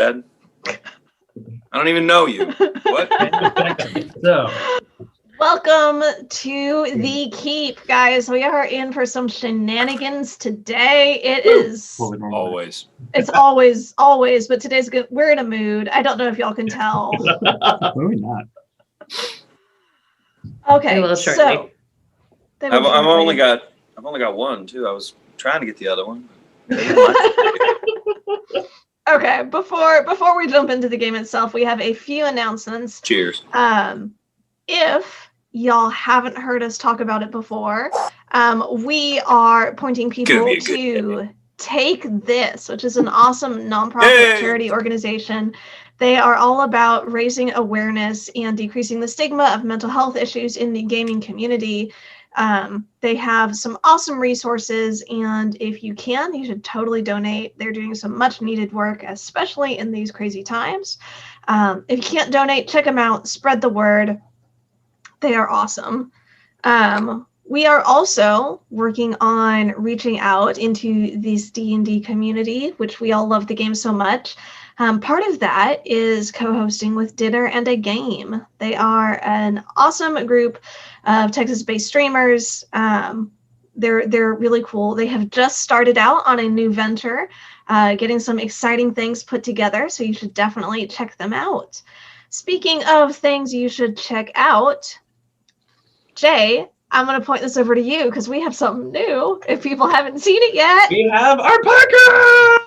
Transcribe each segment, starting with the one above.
I don't even know you. What? So, welcome to the Keep, guys. We are in for some shenanigans today. It is Always. it's always, but today's good. We're in a mood. I don't know if y'all can tell. maybe not. Okay, A little so shortly. I've only got one too. I was trying to get the other one. Okay, before we jump into the game itself, we have a few announcements. Cheers. If y'all haven't heard us talk about it before, we are pointing people to Take This, which is an awesome nonprofit charity organization. They are all about raising awareness and decreasing the stigma of mental health issues in the gaming community. They have some awesome resources, and if you can, you should totally donate. They're doing some much needed work, especially in these crazy times. If you can't donate, check them out, spread the word. They are awesome. We are also working on reaching out into this D&D community, which we all love the game so much. Part of that is co-hosting with Dinner and a Game. They are an awesome group of Texas-based streamers. They're really cool. They have just started out on a new venture, getting some exciting things put together, so you should definitely check them out. Speaking of things you should check out, Jay, I'm going to point this over to you because we have something new. If people haven't seen it yet, We have our podcast.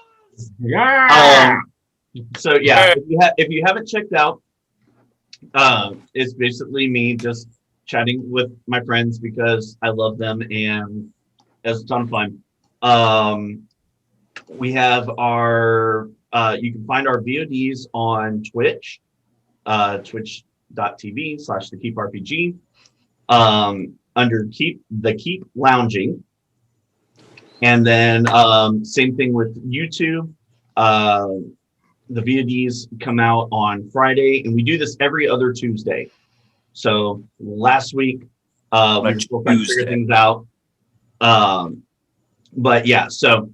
Yeah. So yeah, if you haven't checked out, it's basically me just chatting with my friends because I love them and it's a ton of fun. We have our you can find our VODs on Twitch, twitch.tv/thekeeprpg, under the Keep Lounging. And then same thing with YouTube. The VODs come out on Friday, and we do this every other Tuesday. So last week, we were still trying to figure things out. But yeah, so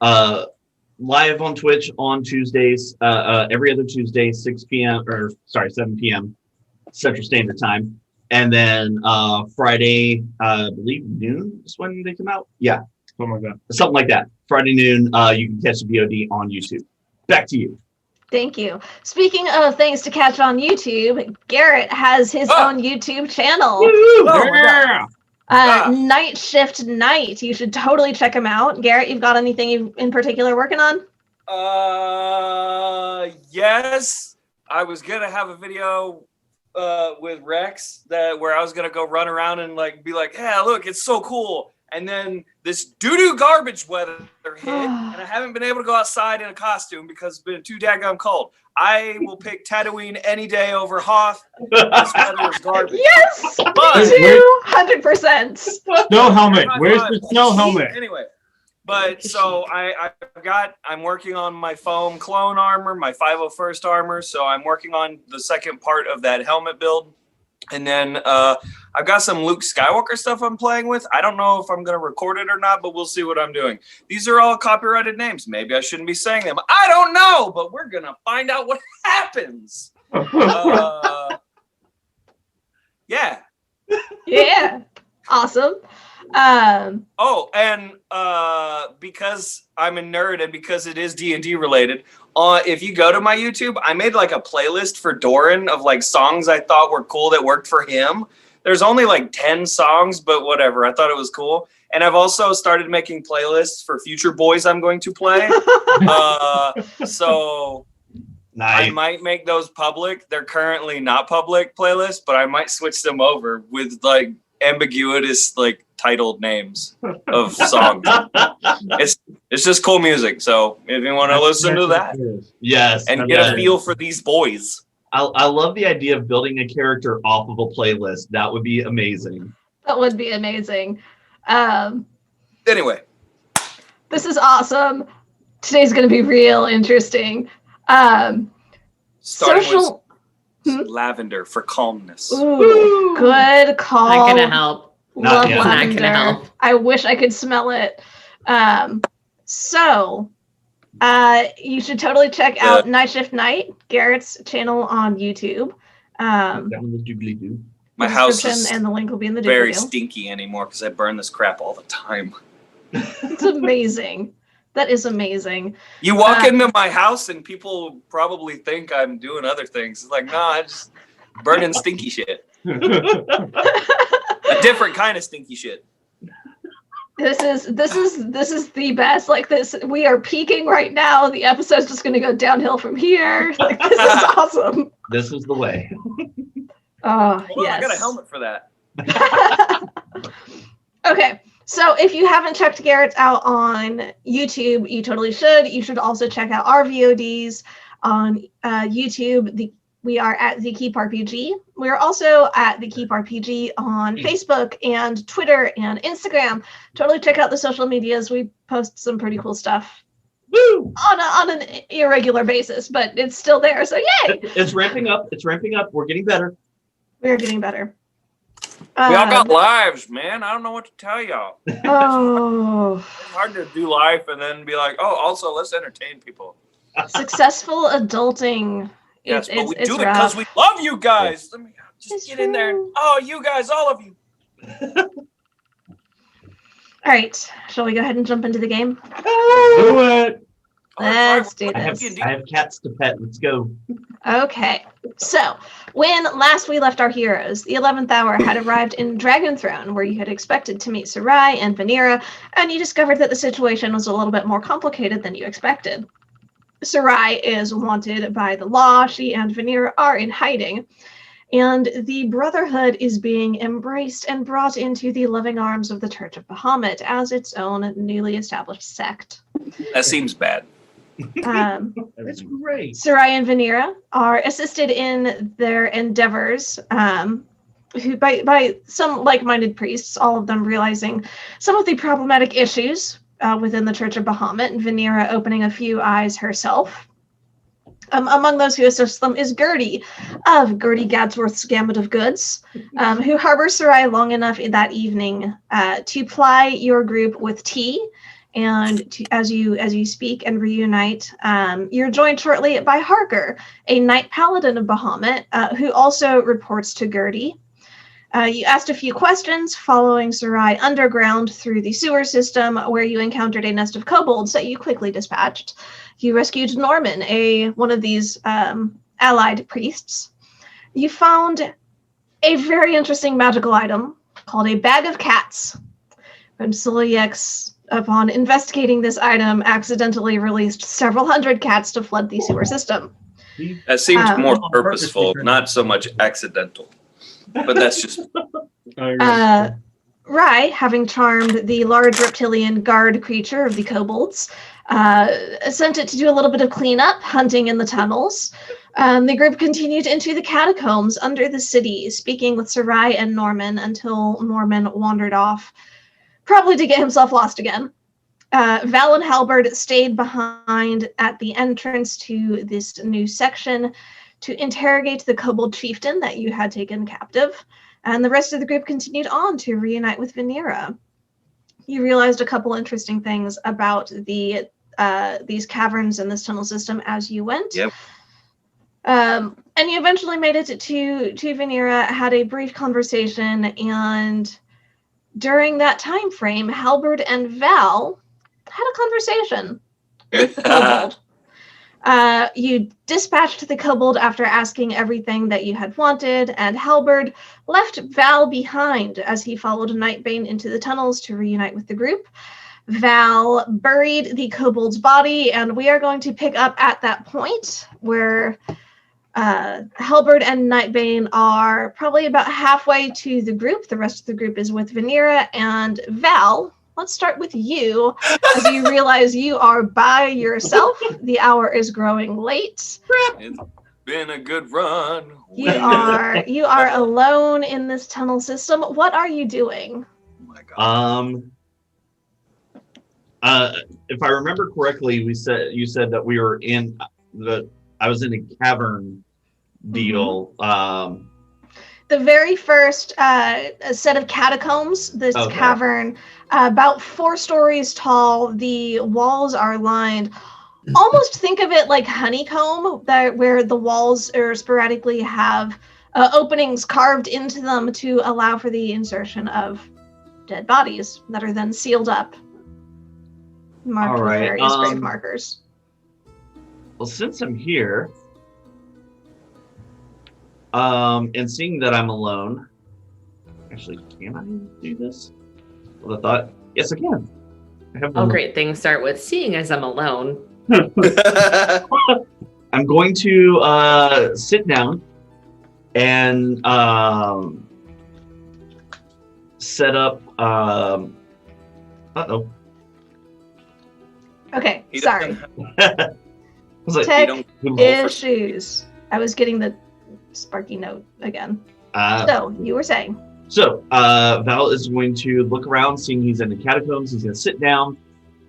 live on Twitch on Tuesdays, every other Tuesday, 7 p.m. Central Standard Time. And then Friday, I believe noon is when they come out. Yeah. Something like that. Friday noon, you can catch the VOD on YouTube. Back to you. thank you. Speaking of things to catch on YouTube, Garrett has his own YouTube channel. Night Shift Night. You should totally check him out. Garrett, you've got anything in particular working on? Yes. I was gonna have a video with Rex where I was gonna go run around and be like, yeah, look, it's so cool. And then this doo-doo garbage weather hit, and I haven't been able to go outside in a costume because it's been too daggone cold. I will pick Tatooine any day over Hoth. This weather is garbage. Yes! But, 200%. Snow helmet. Where's the snow helmet? Anyway, but so I'm working on my foam clone armor, my 501st armor. So I'm working on the second part of that helmet build. And then I've got some Luke Skywalker stuff I'm playing with. I don't know if I'm going to record it or not, but we'll see what I'm doing. These are all copyrighted names. Maybe I shouldn't be saying them. I don't know, but we're going to find out what happens. Yeah. Yeah. Awesome. And because I'm a nerd and because it is D&D related, if you go to my YouTube, I made a playlist for Doran of songs I thought were cool that worked for him. There's only 10 songs, but whatever. I thought it was cool. And I've also started making playlists for future boys I'm going to play. So nice. I might make those public. They're currently not public playlists, but I might switch them over with ambiguous titled names of songs. It's just cool music. So if you want to listen to that, yes, and get a feel for these boys. I love the idea of building a character off of a playlist. That would be amazing. That would be amazing. Anyway, this is awesome. Today's going to be real interesting. Starting with lavender for calmness. Ooh, good call. Not gonna help. Love Not lavender. gonna help. I wish I could smell it. So You should totally check out Night Shift Night, Garrett's channel on YouTube. Down in the doobly-doo. My house is and the link will be in the very doobly-doo. stinky anymore because I burn this crap all the time. It's amazing. That is amazing. You walk into my house and people probably think I'm doing other things. It's like, no, I just burning stinky shit. A different kind of stinky shit. This is the best. Like this, we are peaking right now. The episode's just going to go downhill from here. Like this is awesome. This is the way. Oh yes. I got a helmet for that. Okay. So if you haven't checked Garrett's out on YouTube, you totally should. You should also check out our VODs on YouTube. We are at The Keep RPG. We are also at The Keep RPG on Facebook and Twitter and Instagram. Totally check out the social medias. We post some pretty cool stuff. Woo! On an irregular basis, but it's still there. So yay! It's ramping up. It's ramping up. We're getting better. We're getting better. We all got lives, man. I don't know what to tell y'all. Oh. It's hard to do life and then be like, oh, also let's entertain people. Successful adulting. Yes, but we do it because we love you guys. Let me just get in there. Oh, you guys, all of you. All right. Shall we go ahead and jump into the game? Do it. Let's do this. I have cats to pet. Let's go. Okay. So, when last we left our heroes, the 11th Hour had arrived in Dragonthrone, where you had expected to meet Sarai and Vanera, and you discovered that the situation was a little bit more complicated than you expected. Sarai is wanted by the law. She and Vanera are in hiding. And the Brotherhood is being embraced and brought into the loving arms of the Church of Bahamut as its own newly established sect. That seems bad. That's great. Sarai and Vanera are assisted in their endeavors who by some like-minded priests, all of them realizing some of the problematic issues within the Church of Bahamut, and Vanera opening a few eyes herself. Among those who assist them is Gertie of Gertie Gadsworth's Gambit of Goods, who harbors Sarai long enough in that evening to ply your group with tea. And as you speak and reunite, you're joined shortly by Harker, a knight paladin of Bahamut, who also reports to Gertie. You asked a few questions following Sarai underground through the sewer system, where you encountered a nest of kobolds that you quickly dispatched. You rescued Norman, one of these allied priests. You found a very interesting magical item called a bag of cats. And Siliex, upon investigating this item, accidentally released several hundred cats to flood the sewer system. That seems more purposeful, not so much accidental. But that's just... Rai, having charmed the large reptilian guard creature of the kobolds, sent it to do a little bit of cleanup, hunting in the tunnels. The group continued into the catacombs under the city, speaking with Sarai and Norman until Norman wandered off, probably to get himself lost again. Val and Halberd stayed behind at the entrance to this new section to interrogate the kobold chieftain that you had taken captive, and the rest of the group continued on to reunite with Vanera. You realized a couple interesting things about these caverns and this tunnel system as you went. Yep. And you eventually made it to Vanera, had a brief conversation, and during that time frame, Halberd and Val had a conversation with the kobold. You dispatched the kobold after asking everything that you had wanted, and Halberd left Val behind as he followed Nightbane into the tunnels to reunite with the group. Val buried the kobold's body, and we are going to pick up at that point where Halberd and Nightbane are probably about halfway to the group. The rest of the group is with Vanera and Val. Let's start with you, as you realize you are by yourself. The hour is growing late. It's been a good run. You are alone in this tunnel system. What are you doing? Oh my God. If I remember correctly, you said that we were in I was in a cavern deal. Mm-hmm. The very first set of catacombs, this cavern, about 4 stories tall. The walls are lined almost think of it like honeycomb, where the walls or sporadically have openings carved into them to allow for the insertion of dead bodies that are then sealed up, marked All with right, various grave markers. Well, since I'm here, and seeing that I'm alone, actually, can I do this? Well, I thought, yes, I can. I have All great things start with seeing as I'm alone. I'm going to sit down and set up. Uh-oh. Okay, sorry. I was like, Tech you issues. I was getting the Sparky note again. So, you were saying? So, Val is going to look around, seeing he's in the catacombs. He's going to sit down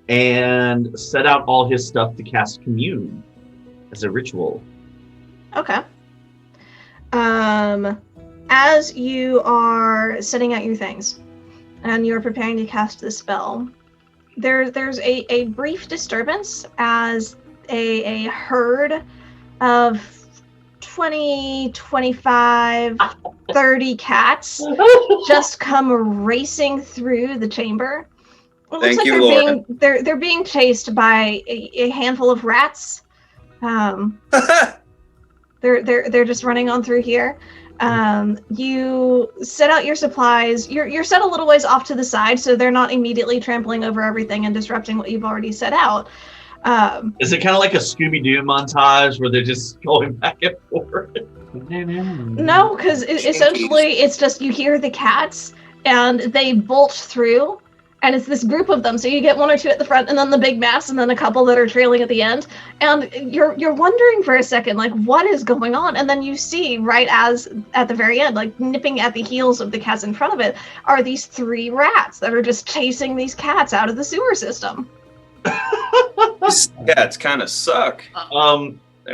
and set out all his stuff to cast Commune as a ritual. Okay. As you are setting out your things and you're preparing to cast the spell, there's a brief disturbance as a herd of 20, 25, 30 cats just come racing through the chamber. It looks like they're being chased by a handful of rats. They're just running on through here. You set out your supplies. You're set a little ways off to the side, so they're not immediately trampling over everything and disrupting what you've already set out. Is it kind of like a Scooby-Doo montage where they're just going back and forth? No, because essentially it's just you hear the cats and they bolt through, and it's this group of them. So you get one or two at the front, and then the big mass, and then a couple that are trailing at the end. And you're wondering for a second, like, what is going on? And then you see, right as at the very end, like nipping at the heels of the cats in front of it, are these 3 rats that are just chasing these cats out of the sewer system. These cats kind of suck.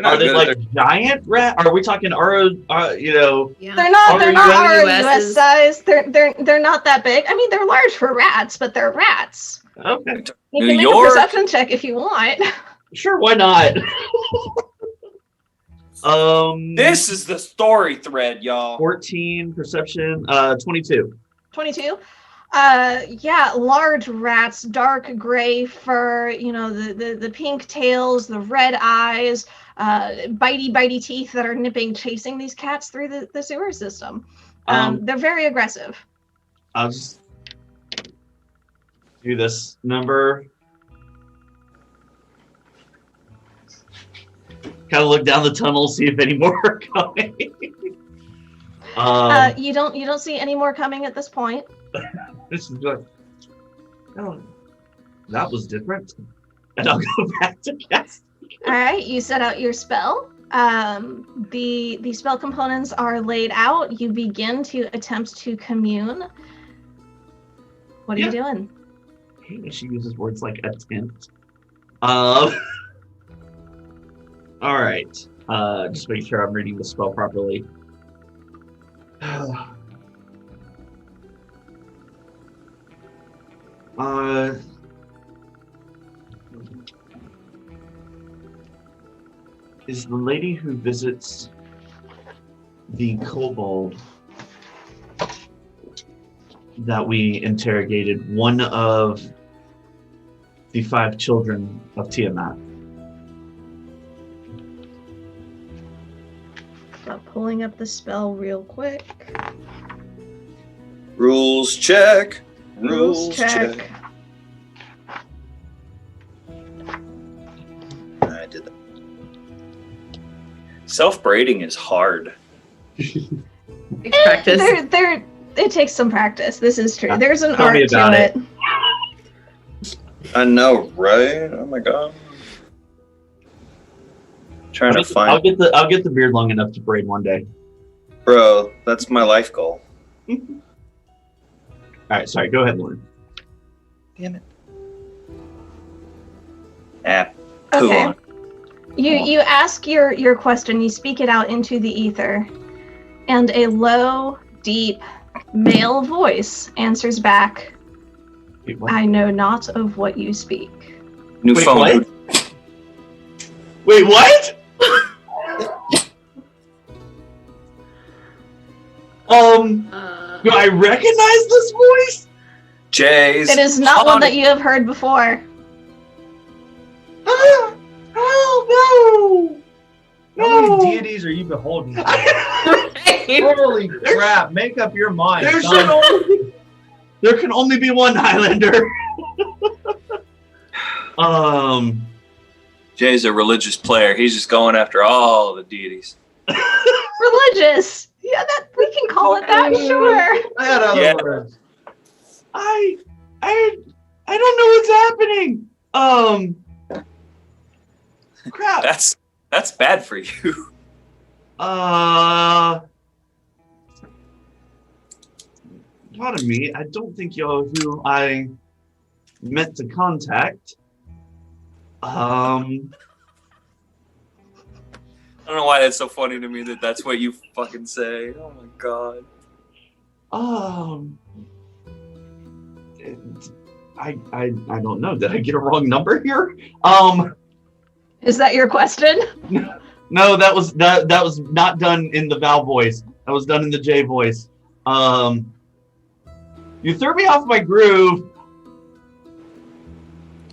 Are they like giant rat? Are we talking Yeah. They're not ROUS size. They're not that big. I mean, they're large for rats, but they're rats. Okay. You can make a perception check if you want. Sure, why not? This is the story thread, y'all. 14 perception, 22. 22. Yeah, large rats, dark gray fur, the pink tails, the red eyes, bitey teeth that are chasing these cats through the sewer system. They're very aggressive. I'll just do this number. Kind of look down the tunnel, see if any more are coming. You don't see any more coming at this point. This is good. Oh, that was different. And I'll go back to cast. All right, you set out your spell. The spell components are laid out. You begin to attempt to commune. What are you doing? I hate when she uses words like attempt. All right. Just make sure I'm reading the spell properly. Is the lady who visits the kobold that we interrogated one of the 5 children of Tiamat? I'm pulling up the spell real quick. Rules check. Rules check. I did that. Self-braiding is hard. Practice. It takes some practice. This is true. Yeah. There's an Tell me art about to it. I know, right? Oh my god. Trying to find. I'll get the beard long enough to braid one day. Bro, that's my life goal. All right, sorry. Go ahead, Lauren. Damn it. Ah, Okay. You ask your question, you speak it out into the ether, and a low, deep, male voice answers back, Wait, what? I know not of what you speak. New Wait, phone. what? Wait, what? Do I recognize this voice? Jay's. It is not one haunted. that you have heard before. Oh, no! How No! many deities are you beholden to? Right? Holy crap! Make up your mind. There son. can only be one Highlander. Jay's a religious player. He's just going after all the deities. Religious. Yeah, that we can call it that, sure. I had other Yeah. words. I don't know what's happening. Crap. That's bad for you. Pardon me. I don't think you're who I meant to contact. I don't know why that's so funny to me that that's what you fucking say. Oh my god. I don't know. Did I get a wrong number here? Is that your question? No, that was not done in the Val voice. That was done in the J voice. You threw me off my groove.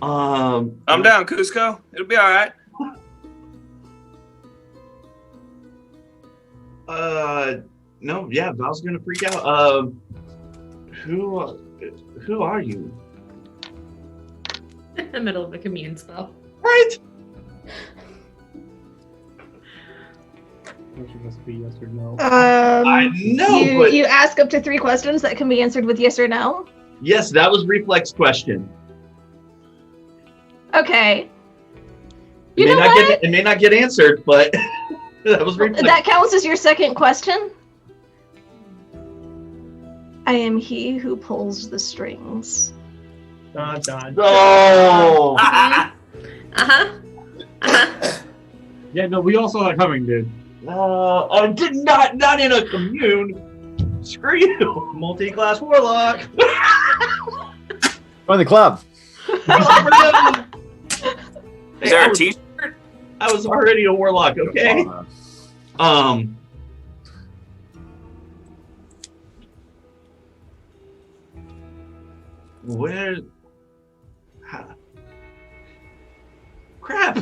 I'm down, Cusco. It'll be all right. No, yeah, Val's gonna freak out. Who are you? In the middle of a commune spell. Right. Answer must be yes or no. I know, but you ask up to 3 questions that can be answered with yes or no. yes, that was reflex question. Okay. You know what? It may not get answered, but that was reflex. That counts as your second question. I am he who pulls the strings. Dun, dun. Oh. Yeah, no, we all saw that coming, dude. I did not in a commune. Screw you. Multi-class warlock. Join the club. Is there a t-shirt? I was already a warlock, okay? Where? Crap.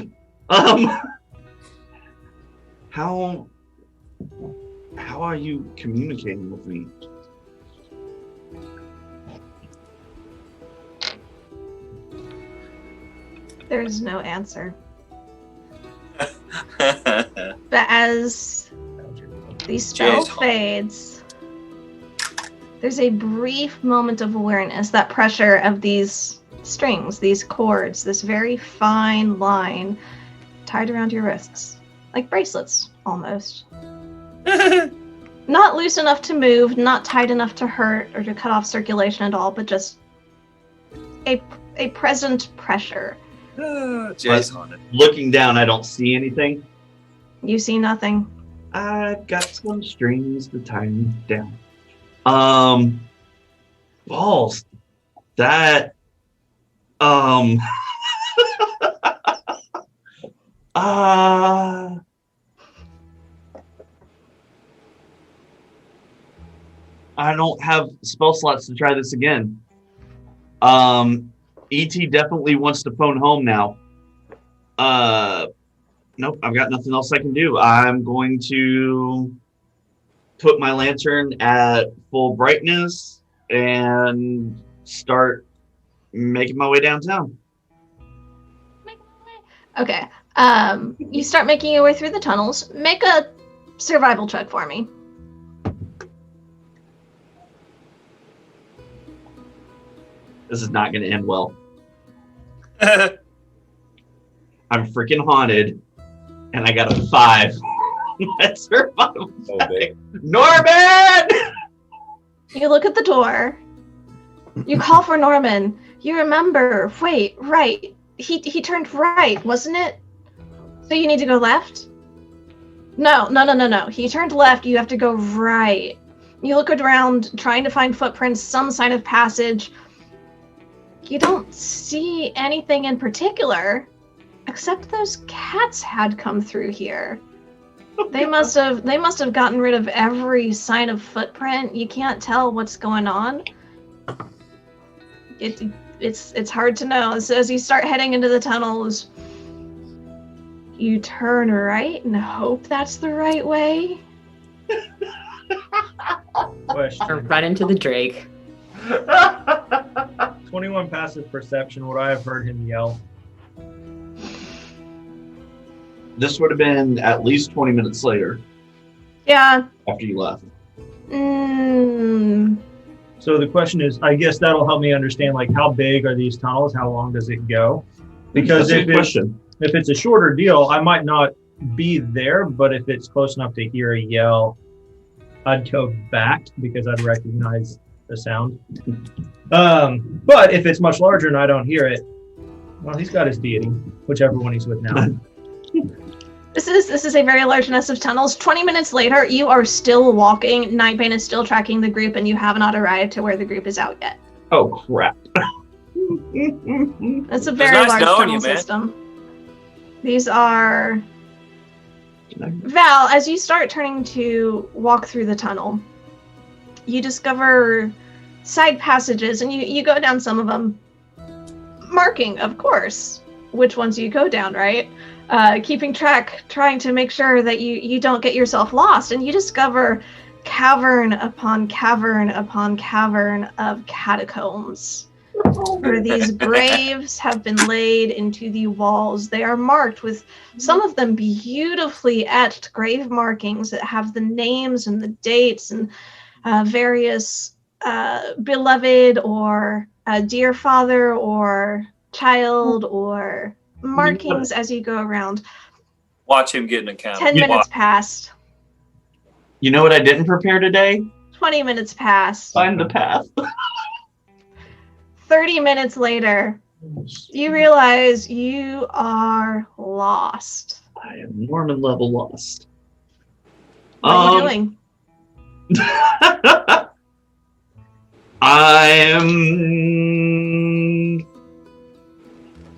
How are you communicating with me? There's no answer. But as the spell Jeez. fades, there's a brief moment of awareness, that pressure of these strings, these cords, this very fine line tied around your wrists, like bracelets almost. Not loose enough to move, not tight enough to hurt or to cut off circulation at all, but just a present pressure. Jay's haunted. Looking down, I don't see anything. You see nothing. I've got some strings to tie me down. Balls. That. I don't have spell slots to try this again. ET definitely wants to phone home now. Nope, I've got nothing else I can do. I'm going to put my lantern at full brightness and start making my way downtown. Okay. You start making your way through the tunnels. Make a survival check for me. This is not going to end well. I'm freaking haunted, and I got a 5. That's survival check. Norman! You look at the door. You call for Norman. You remember. Wait, right. He turned right, wasn't it? So you need to go left? No. He turned left. You have to go right. You look around, trying to find footprints, some sign of passage. You don't see anything in particular. Except those cats had come through here. They must have gotten rid of every sign of footprint. You can't tell what's going on. It's hard to know. So as you start heading into the tunnels, you turn right and hope that's the right way. Question. Run into the Drake. 21 passive perception. Would I have heard him yell? This would have been at least 20 minutes later Yeah. after you left. So the question is, I guess that'll help me understand, like, how big are these tunnels? How long does it go? Because That's a good question. if it's a shorter deal, I might not be there, but if it's close enough to hear a yell, I'd go back because I'd recognize the sound. But if it's much larger and I don't hear it, well, he's got his deity, whichever one he's with now. This is a very large nest of tunnels. 20 minutes later, you are still walking. Nightbane is still tracking the group, and you have not arrived to where the group is out yet. Oh, crap. It's a very nice large knowing tunnel you, man. system. These are... Val, as you start turning to walk through the tunnel, you discover side passages, and you go down some of them, marking, of course, which ones you go down, right? Keeping track, trying to make sure that you don't get yourself lost, and you discover cavern upon cavern upon cavern of catacombs, where these graves have been laid into the walls. They are marked with some of them beautifully etched grave markings that have the names and the dates and various beloved or dear father or child or markings as you go around. Watch him get an account. 10 minutes passed. You know what I didn't prepare today? 20 minutes passed. Find the path. 30 minutes later, you realize you are lost. I am Norman level lost. What are you doing?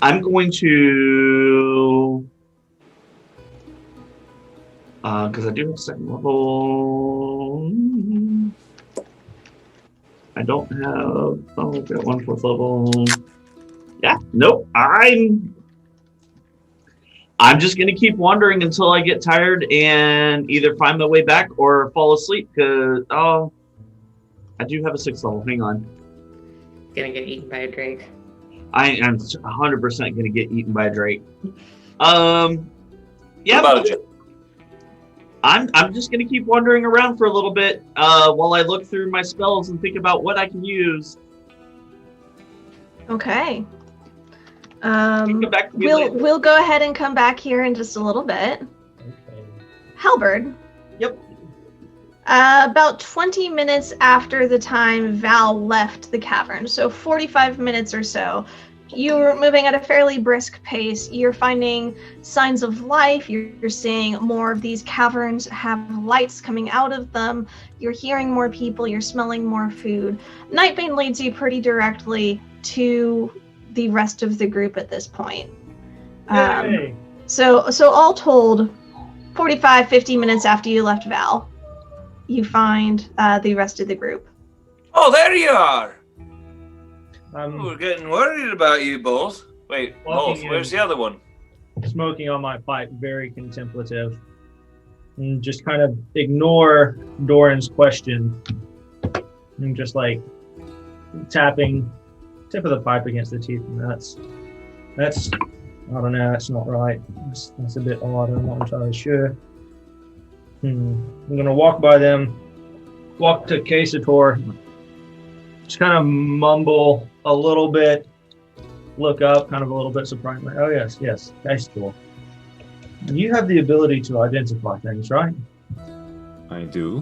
I'm going to, because I do have second level. I don't have, I've got 1/4 level. Yeah, nope. I'm just going to keep wandering until I get tired and either find my way back or fall asleep because, I do have a 6th level. Hang on. Gonna get eaten by a Drake. I am 100% going to get eaten by a Drake. Yeah, What about you? I'm just going to keep wandering around for a little bit while I look through my spells and think about what I can use. Okay. Come back to me later. We'll go ahead and come back here in just a little bit. Okay. Halberd. Yep. About 20 minutes after the time Val left the cavern, so 45 minutes or so, you're moving at a fairly brisk pace. You're finding signs of life. You're seeing more of these caverns have lights coming out of them. You're hearing more people. You're smelling more food. Nightbane leads you pretty directly to the rest of the group at this point. Yay. So all told, 45, 50 minutes after you left Val, you find the rest of the group. Oh, there you are. I'm We're getting worried about you both. Wait, Walking both. in. Where's the other one? smoking on my pipe, very contemplative. And just kind of ignore Doran's question. And just like tapping tip of the pipe against the teeth. And that's I don't know, that's not right. That's a bit odd. I'm not entirely sure. I'm gonna walk by them, walk to Casator, just kind of mumble a little bit, look up, kind of a little bit surprised. Like, oh yes, Casator. You have the ability to identify things, right? I do.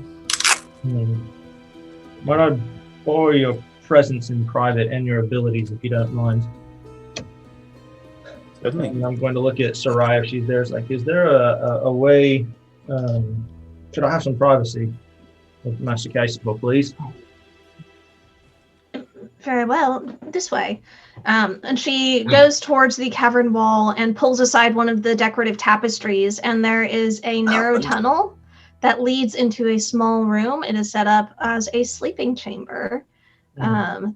Why not borrow your presence in private and your abilities if you don't mind? Certainly. And I'm going to look at Sarai if she's there. It's like, is there a way? Should I have some privacy with Master Casator, please? Very well, this way. And she goes towards the cavern wall and pulls aside one of the decorative tapestries, and there is a narrow tunnel that leads into a small room. It is set up as a sleeping chamber.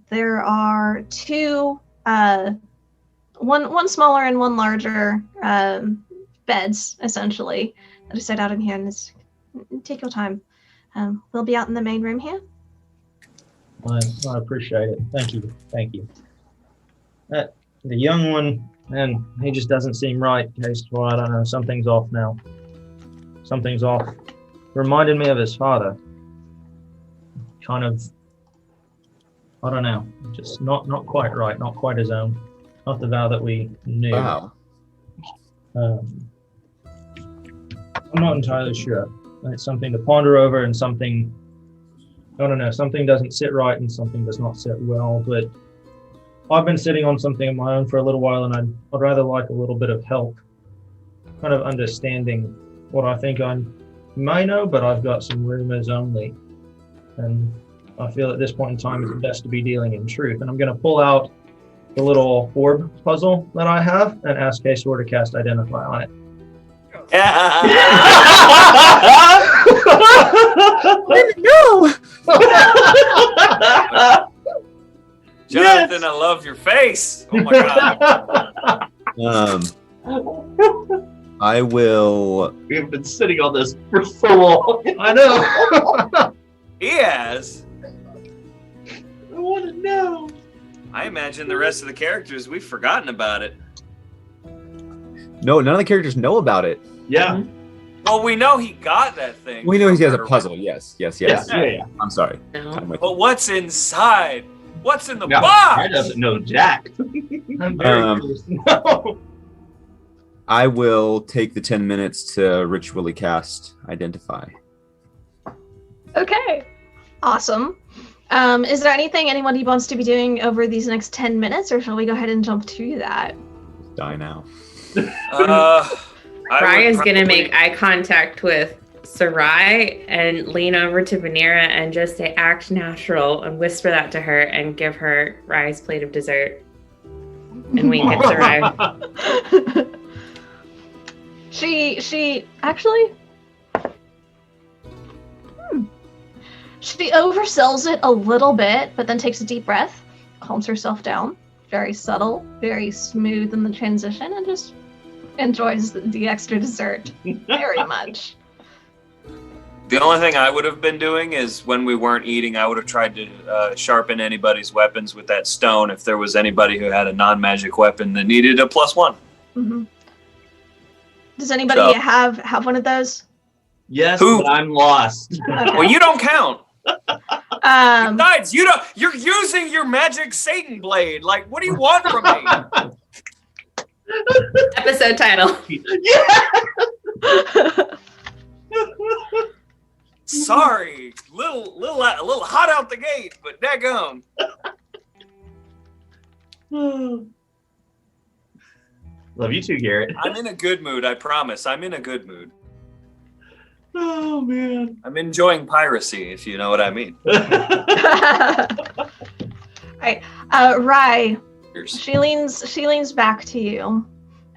There are two, one smaller and one larger beds, essentially, that are set out in here. And take your time. We'll be out in the main room here. I appreciate it. Thank you. The young one, man, he just doesn't seem right. Well, I don't know. Something's off now. Something's off. Reminded me of his father. Kind of, I don't know. Just not quite right. Not quite his own. Not the Val that we knew. Wow. I'm not entirely sure. It's something to ponder over, and something, I don't know, something doesn't sit right and something does not sit well, but I've been sitting on something of my own for a little while, and I'd rather like a little bit of help, kind of understanding what I think I may know, but I've got some rumors only. And I feel at this point in time it's best to be dealing in truth. And I'm going to pull out the little orb puzzle that I have and ask K-Sword to cast Identify on it. No! Jonathan, I love your face. Oh my god. I will. We've been sitting on this for so long. I know. He has. I want to know. I imagine the rest of the characters, we've forgotten about it. No, none of the characters know about it. Yeah. Well, we know he got that thing. We know he has a Or- puzzle. Yes. Yeah. I'm sorry. No. I'm with But what's inside? What's in the Yeah, box? I doesn't know Jack. I'm very curious to know. I will take the 10 minutes to ritually cast Identify. Okay. Awesome. Is there anything anybody wants to be doing over these next 10 minutes, or shall we go ahead and jump to that? Die now. Rye is going to make eye contact with Sarai and lean over to Vanera and just say, act natural, and whisper that to her and give her Rye's plate of dessert. And wink at Sarai. She actually... She oversells it a little bit, but then takes a deep breath, calms herself down, very subtle, very smooth in the transition, and just enjoys the extra dessert very much. The only thing I would have been doing is when we weren't eating, I would have tried to sharpen anybody's weapons with that stone if there was anybody who had a non-magic weapon that needed a +1. Mm-hmm. Does anybody have one of those? Yes, Who? but I'm lost. Okay. Well, you don't count. Besides, you're using your magic Satan blade. Like, what do you want from me? Episode title. Sorry, little hot out the gate, but daggone. Love you too, Garrett. I'm in a good mood. I promise. I'm in a good mood. Oh man. I'm enjoying piracy, if you know what I mean. Alright, Rye, she leans back to you,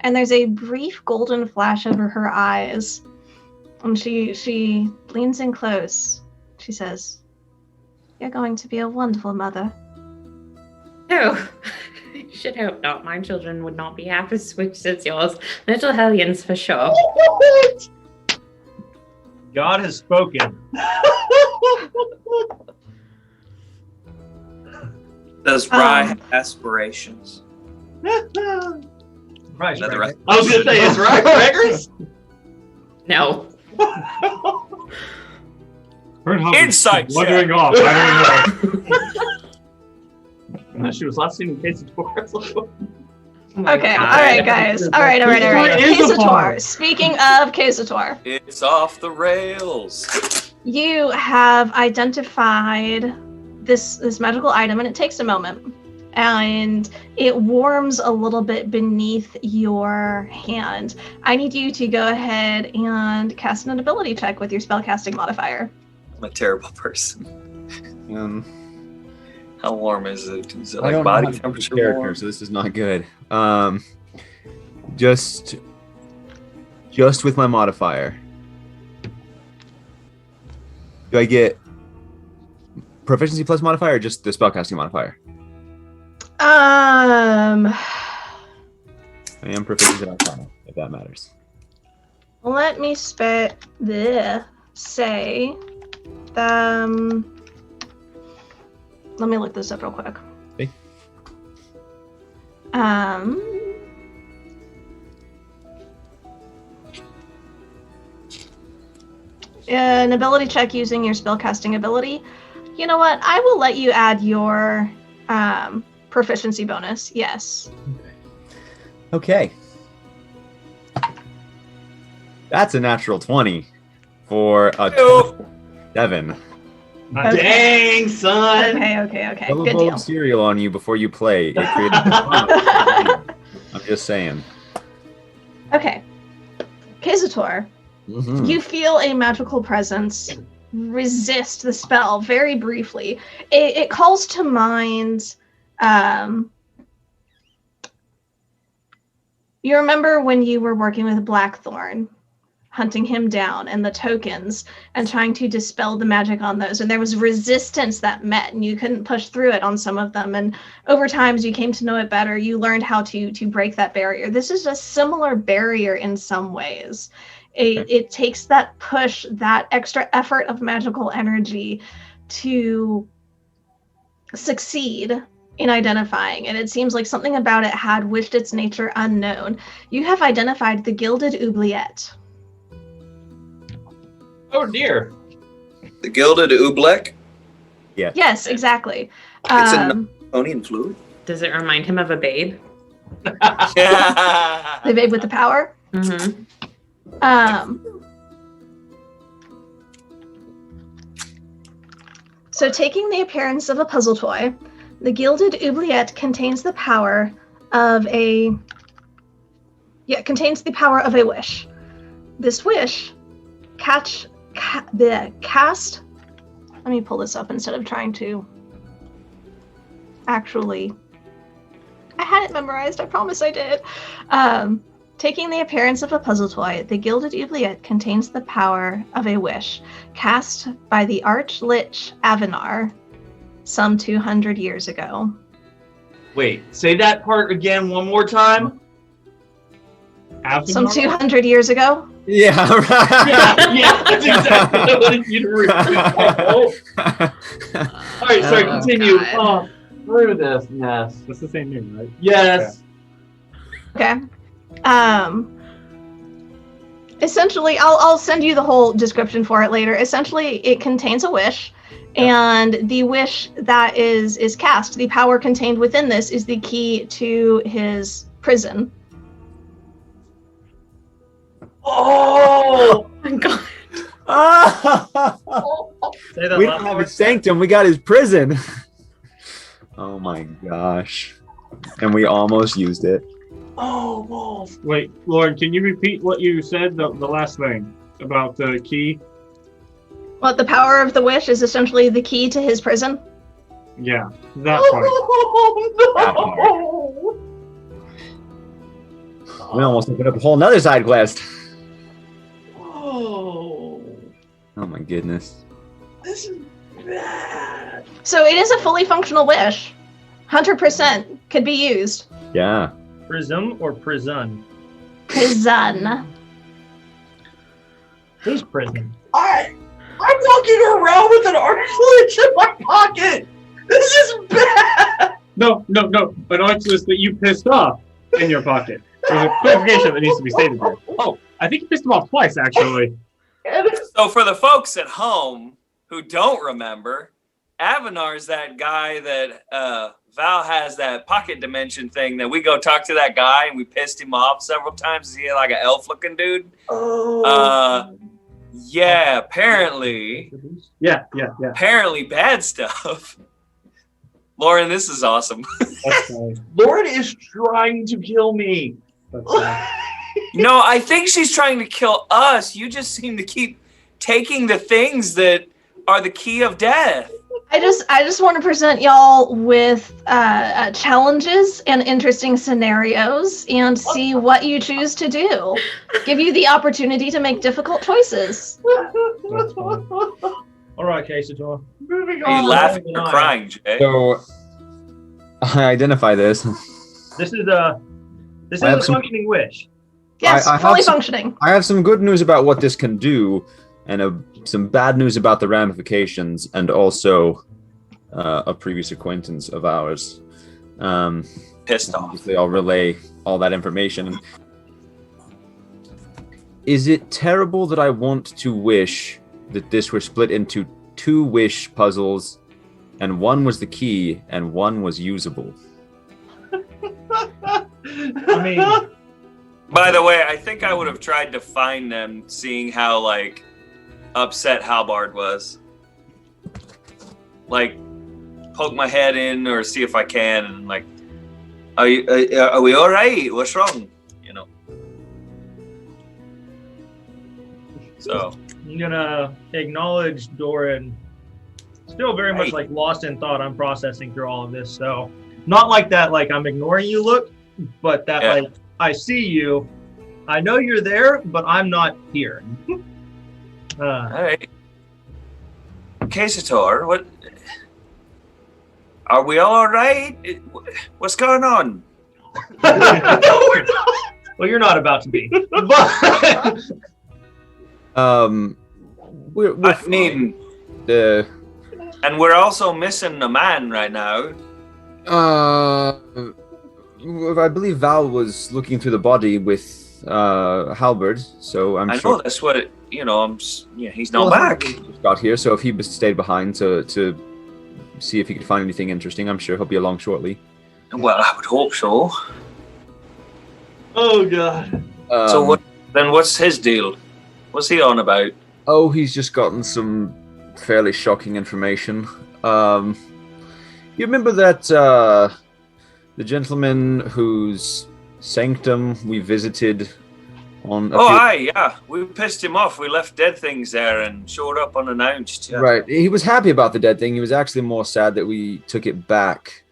and there's a brief golden flash over her eyes, and she leans in close. She says, "You're going to be a wonderful mother." No. Should hope not. My children would not be half as switched as yours. Little hellions for sure. God has spoken. Does Rye have aspirations? Right, Another right. I was gonna say it's right, Gregors. No. Insight check. Wandering off. I don't know. She was last seen in Case of Taurus. Oh my Okay, God. alright guys. Alright. Quesator is a Quesator. bar. Speaking of Quesator, It's off the rails. you have identified this magical item, and it takes a moment. And it warms a little bit beneath your hand. I need you to go ahead and cast an ability check with your spellcasting modifier. I'm a terrible person. How warm is it? Is it I don't like know body how to temperature character, warm? so this is not good. Just with my modifier. Do I get proficiency plus modifier or just the spellcasting modifier? I am proficient in Arcana, if that matters. Let me say. Let me look this up real quick. Okay. An ability check using your spellcasting ability. You know what? I will let you add your proficiency bonus. Yes. Okay. That's a natural 20 for a Ew. 7. Okay. Dang, son. Okay. Double Good bowl deal. of cereal on you before you play. It creates I'm just saying. Okay. Kazator, Mhm. you feel a magical presence resist the spell very briefly. It calls to mind. You remember when you were working with Blackthorn, hunting him down and the tokens and trying to dispel the magic on those, and there was resistance that met and you couldn't push through it on some of them, and over time as you came to know it better, you learned how to break that barrier. This is a similar barrier in some ways. It takes that push, that extra effort of magical energy to succeed in identifying, and it seems like something about it had wished its nature unknown. You have identified the Gilded Oubliette. Oh dear. The Gilded Oobleck? Yes, exactly. It's a Nonian fluid. Does it remind him of a babe? Yeah. The babe with the power. Mm-hmm. So taking the appearance of a puzzle toy, the Gilded Oubliette contains the power of a wish. This wish cast. Let me pull this up instead of trying to actually. I had it memorized. I promise I did. Taking the appearance of a puzzle toy, the Gilded Oubliette contains the power of a wish cast by the Arch-Lich Avenar some 200 years ago. Wait, say that part again one more time. Some 200 years ago? Yeah, right. Yeah, that's exactly what I wanted you to repeat. Oh. All right, sorry, Oh, continue. God. Through this mess. That's the same name, right? Yes. Okay. Essentially, I'll send you the whole description for it later. Essentially, it contains a wish, and the wish that is cast, the power contained within this, is the key to his prison. Oh my God. Say that We last don't have part. his sanctum, we got his prison. Oh my gosh. And we almost used it. Oh, balls. Wait, Lauren, can you repeat what you said, the last thing about the key? What, the power of the wish is essentially the key to his prison? Yeah, that part. Oh, no. We almost opened up a whole nother side quest. Oh, Oh my goodness. this is bad. So it is a fully functional wish. 100% could be used. Yeah. Prism or prison? Prison. Who's prison? I'm walking around with an Arch-Lich in my pocket. This is bad. No. An archivist that you pissed off in your pocket. There's a clarification that needs to be stated there. Oh, I think you pissed him off twice, actually. So for the folks at home who don't remember, Avenar's that guy that Val has that pocket dimension thing that we go talk to that guy and we pissed him off several times. Is he like an elf looking dude? Yeah, apparently Yeah. apparently bad stuff. Lauren, this is awesome. That's fine. Lauren is trying to kill me. That's fine. No, I think she's trying to kill us. You just seem to keep taking the things that are the key of death. I just want to present y'all with challenges and interesting scenarios and see what you choose to do. Give you the opportunity to make difficult choices. That's fine. All right, Casator. Moving Are you laughing or crying, Jay? So I identify this. This is a functioning wish. Yes, I have fully some- functioning. I have some good news about what this can do, and some bad news about the ramifications, and also a previous acquaintance of ours. Pissed off. Obviously, I'll relay all that information. Is it terrible that I want to wish that this were split into 2 wish puzzles, and one was the key, and one was usable? I mean, By the way, I think I would have tried to find them, seeing how like upset Halbard was. Like, poke my head in or see if I can, and like, are we all right? What's wrong? You know. So I'm gonna acknowledge Doran. Still very much Hey. like lost in thought. I'm processing through all of this, so not like that. Like I'm ignoring you, look, but that Yeah. like I see you. I know you're there, but I'm not here. all right, Casator, what? Are we all right? What's going on? Well, you're not about to be. But We're I fine. mean, and we're also missing a man right now. I believe Val was looking through the body with Halberd, so I'm I sure. know that's what he's not Well, back. he just got here, so if he stayed behind to see if he could find anything interesting, I'm sure he'll be along shortly. Well, I would hope so. oh god, So what? Then what's his deal? What's he on about? Oh, he's just gotten some fairly shocking information. You remember that the gentleman whose sanctum we visited on? Yeah. We pissed him off. We left dead things there and showed up unannounced. Yeah. Right. He was happy about the dead thing. He was actually more sad that we took it back.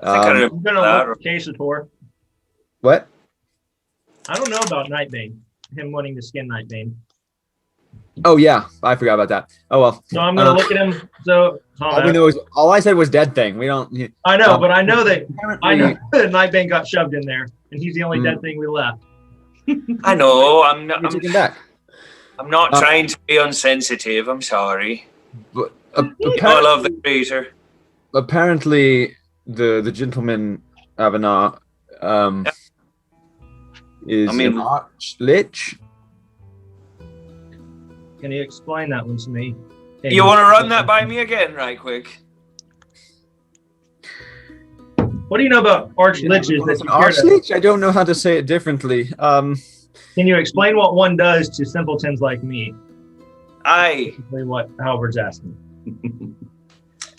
I think I I'm remember gonna that. look at Casator. What? I don't know about Nightbane. Him wanting to skin Nightbane. Oh yeah, I forgot about that. Oh well. So I'm gonna look at him. So All I said was dead thing. We don't. I know, um, but I know that apparently- that Nightbane got shoved in there, and he's the only dead thing we left. I know. I'm We took him back. not trying to be insensitive. I'm sorry. But I love the creator. apparently, the gentleman Avanar is an arch-lich. Can you explain that one to me? You want to run that by me again, right quick? What do you know about archliches? It's an arch-lich? I don't know how to say it differently. Can you explain what one does to simpletons like me? Aye. Basically what Halbert's asking.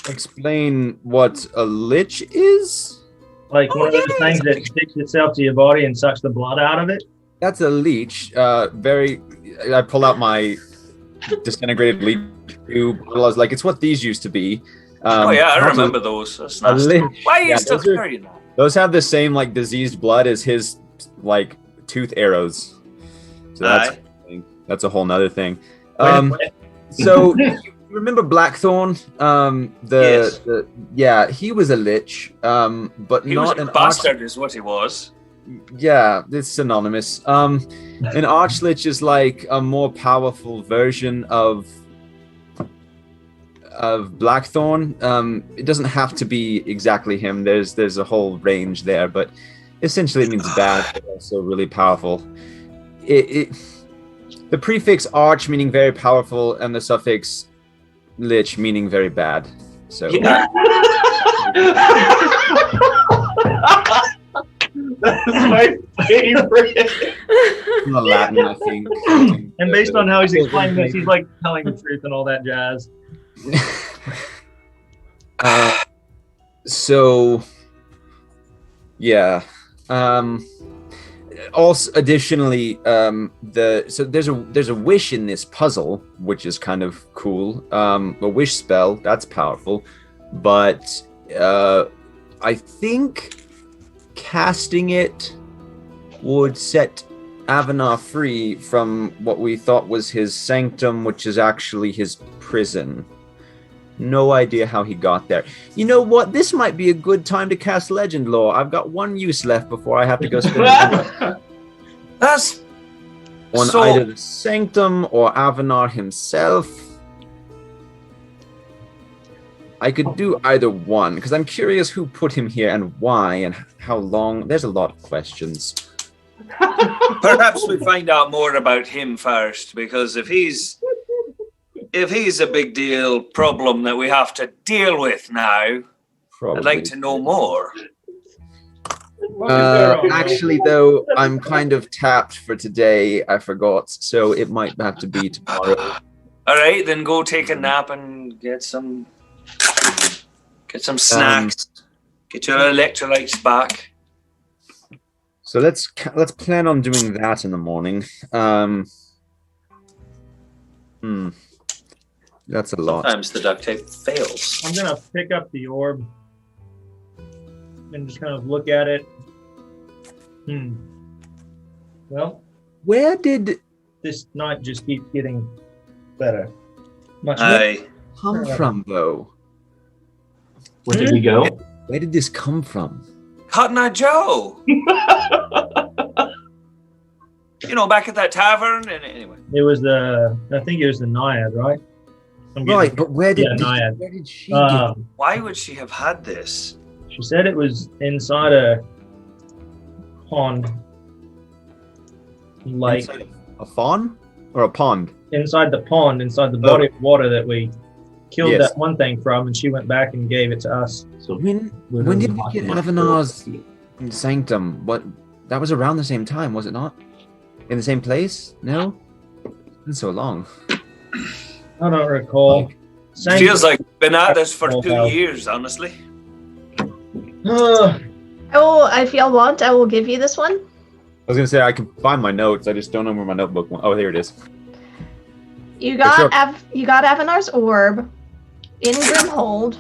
Explain what a lich is? Like one of those things that sticks itself to your body and sucks the blood out of it? That's a leech. I pull out my disintegrated leech tube. I was like, it's what these used to be. I remember those. That's A nasty. lich. Why are you Yeah, still those are- carrying that? Those have the same like diseased blood as his like tooth arrows. So that's a whole nother thing. So you remember Blackthorn? He was a lich, but He not was an a bastard, is what he was. Yeah, it's synonymous. An archlich is like a more powerful version of Blackthorn. It doesn't have to be exactly him. There's a whole range there, but essentially it means bad, but also really powerful. The prefix arch meaning very powerful, and the suffix lich meaning very bad. So Yeah. That's my favorite. from the Latin, I think. And based on how he's explaining this, he's like telling the truth and all that jazz. So yeah, also, additionally, so there's a wish in this puzzle, which is kind of cool. A wish spell, that's powerful, but I think casting it would set Avanar free from what we thought was his sanctum, which is actually his prison. No idea how he got there. You know what? This might be a good time to cast Legend Lore. I've got one use left before I have to go spend That's on so- either the sanctum or Avanar himself. I could do either one, because I'm curious who put him here and why and how long. There's a lot of questions. Perhaps we find out more about him first, because if he's a big deal problem that we have to deal with now, Probably. I'd like to know more. Actually, though, I'm kind of tapped for today. I forgot, so it might have to be tomorrow. All right, then go take a nap and get some snacks. Get your electrolytes back. So let's plan on doing that in the morning. That's a lot. Sometimes the duct tape fails. I'm gonna pick up the orb and just kind of look at it. Well, Where did this night just keeps getting better. Much Aye. come from, though? Where did we go? Where did this come from? Cotton Eye Joe. Back at that tavern. And anyway, It was I think it was the Naiad, right? Right, but where did Naiad. where did she get? why would she have had this? She said it was inside a pond, like Inside of a fawn or a pond? inside the body of water that we killed Yes. that one thing from, and she went back and gave it to us. So When did we get Avanar's sanctum? What? That was around the same time, was it not? In the same place? No? It's been so long. I don't recall. Feels like we've been at this for Oh, 2 wow. years, honestly. If y'all want, I will give you this one. I was gonna say I can find my notes. I just don't know where my notebook went. Oh, there it is. You got sure. you got Avanar's orb in Grimhold,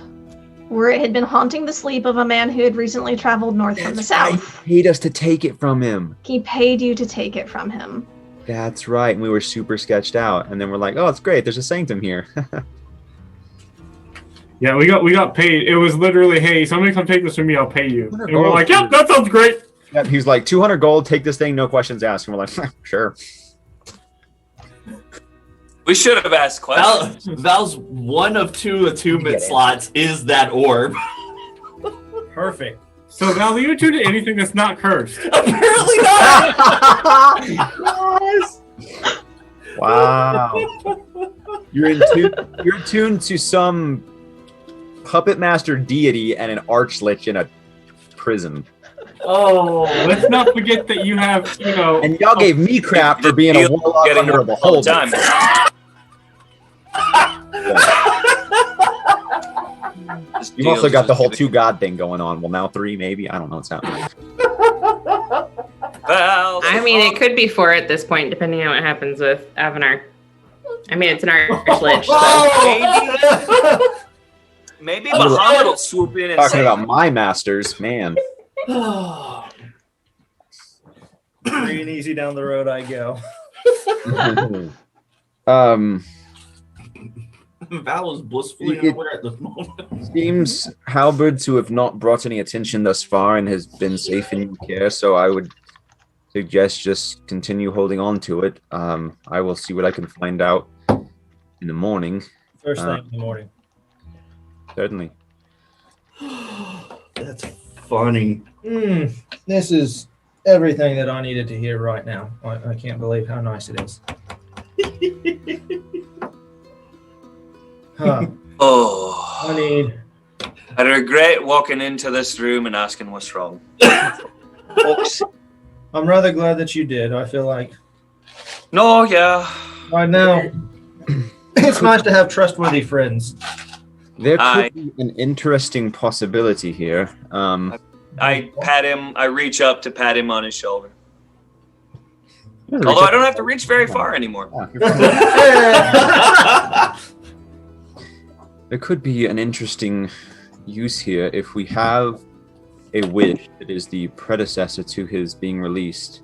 where it had been haunting the sleep of a man who had recently traveled north from the south. He paid us to take it from him. He paid you to take it from him. That's right. And we were super sketched out. And then we're like, oh, it's great. There's a sanctum here. Yeah, we got paid. It was literally, hey, somebody come take this from me, I'll pay you. And we're like, yep, that sounds great. Yep, he's like, 200 gold, take this thing, no questions asked. And we're like, sure. We should have asked questions. Val's one of 2 attunement Get it. slots is that orb. Perfect. So Val, leave it to anything that's not cursed. Apparently not. Wow. You're attuned to some puppet master deity and an archlich in a prison. Oh, Let's not forget that you have, And y'all gave me crap for being a warlock Getting under the all the whole time. You've also got the whole 2 god thing going on. Well, now 3 maybe. I don't know what's happening. Well, I mean, it could be 4 at this point, depending on what happens with Avanar. I mean, it's an archlich, so. maybe Muhammad will swoop in and Talking say, about my masters, man. Free and easy down the road I go. Val is blissfully It- unaware at this moment. Seems Halberd to have not brought any attention thus far and has been safe in your care, so I would suggest just continue holding on to it. I will see what I can find out in the morning. First thing in the morning. Certainly. That's funny. This is everything that I needed to hear right now. I can't believe how nice it is. Huh. oh, I need. I regret walking into this room and asking what's wrong. Folks, I'm rather glad that you did. I feel like No, yeah. right now it's nice to have trustworthy friends. There Aye. could be an interesting possibility here. I pat him. I reach up to pat him on his shoulder. Although I don't have to reach very far anymore. There could be an interesting use here if we have a wish that is the predecessor to his being released.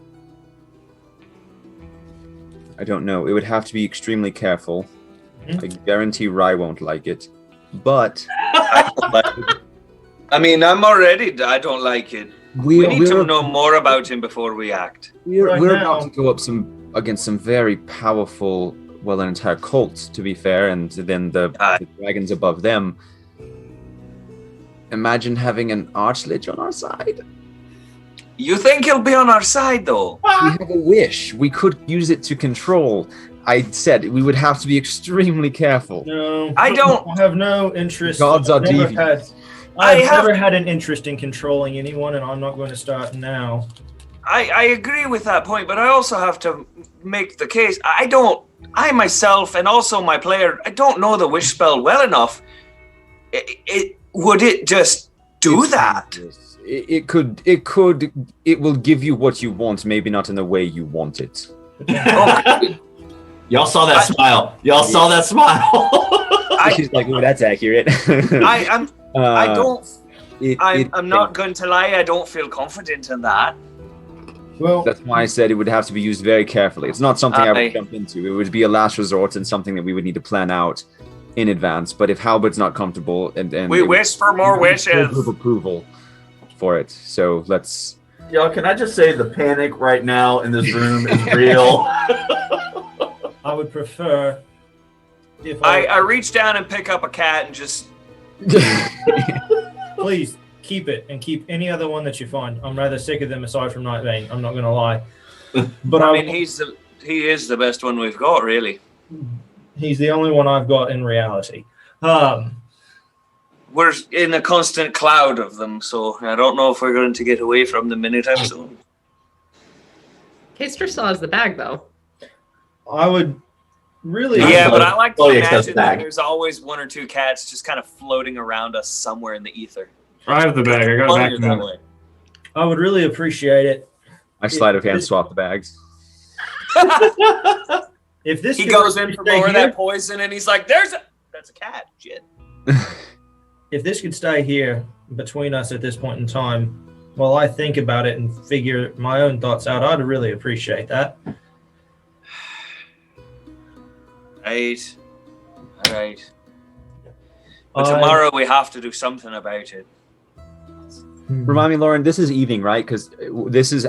I don't know. It would have to be extremely careful. I guarantee Rye won't like it. But I mean, I don't like it. We need to know more about him before we act. We're about to go up against some very powerful, well, an entire cult, to be fair, and then the dragons above them. Imagine having an archlich on our side. You think he'll be on our side, though? We have a wish. We could use it to control. I said we would have to be extremely careful. No, I don't. I have no interest. Gods are deviant. I've never had an interest in controlling anyone, and I'm not going to start now. I agree with that point, but I also have to make the case. I myself, and also my player, I don't know the wish spell well enough. Would it just do that? It will give you what you want, maybe not in the way you want it. Y'all saw that smile. Y'all saw that smile. She's like, oh, that's accurate. I'm not going to lie, I don't feel confident in that. Well, that's why I said it would have to be used very carefully. It's not something I would jump into. It would be a last resort and something that we would need to plan out in advance. But if Halbert's not comfortable and we wish for more wishes of approval for it. So let's. Y'all, can I just say the panic right now in this room is real? I would prefer if I reach down and pick up a cat and just. Please keep it and keep any other one that you find. I'm rather sick of them aside from Nightbane. I'm not going to lie. But I mean, he is the best one we've got, really. He's the only one I've got in reality. We're in a constant cloud of them, so I don't know if we're going to get away from them anytime soon. Kister still has the bag, though. I would really... Yeah, but I like to imagine that there's always one or two cats just kind of floating around us somewhere in the ether. I have the bag. I got it back that way. I would really appreciate it. I sleight of hand swap the bags. If this he goes in for more of that poison, and he's like, that's a cat. Shit. If this could stay here between us at this point in time, while I think about it and figure my own thoughts out, I'd really appreciate that. Right. All right. But tomorrow we have to do something about it. Remind me, Lauren, this is evening, right? Because this is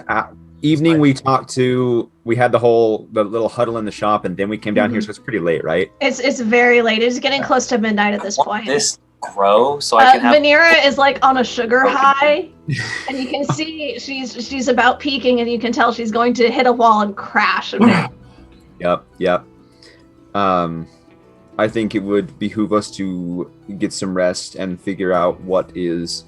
evening. We had the little huddle in the shop, and then we came down here, so it's pretty late, right? It's very late. It's getting close to midnight at this point. This grow so I can have. Vanera is like on a sugar high, and you can see she's about peaking, and you can tell she's going to hit a wall and crash. Yep. I think it would behoove us to get some rest and figure out what is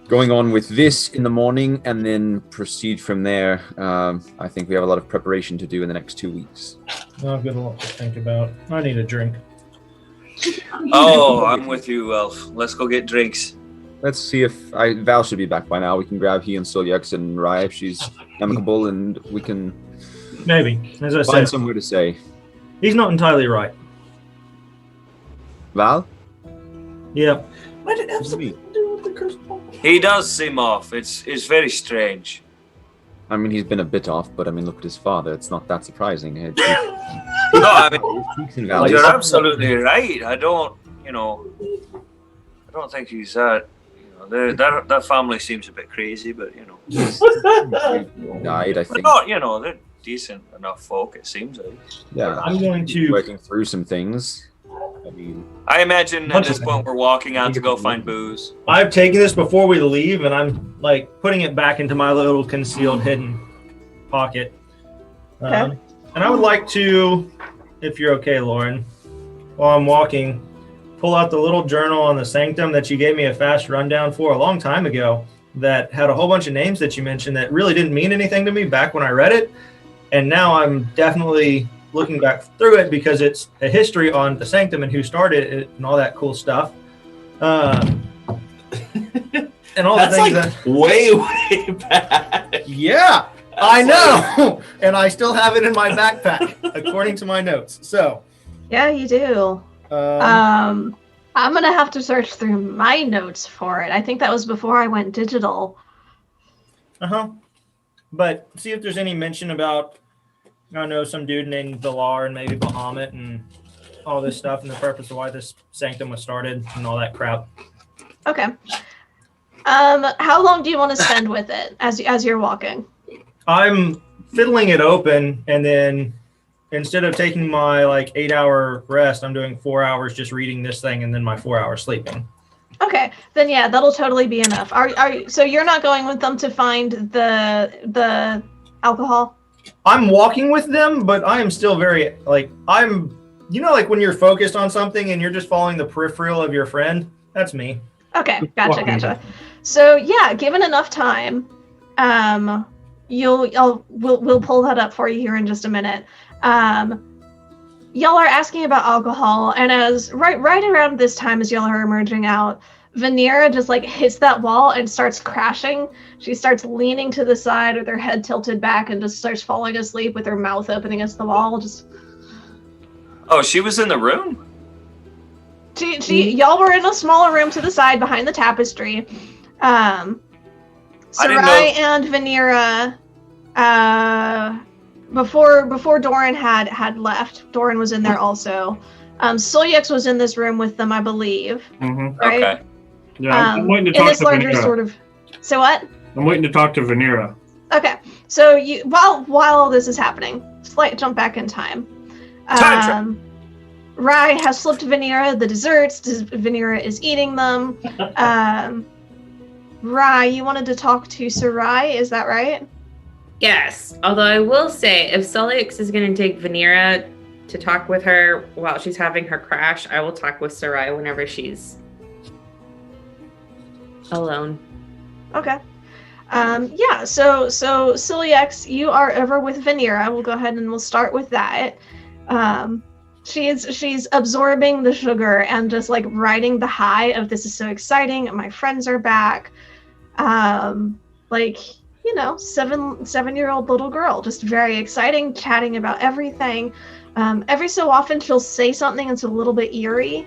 going on with this in the morning, and then proceed from there. I think we have a lot of preparation to do in the next 2 weeks. I've got a lot to think about. I need a drink. Oh, I'm with you, Elf. Let's go get drinks. Let's see if Val should be back by now. We can grab he and Solyex and Rye if she's amicable, and we can maybe, as I find said, somewhere to say. He's not entirely right. Val? Yeah. Why did it have something to do with the crystal ball? He does seem off. It's very strange. I mean, he's been a bit off, but I mean, look at his father. It's not that surprising. No, I mean, you're absolutely right. I don't think he's that. That family seems a bit crazy, but died. I think. But not, they're decent enough folk. It seems like. Yeah, I'm going to working through some things. I mean, I imagine at this point we're walking out to go find booze. I've taken this before we leave, and I'm like putting it back into my little concealed hidden pocket. And I would like to, if you're okay, Lauren, while I'm walking, pull out the little journal on the Sanctum that you gave me a fast rundown for a long time ago that had a whole bunch of names that you mentioned that really didn't mean anything to me back when I read it. And now I'm definitely looking back through it because it's a history on the Sanctum and who started it and all that cool stuff. And all That's the things like way back. Yeah. I know, and I still have it in my backpack, according to my notes. So, Yeah, you do. I'm gonna have to search through my notes for it. I think that was before I went digital. But see if there's any mention about, I don't know, some dude named Villar and maybe Bahamut and all this stuff and the purpose of why this sanctum was started and all that crap. Okay. How long do you want to spend with it as you're walking? I'm fiddling it open, and then instead of taking my 8-hour rest, I'm doing 4 hours just reading this thing and then my 4 hours sleeping. Okay, then yeah, that'll totally be enough. So you're not going with them to find the alcohol? I'm walking with them, but I am still very I'm when you're focused on something and you're just following the peripheral of your friend. That's me. Okay, gotcha. So yeah, given enough time, we'll pull that up for you here in just a minute. Y'all are asking about alcohol, and as right around this time as y'all are emerging out, Vanera just hits that wall and starts crashing. She starts leaning to the side with her head tilted back and just starts falling asleep with her mouth open against the wall. Oh, she was in the room? Y'all were in a smaller room to the side behind the tapestry. Sarai and Vanera, before Doran had left, Doran was in there also. Solyex was in this room with them, I believe. Mm-hmm. Right? Okay. Yeah, I'm waiting to talk in this to larger Vanera. sort of. So what? I'm waiting to talk to Vanera. Okay. So you while all this is happening, slight jump back in time. Rai has slipped Vanera the desserts. Vanera is eating them. Rai, you wanted to talk to Sarai, is that right? Yes, although I will say, if Solix is going to take Vanera to talk with her while she's having her crash, I will talk with Sarai whenever she's alone. Okay. Yeah, so Siliex, you are over with Vanera. We'll go ahead and we'll start with that. She's absorbing the sugar and just riding the high of this is so exciting. My friends are back. 7-year-old little girl, just very exciting, chatting about everything. Every so often she'll say something that's a little bit eerie.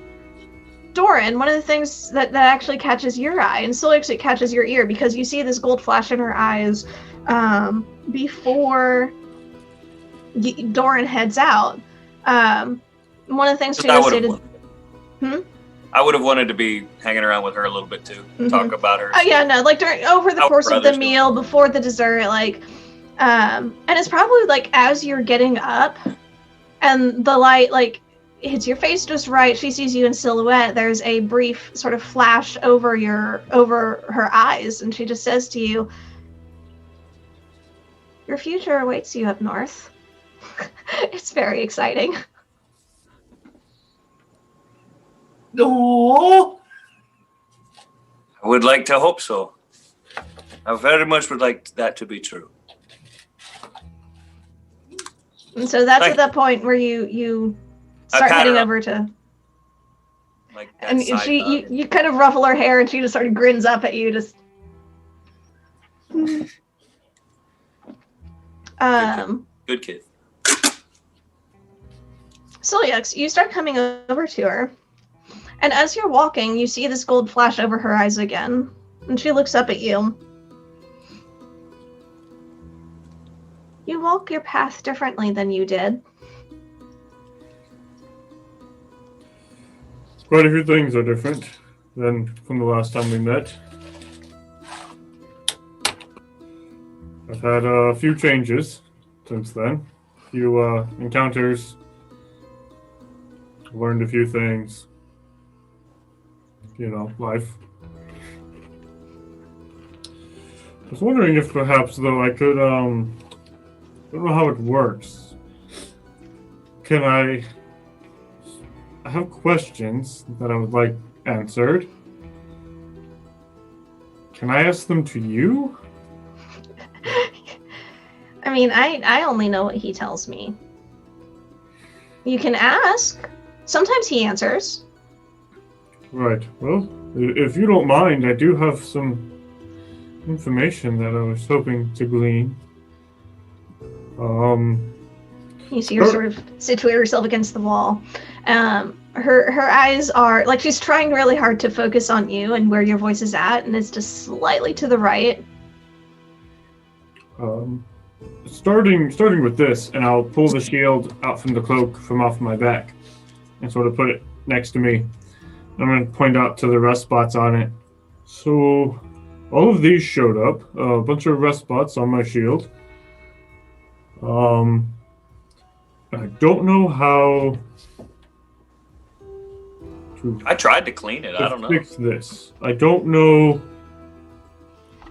Doran, one of the things that actually catches your eye, and still actually catches your ear, because you see this gold flash in her eyes before Doran heads out. One of the things she stated. I would have wanted to be hanging around with her a little bit too, talk about her. Oh yeah, no, over the course of the meal, before the dessert, and it's probably as you're getting up, and the light hits your face just right. She sees you in silhouette. There's a brief sort of flash over her eyes, and she just says to you, "Your future awaits you up north." It's very exciting. No. I would like to hope so. I very much would like that to be true. And so that's at that point where you start heading over to. And you kind of ruffle her hair, and she just sort of grins up at you, just. Good kid. Solyex, you start coming over to her. And as you're walking, you see this gold flash over her eyes again. And she looks up at you. You walk your path differently than you did. Quite a few things are different than from the last time we met. I've had a few changes since then. A few encounters. Learned a few things. Life. I was wondering if perhaps, though, I could, I don't know how it works. Can I have questions that I would like answered. Can I ask them to you? I mean, I only know what he tells me. You can ask. Sometimes he answers. Right. Well, if you don't mind, I do have some information that I was hoping to glean. You see her sort of situate herself against the wall. Her eyes are like she's trying really hard to focus on you and where your voice is at, and it's just slightly to the right. Starting with this, and I'll pull the shield out from the cloak from off my back and sort of put it next to me. I'm going to point out to the rust spots on it. So, all of these showed up. A bunch of rust spots on my shield. I don't know how to I tried to clean it. I don't know. fix this. I don't know.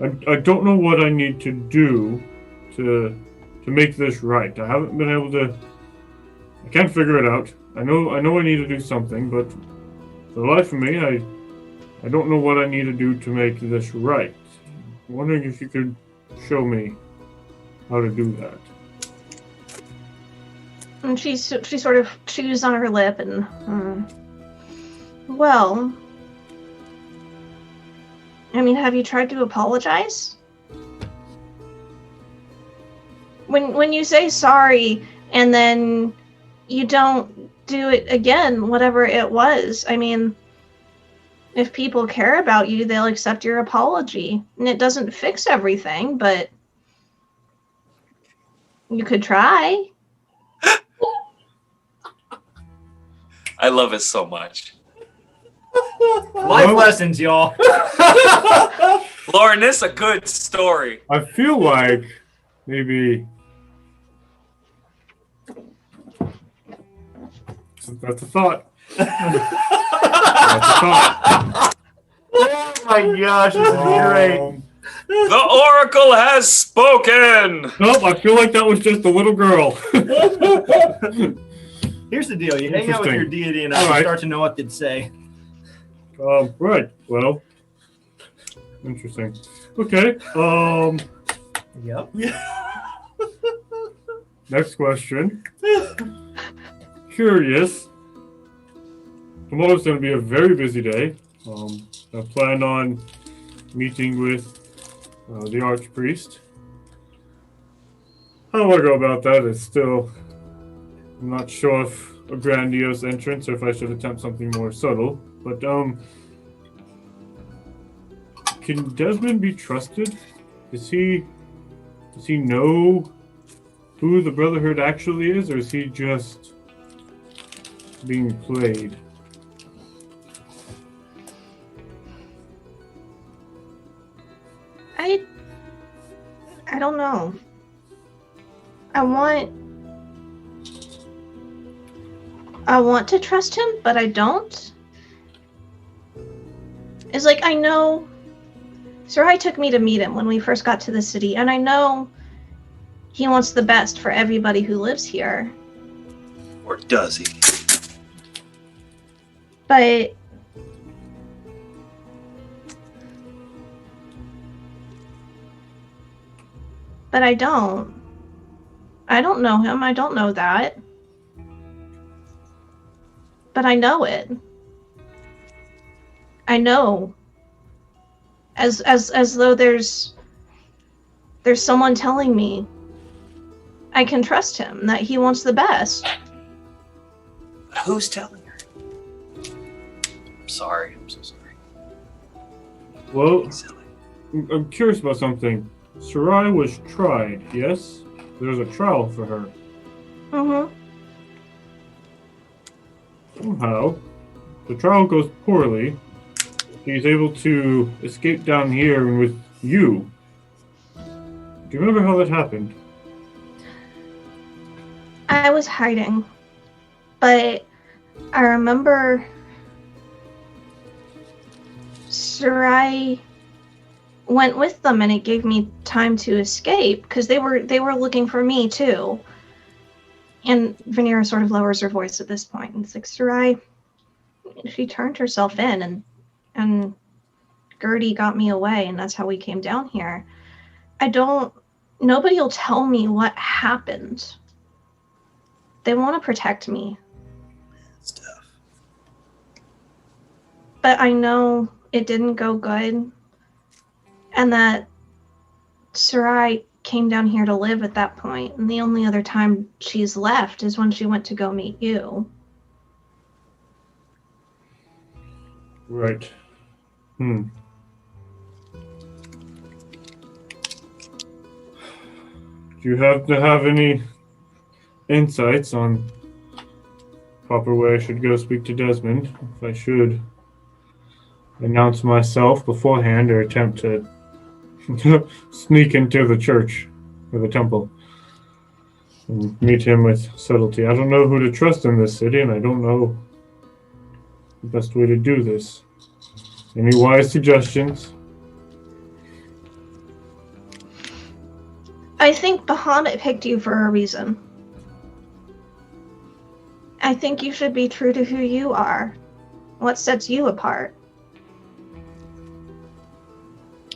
I don't know what I need to do to make this right. I haven't been able to. I can't figure it out. I know I need to do something, but for the life of me, I don't know what I need to do to make this right. I'm wondering if you could show me how to do that. And she sort of chews on her lip and, well, I mean, have you tried to apologize? When you say sorry and then you don't do it again, whatever it was, I mean, if people care about you, they'll accept your apology. And it doesn't fix everything, but you could try. I love it so much. Life lessons, y'all. Lauren, this is a good story. I feel like maybe that's a thought. That's a thought. Oh my gosh, this is great. The Oracle has spoken. Nope, I feel like that was just a little girl. Here's the deal. You hang out with your deity and All you start to know what they'd say. Right. Well, interesting. Okay. Yep. Next question. Curious. Tomorrow's going to be a very busy day. I plan on meeting with the Archpriest. How do I go about that? It's still... I'm not sure if a grandiose entrance or if I should attempt something more subtle. But, can Desmond be trusted? Does he know who the Brotherhood actually is, or is he just being played? I don't know. I want to trust him, but I don't. It's like, I know Sarai took me to meet him when we first got to the city, and I know he wants the best for everybody who lives here. Or does he? But I don't. I don't know him. I don't know that. But I know it. I know. As though there's someone telling me I can trust him, that he wants the best. But who's telling her? I'm sorry. I'm so sorry. Well, I'm curious about something. Sarai was tried, yes? There's a trial for her. Mm-hmm. Somehow, the trial goes poorly. She's able to escape down here with you. Do you remember how that happened? I was hiding. But I remember Sarai went with them, and it gave me time to escape because they were looking for me too. And Vanera sort of lowers her voice at this point, and it's like, Sarai, she turned herself in, and Gertie got me away, and that's how we came down here. Nobody will tell me what happened. They want to protect me. Stuff. But I know it didn't go good. And that Sarai came down here to live at that point, and the only other time she's left is when she went to go meet you. Right. Do you have to have any insights on proper way I should go speak to Desmond? If I should announce myself beforehand or attempt to sneak into the church or the temple and meet him with subtlety. I don't know who to trust in this city, and I don't know the best way to do this. Any wise suggestions? I think Bahamut picked you for a reason. I think you should be true to who you are. What sets you apart?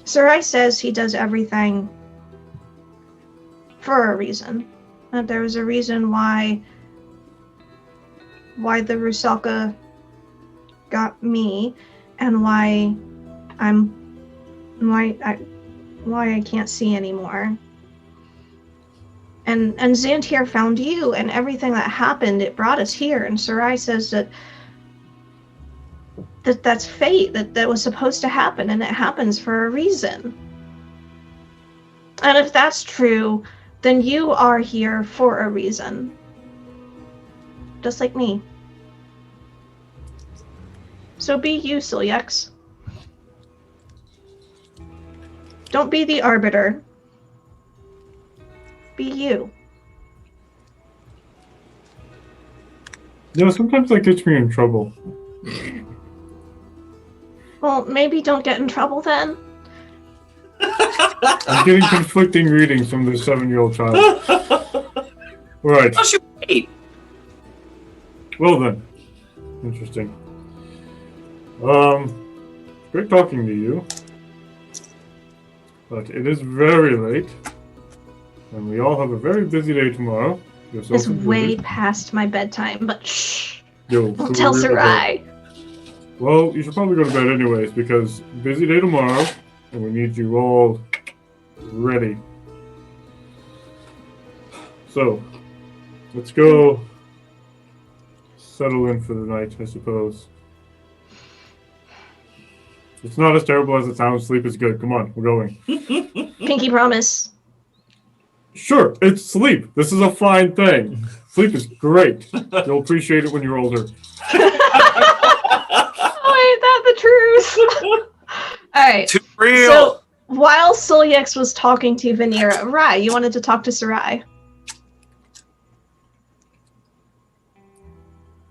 Sarai says he does everything for a reason. That there was a reason why the Rusalka got me, and why I can't see anymore. And Xantier found you, and everything that happened, it brought us here. And Sarai says that's fate, that was supposed to happen, and it happens for a reason. And if that's true, then you are here for a reason. Just like me. So be you, Silyex. Don't be the arbiter. Be you. Sometimes that gets me in trouble. Well, maybe don't get in trouble then. I'm getting conflicting readings from this 7-year-old child. Right. Oh, she was 8. Well then. Interesting. Great talking to you. But it is very late. And we all have a very busy day tomorrow. It's way past my bedtime, but shh. Don't tell Sarai. Well, you should probably go to bed anyways, because busy day tomorrow, and we need you all ready. So, let's go settle in for the night, I suppose. It's not as terrible as it sounds. Sleep is good. Come on, we're going. Pinky promise. Sure, it's sleep. This is a fine thing. Sleep is great. You'll appreciate it when you're older. Oh, ain't that the truth? Alright. Too real. So, while Silyex was talking to Vanera, Rai, you wanted to talk to Sarai.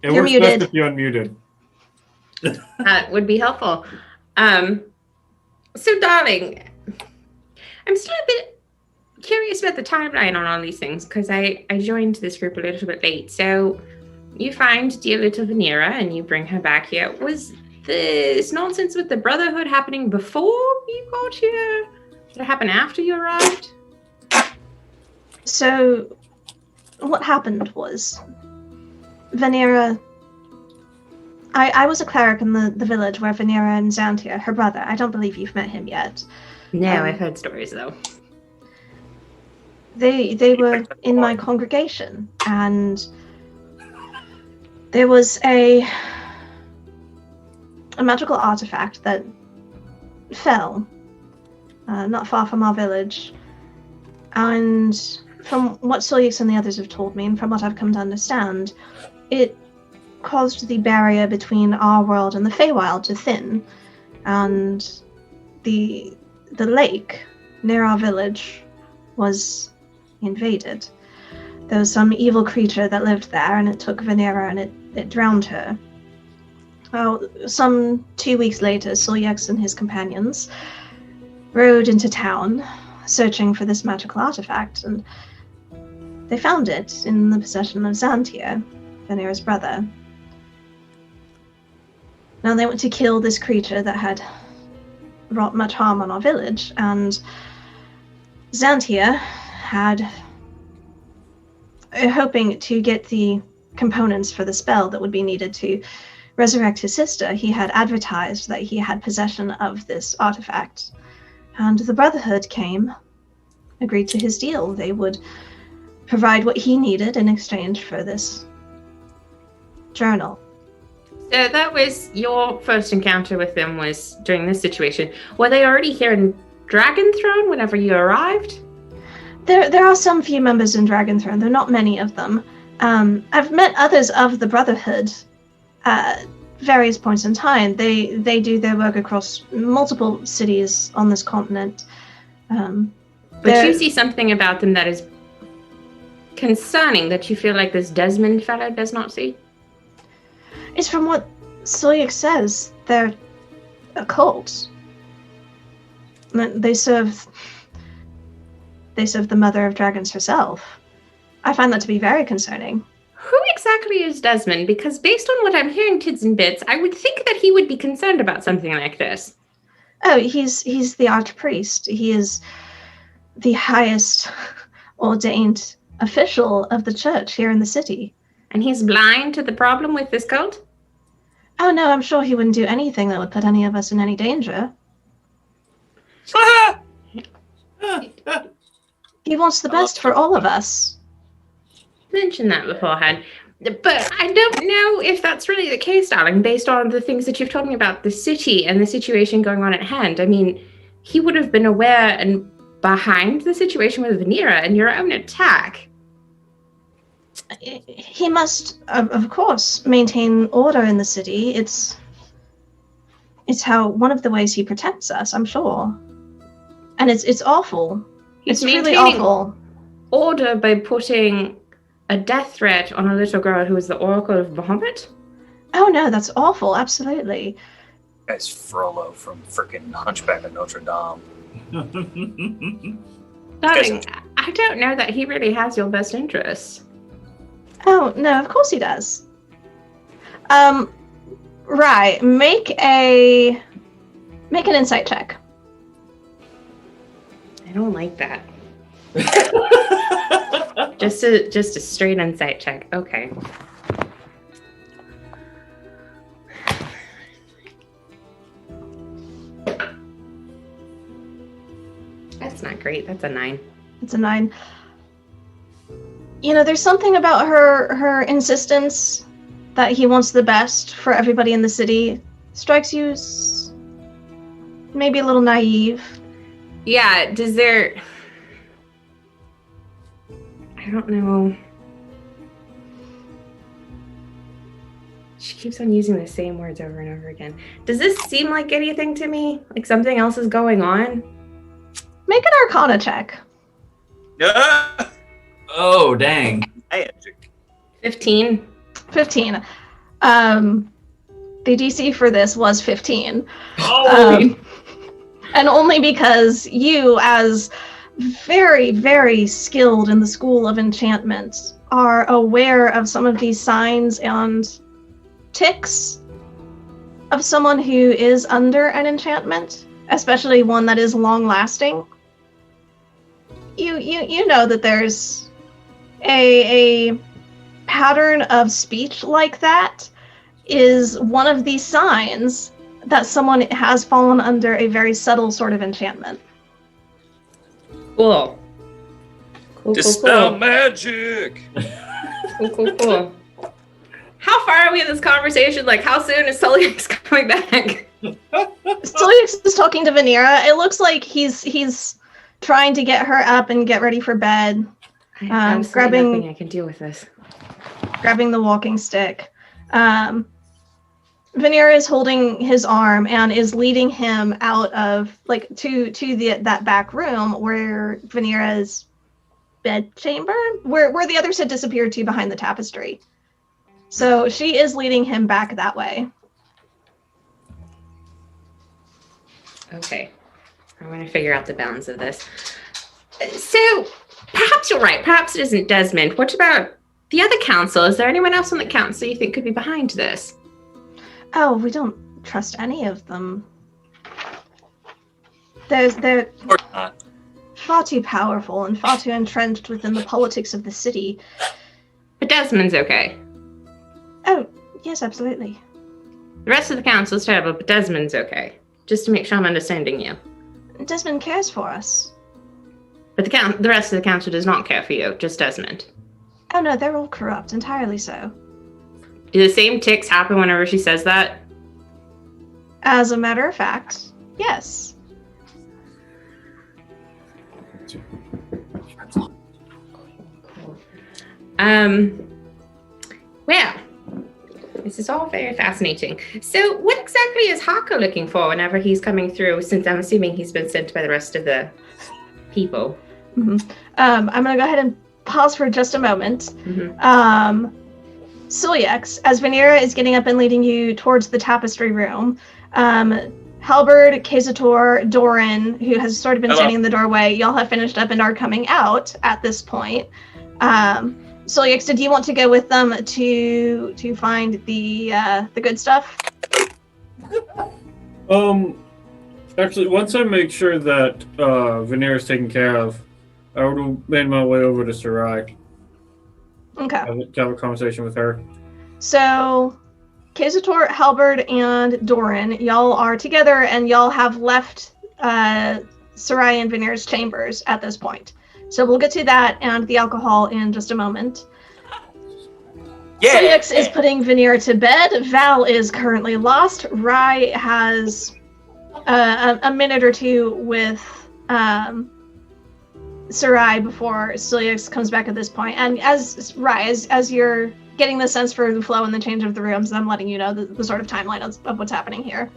It You're works muted. best if you're unmuted. That would be helpful. So, darling, I'm still a bit curious about the timeline on all these things, because I joined this group a little bit late. So, you find dear little Vanera and you bring her back here. Was this nonsense with the Brotherhood happening before you got here? Did it happen after you arrived? So, what happened was, Vanera... I was a cleric in the village where Vanera and Xantier, her brother, I don't believe you've met him yet. No, I've heard stories, though. They were in my congregation, and there was a magical artifact that fell not far from our village. And from what Silyex and the others have told me, and from what I've come to understand, it caused the barrier between our world and the Feywild to thin, and the lake near our village was invaded. There was some evil creature that lived there, and it took Vanera and it drowned her. Well, some 2 weeks later, Silyex and his companions rode into town searching for this magical artifact, and they found it in the possession of Xantier, Vanera's brother. Now they went to kill this creature that had wrought much harm on our village, and Xantier had, hoping to get the components for the spell that would be needed to resurrect his sister, he had advertised that he had possession of this artifact. And the Brotherhood came, agreed to his deal. They would provide what he needed in exchange for this journal. So that was your first encounter with them, was during this situation. Were they already here in Dragenthrone whenever you arrived? There are some few members in Dragenthrone. There are not many of them. I've met others of the Brotherhood at various points in time. They do their work across multiple cities on this continent. But you see something about them that is concerning, that you feel like this Desmond fellow does not see? It's from what Soyik says. They're a cult. They serve the Mother of Dragons herself. I find that to be very concerning. Who exactly is Desmond? Because based on what I'm hearing tits and bits, I would think that he would be concerned about something like this. Oh, he's the archpriest. He is the highest ordained official of the church here in the city. And he's blind to the problem with this cult? Oh no, I'm sure he wouldn't do anything that would put any of us in any danger. He wants the best for all of us. Mentioned that beforehand. But I don't know if that's really the case, darling, based on the things that you've told me about the city and the situation going on at hand. I mean, he would have been aware and behind the situation with Vanera and your own attack. He must, of course, maintain order in the city. It's how one of the ways he protects us, I'm sure. And it's awful. He's It's really maintaining awful. order by putting a death threat on a little girl who is the Oracle of Bahamut? Oh no, that's awful, absolutely. That's Frollo from freaking Hunchback of Notre Dame. Darling, I don't know that he really has your best interests. Oh, no, of course he does. Right, make an insight check. I don't like that. just a straight insight check. Okay. That's not great. That's a 9. It's a 9. You know, there's something about her insistence that he wants the best for everybody in the city. Strikes you as maybe a little naive. Yeah, does there... I don't know. She keeps on using the same words over and over again. Does this seem like anything to me? Like something else is going on? Make an Arcana check. Yeah. Oh, dang. Magic. 15. 15. The DC for this was 15. Oh. And only because you, as very, very skilled in the school of enchantment, are aware of some of these signs and tics of someone who is under an enchantment, especially one that is long-lasting. You know that there's a pattern of speech like that is one of these signs that someone has fallen under a very subtle sort of enchantment. Cool. Dispel magic. Cool. How far are we in this conversation? Like, how soon is Solix coming back? Solix is talking to Vanera. It looks like he's trying to get her up and get ready for bed. I have absolutely grabbing- nothing I can do with this. Grabbing the walking stick. Vanera is holding his arm and is leading him out of, like, to that back room where Vanera's bed chamber, where the others had disappeared to behind the tapestry. So she is leading him back that way. Okay. I'm going to figure out the balance of this. So, perhaps you're right. Perhaps it isn't Desmond. What about the other council? Is there anyone else on the council you think could be behind this? Oh, we don't trust any of them. They're Or not. far too powerful and far too entrenched within the politics of the city. But Desmond's okay. Oh, yes, absolutely. The rest of the council is terrible, but Desmond's okay. Just to make sure I'm understanding you. Desmond cares for us. But the rest of the council does not care for you, just Desmond. Oh no, they're all corrupt, entirely so. Do the same tics happen whenever she says that? As a matter of fact, yes. Well, this is all very fascinating. So what exactly is Hako looking for whenever he's coming through, since I'm assuming he's been sent by the rest of the people? Mm-hmm. I'm going to go ahead and pause for just a moment. Mm-hmm. Silyax, as Vanera is getting up and leading you towards the tapestry room, Halberd, Kazator, Doran, who has sort of been standing in the doorway, y'all have finished up and are coming out at this point. Silyax, did you want to go with them to find the good stuff? Actually, once I make sure that Vanera is taken care of, I would make my way over to Sarai. Okay. Have a conversation with her. So, Kazator, Halberd, and Doran, y'all are together, and y'all have left Sarai and Vanera's chambers at this point. So we'll get to that and the alcohol in just a moment. Yeah. Silyax is putting Vanera to bed. Val is currently lost. Rai has a minute or two with Sarai before Silyax comes back at this point. And as Rai, as you're getting the sense for the flow and the change of the rooms, I'm letting you know the sort of timeline of what's happening here.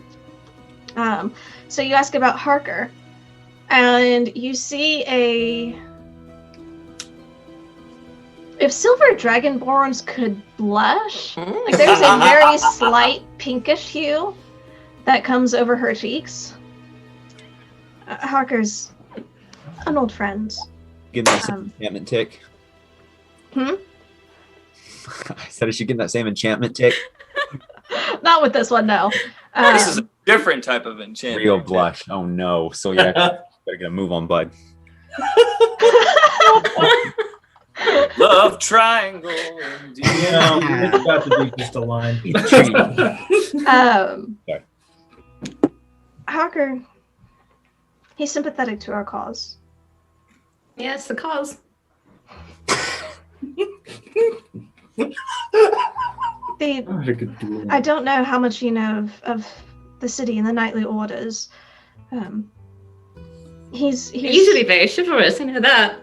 So you ask about Harker, and you see if silver dragonborns could blush, like there's a very slight pinkish hue that comes over her cheeks. Harker's an old friend. Getting that same enchantment tick. Hmm? I said, is she getting that same enchantment tick? Not with this one, no. This is a different type of enchantment. Real blush. Oh no. So yeah, better get a move on, bud. Love triangle. Yeah, it's got to be just a line. Sorry. Harker, he's sympathetic to our cause. Yes, the cause. I don't know how much you know of the city and the knightly orders. He's They're usually very chivalrous, I know that.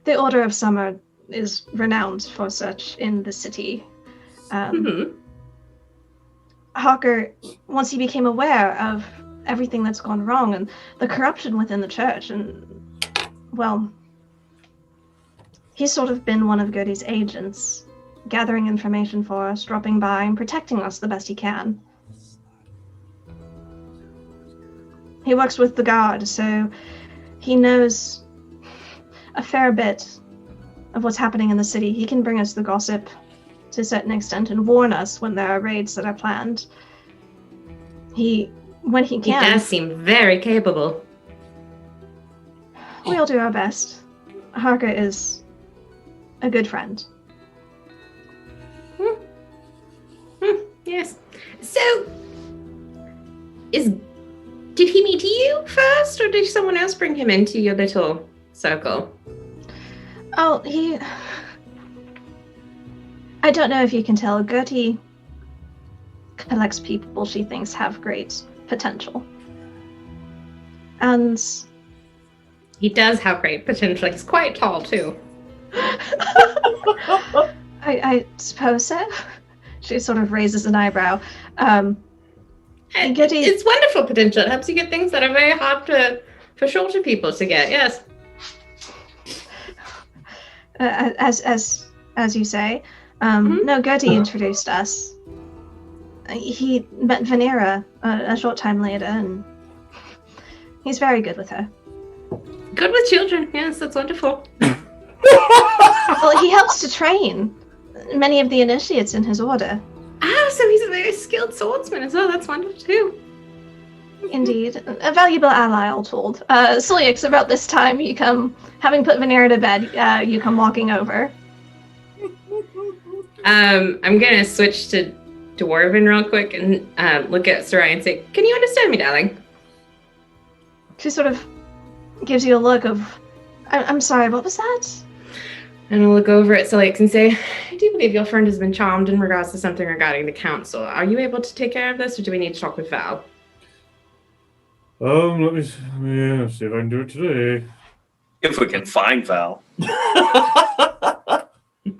The Order of Summer is renowned for such in the city. Harker, once he became aware of everything that's gone wrong and the corruption within the church, and, well, he's sort of been one of Gertie's agents, gathering information for us, dropping by, and protecting us the best he can. He works with the guard, so he knows a fair bit of what's happening in the city. He can bring us the gossip to a certain extent and warn us when there are raids that are planned. When he can. He does seem very capable. We'll do our best. Harker is a good friend. Yes. So, did he meet you first, or did someone else bring him into your little circle? Oh, I don't know if you can tell. Gertie collects people she thinks have great potential. And he does have great potential. He's quite tall, too. I suppose so. She sort of raises an eyebrow. Gertie, it's wonderful potential. It helps you get things that are very hard for shorter people to get, yes. As you say. No, Gertie introduced us. He met Vanera a short time later, and he's very good with her. Good with children, yes, that's wonderful. Well, he helps to train many of the initiates in his order. Ah, so he's a very skilled swordsman as well. That's wonderful too. Indeed. A valuable ally, all told. Silyax, about this time, you come, having put Vanera to bed, you come walking over. I'm going to switch to Dwarven real quick and look at Sarai and say, can you understand me, darling? She sort of gives you a look of, I'm sorry, what was that? And I'll look over at Celix and say, I do believe your friend has been charmed in regards to something regarding the council. Are you able to take care of this, or do we need to talk with Val? Let me see if I can do it today. If we can find Val.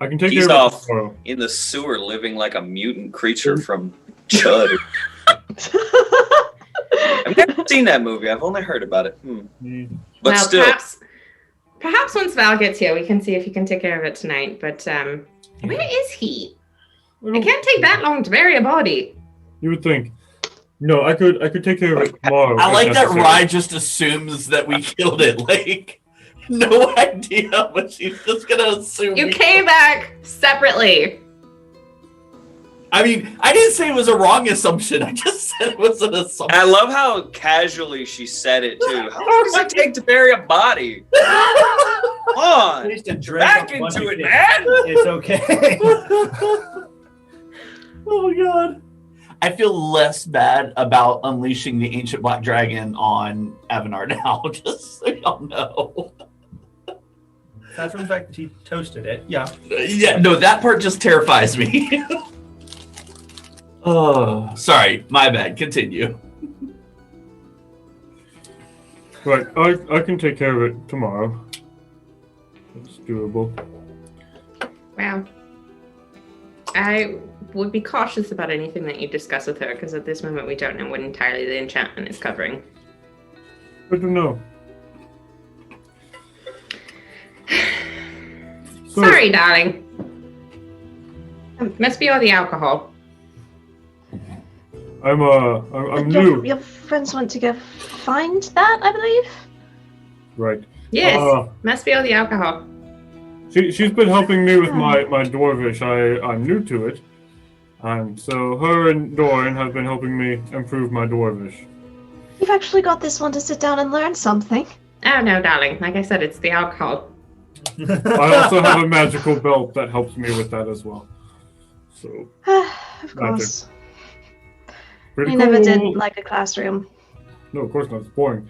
I can take He's care of it off tomorrow. in the sewer living like a mutant creature from Chud. I've never seen that movie. I've only heard about it. But Well, still. Perhaps once Val gets here, we can see if he can take care of it tonight. But where is he? It can't take that long to bury a body. You would think. No, I could take care of it tomorrow. I if like that necessary. Rye just assumes that we killed it. Like, no idea, but she's just gonna assume. You came back separately. I mean, I didn't say it was a wrong assumption. I just said it was an assumption. I love how casually she said it, too. How long does it take to bury a body? Come on. At least a drink Back of bunny into it, fish. man. It's okay. Oh my god. I feel less bad about unleashing the ancient black dragon on Avanar now, just so y'all know. Aside from the fact that he toasted it, yeah. Yeah, no, that part just terrifies me. Oh, sorry, my bad. Continue. Right, I can take care of it tomorrow. It's doable. Wow. I would be cautious about anything that you discuss with her, because at this moment we don't know what entirely the enchantment is covering. Good to know. So, Sorry, darling. Must be all the alcohol. I'm new. Your friends want to go find that, I believe? Right. Yes, must be all the alcohol. She's been helping me with my dwarvish. I'm new to it. And so her and Doran have been helping me improve my dwarvish. You've actually got this one to sit down and learn something. Oh no, darling. Like I said, it's the alcohol. I also have a magical belt that helps me with that as well. So Of course. pretty You cool. never did like a classroom. No, of course not. It's boring.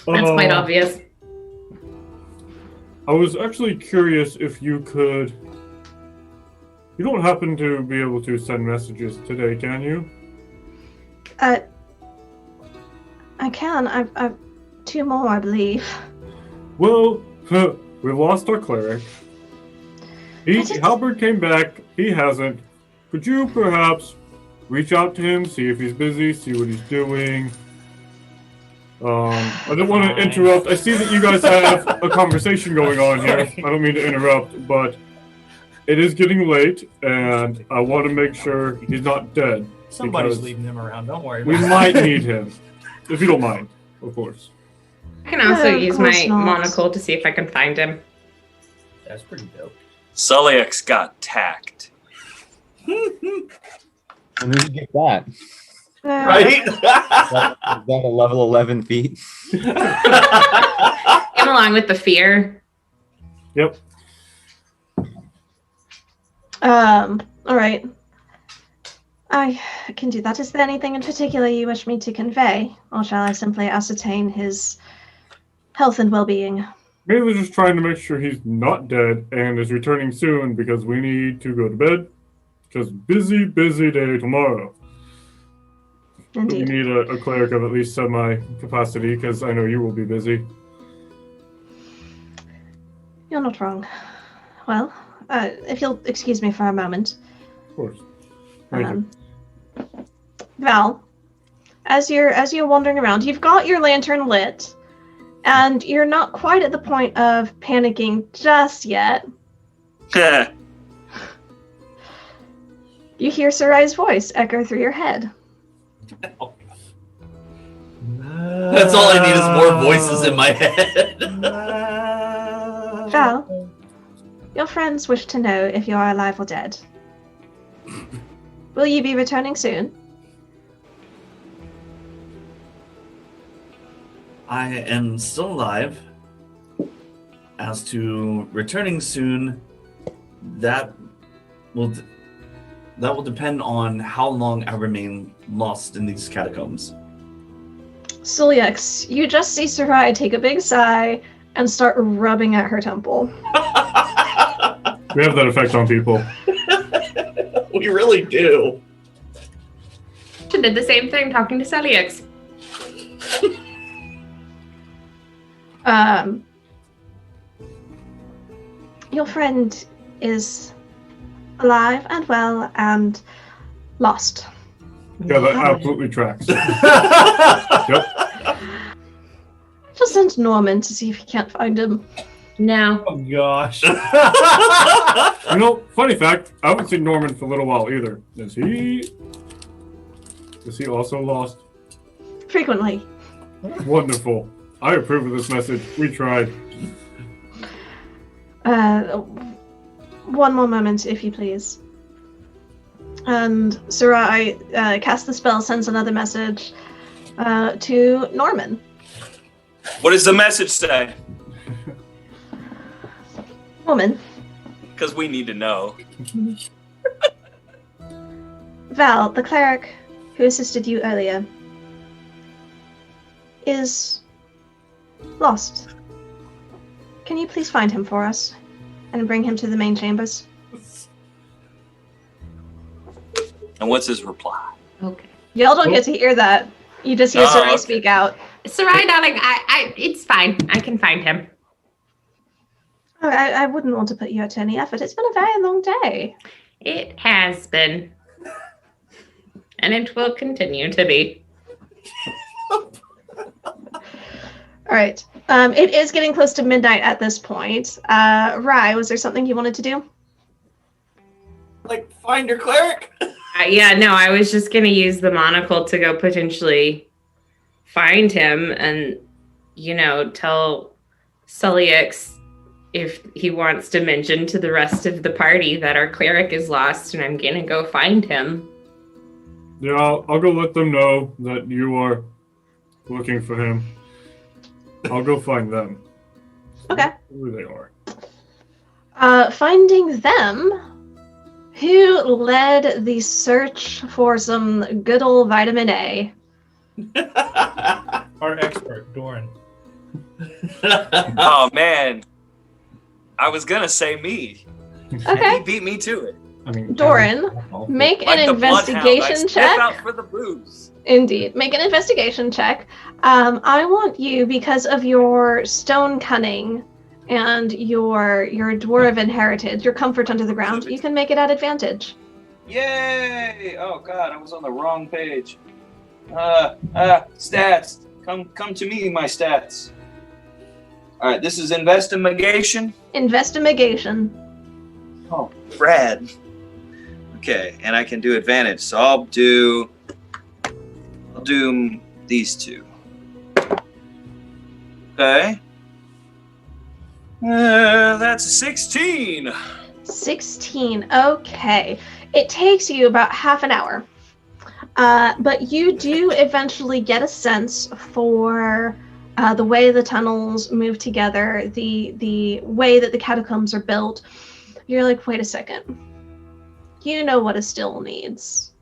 That's quite obvious. I was actually curious if you could. You don't happen to be able to send messages today, can you? I can. I've 2 more, I believe. Well, we lost our cleric. Halberd came back. He hasn't. Could you perhaps reach out to him, see if he's busy, see what he's doing? I don't want to interrupt. I see that you guys have a conversation going on here. I don't mean to interrupt, but it is getting late, and I want to make sure he's not dead. Somebody's because leaving him around. Don't worry We about it. might need him, if you don't mind, of course. I can also No, of use course my not. monocle to see if I can find him. That's pretty dope. Sullyx got tact. And who get that? Right? Is that a level 11 feat? And along with the fear. Yep. All right. I can do that. Is there anything in particular you wish me to convey, or shall I simply ascertain his health and well-being? Mainly just trying to make sure he's not dead and is returning soon because we need to go to bed. Because busy day tomorrow. We Indeed. need a cleric of at least semi-capacity because I know you will be busy. You're not wrong. Well, if you'll excuse me for a moment. Of course. Thank you. Val, as you're wandering around, you've got your lantern lit, and you're not quite at the point of panicking just yet. You hear Sarai's voice echo through your head. That's all I need is more voices in my head. Val, your friends wish to know if you are alive or dead. Will you be returning soon? I am still alive. As to returning soon, that will depend on how long I remain lost in these catacombs. Suliex, you just see Sarai take a big sigh and start rubbing at her temple. We have that effect on people. We really do. She did the same thing talking to Celiax. Your friend is alive and well and lost. Yeah, that absolutely tracks. Yep. Just send Norman to see if he can't find him. No. Oh gosh. You know, funny fact, I haven't seen Norman for a little while either. Is he also lost? Frequently. Wonderful. I approve of this message. We tried. One more moment, if you please. And Sarai casts the spell, sends another message to Norman. What does the message say? Woman, Because we need to know. Val, the cleric who assisted you earlier, is lost. Can you please find him for us and bring him to the main chambers? And what's his reply? Okay. Y'all don't get to hear that. You just hear Oh, Sarai okay. speak out. Sarai, darling, it's fine. I can find him. Oh, I wouldn't want to put you out to any effort. It's been a very long day. It has been. And it will continue to be. All right. It is getting close to midnight at this point. Rye, was there something you wanted to do? Like, find your cleric? Yeah, no, I was just going to use the monocle to go potentially find him and, tell Suliex if he wants to mention to the rest of the party that our cleric is lost and I'm going to go find him. Yeah, I'll go let them know that you are looking for him. I'll go find them. Okay. Who they are. Finding them. Who led the search for some good old vitamin A? Our expert, Doran. Oh, man. I was going to say me. Okay. He beat me to it. I mean, Doran, make Like an the bloodhound, I investigation sniff check. out for the booze. Indeed. Make an investigation check. I want you, because of your stone cunning and your dwarven heritage, your comfort under the ground, you can make it at advantage. Yay! Oh God, I was on the wrong page. Stats. Come to me, my stats. All right, this is investigation. Investigation. Oh, rad. Okay, and I can do advantage, so I'll do these two. Okay. That's 16. 16. Okay. It takes you about half an hour. But you do eventually get a sense for the way the tunnels move together, the way that the catacombs are built. You're like, wait a second. You know what a still needs.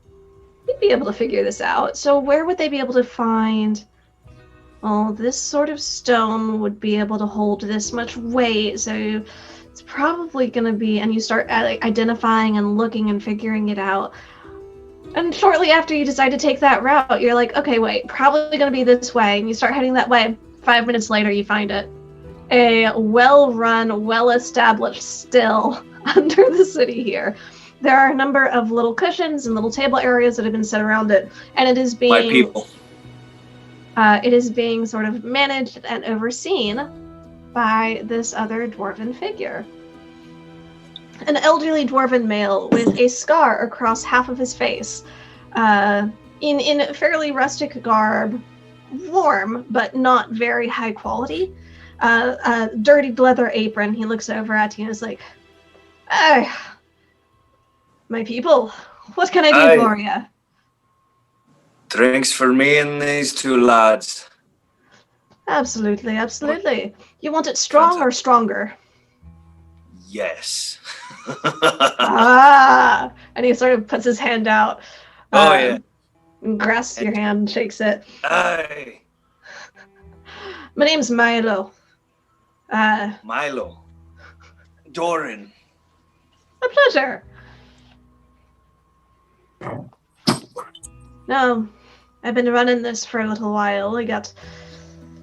You'd be able to figure this out. So where would they be able to find... Oh, this sort of stone would be able to hold this much weight, so it's probably going to be... And you start identifying and looking and figuring it out. And shortly after you decide to take that route, you're like, okay, wait, probably going to be this way. And you start heading that way. 5 minutes later, you find it. A well-run, well-established still under the city here. There are a number of little cushions and little table areas that have been set around it, and it is being... My people. It is being sort of managed and overseen by this other dwarven figure. An elderly dwarven male with a scar across half of his face, in fairly rustic garb, warm but not very high quality. A dirty leather apron. He looks over at you and is like, my people, what can I do for you? Drinks for me and these two lads. Absolutely, absolutely. You want it strong or stronger? Yes. Ah! And he sort of puts his hand out. Oh, yeah. And grasps your hand and shakes it. Aye. My name's Milo. Milo. Doran. A pleasure. No, I've been running this for a little while. I got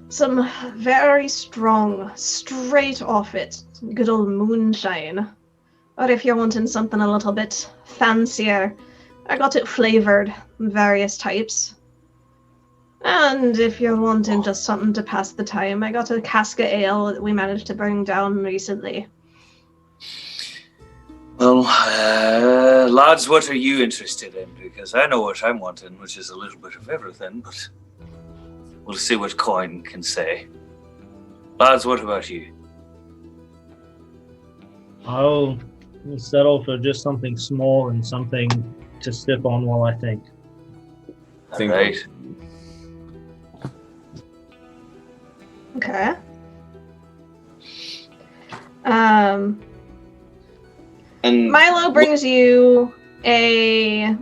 some very strong, straight off it, good old moonshine. Or if you're wanting something a little bit fancier, I got it flavored in various types. And if you're wanting just something to pass the time, I got a cask of ale that we managed to bring down recently. Well, lads, what are you interested in? Because I know what I'm wanting, which is a little bit of everything, but we'll see what coin can say. Lads, what about you? I'll settle for just something small and something to sip on while I think. Think- Right. Okay. And Milo brings you a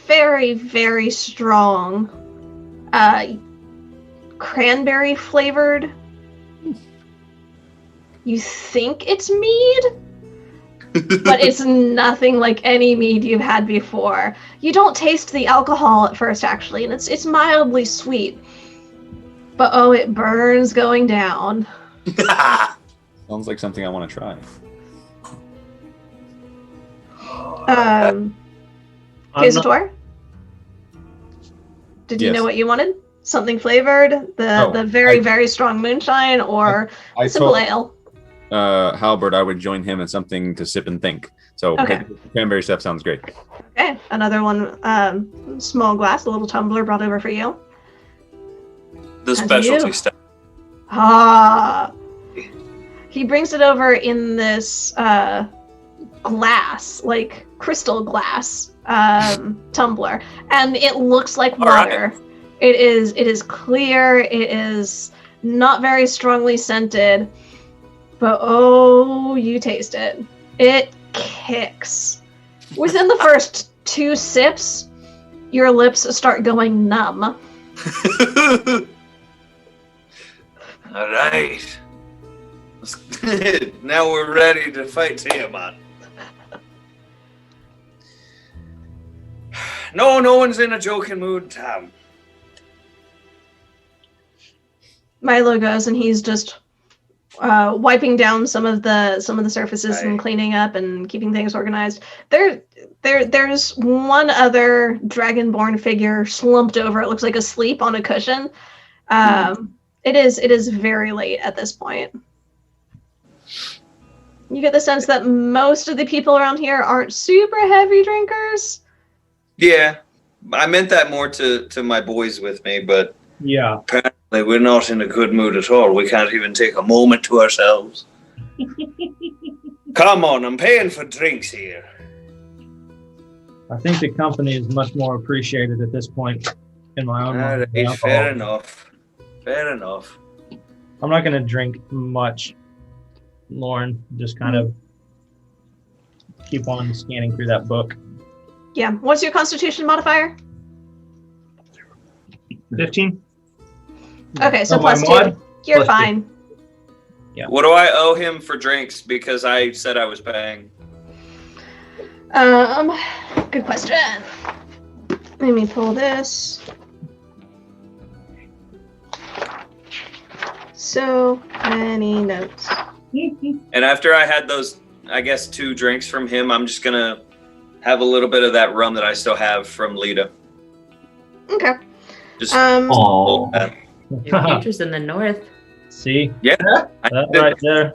very, very strong cranberry flavored. You think it's mead, but it's nothing like any mead you've had before. You don't taste the alcohol at first, actually, and it's mildly sweet. But oh, it burns going down. Sounds like something I want to try. I'm not- Kazator? Did you Yes. know what you wanted? Something flavored? The very, very strong moonshine or I simple told ale? Halbert I would join him in something to sip and think. So Okay. cranberry stuff sounds great. Okay, another one, small glass, a little tumbler brought over for you. the As specialty you. stuff. Ah. He brings it over in this glass, like crystal glass tumbler, and it looks like All right. water. It is clear. It is not very strongly scented, but oh, you taste it. It kicks. Within the first 2 sips, your lips start going numb. All right. Now we're ready to fight Tiamat. No one's in a joking mood, Tom. Milo goes and he's just wiping down some of the surfaces and Right. cleaning up and keeping things organized. There's one other Dragonborn figure slumped over. It looks like asleep on a cushion. It is very late at this point. You get the sense that most of the people around here aren't super heavy drinkers. Yeah, I meant that more to my boys with me, but Yeah. apparently we're not in a good mood at all. We can't even take a moment to ourselves. Come on, I'm paying for drinks here. I think the company is much more appreciated at this point in my own All mind. right, than alcohol. fair enough. Fair enough. I'm not going to drink much, Lauren. Just kind of keep on scanning through that book. Yeah. What's your Constitution modifier? 15? Okay, so Oh, my plus 2. mod? You're Plus 2. fine. What do I owe him for drinks? Because I said I was paying. Good question. Let me pull this. So many notes. And after I had those, I guess, 2 drinks from him, I'm just gonna have a little bit of that rum that I still have from Lita. Okay. Just Oh, Your future's in the north. See? yeah. That right there,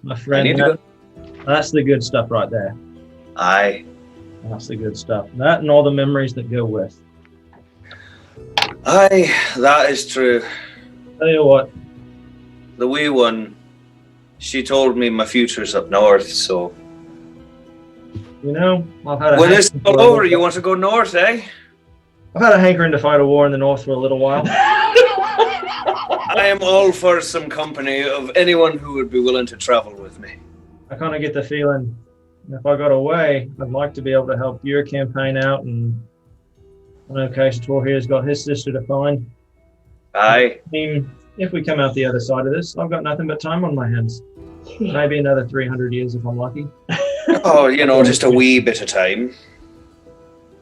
my I friend. need to That's the good stuff right there. Aye. That's the good stuff. That and all the memories that go with. Aye, that is true. Tell you what, The wee one, she told me my future's up north, so you know, I've had a when this is hankering all for a over, little- you want to go north, eh? I've had a hankering to fight a war in the north for a little while. I am all for some company of anyone who would be willing to travel with me. I kind of get the feeling if I got away, I'd like to be able to help your campaign out. And I know Kasator here's got his sister to find. Aye. Seem if we come out the other side of this, I've got nothing but time on my hands. Maybe another 300 years if I'm lucky. Oh, just a wee bit of time.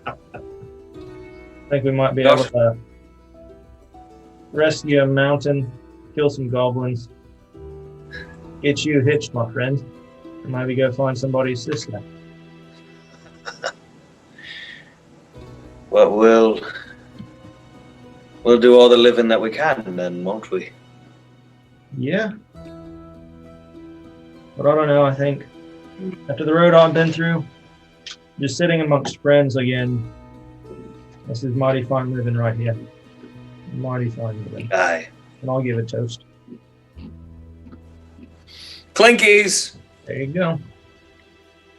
I think we might be able to rescue a mountain, kill some goblins, get you hitched, my friend, and maybe go find somebody's sister. Well, we'll do all the living that we can then, won't we? Yeah. But I don't know, I think after the road I've been through, just sitting amongst friends again, this is mighty fine living right here. Mighty fine living. Aye. And I'll give a toast. Clinkies! There you go.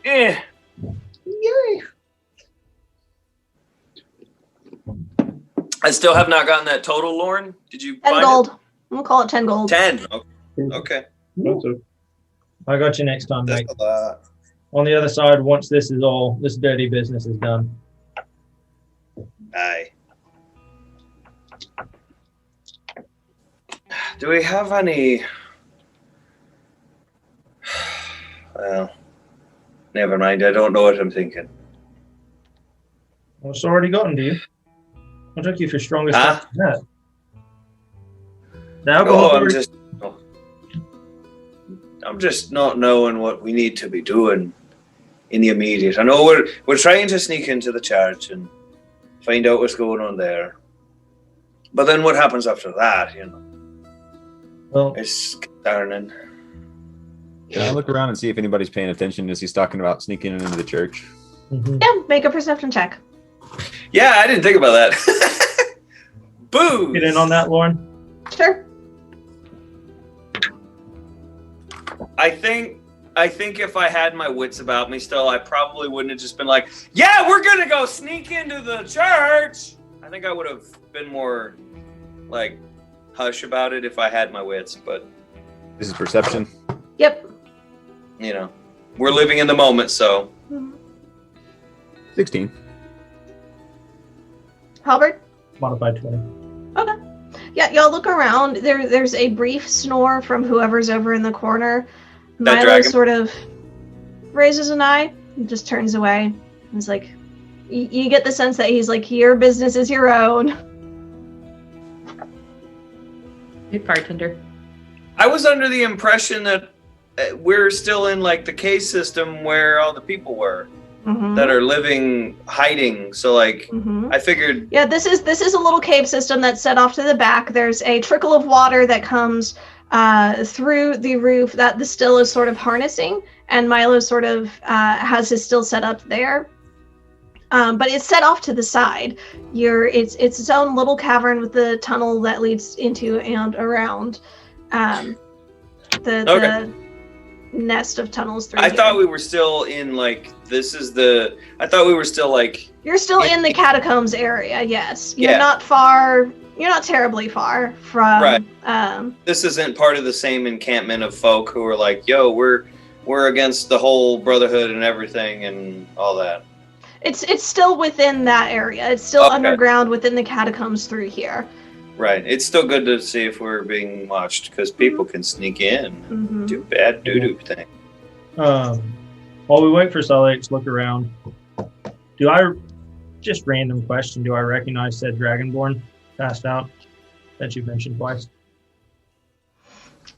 Eh. Yay! I still have not gotten that total, Lauren. Did you 10 find gold. We'll call it 10 gold. 10. Okay. I got you next time, mate. That's a lot. On the other side, once this dirty business is done. Aye. Do we have any... Well, never mind. I don't know what I'm thinking. Well, it's already gotten to you. I took you for strongest Huh? than that. The alcohol I'm just not knowing what we need to be doing in the immediate. I know we're trying to sneak into the church and find out what's going on there. But then what happens after that, Well, it's concerning. Can I look around and see if anybody's paying attention as he's talking about sneaking into the church? Yeah, make a perception check. Yeah, I didn't think about that. Boo! Get in on that, Lauren. Sure. I think if I had my wits about me still, I probably wouldn't have just been like, yeah, we're going to go sneak into the church. I think I would have been more like hush about it if I had my wits, but This is perception. Yep. We're living in the moment, so 16. Halberd? Modified 20. Okay. Yeah, y'all look around. There's a brief snore from whoever's over in the corner. That Milo dragon? sort of raises an eye and just turns away. He's like, you get the sense that he's like, your business is your own. Hey, bartender. I was under the impression that we're still in like the case system where all the people were that are living hiding. So like I figured Yeah, this is a little cave system that's set off to the back. There's a trickle of water that comes through the roof that the still is sort of harnessing, and Milo sort of has his still set up there. But it's set off to the side. It's its own little cavern with the tunnel that leads into and around the nest of tunnels through. I thought we were still in like I thought we were still like You're still in the catacombs area, yes. You're Yeah. not far. You're not terribly far from. Right. This isn't part of the same encampment of folk who are like, yo, we're against the whole brotherhood and everything and all that. It's still within that area. It's still underground within the catacombs through here. Right. It's still good to see if we're being watched because people can sneak in and do bad doo-doo thing. While we wait for Sully to look around, just random question, do I recognize said Dragonborn passed out that you've mentioned twice?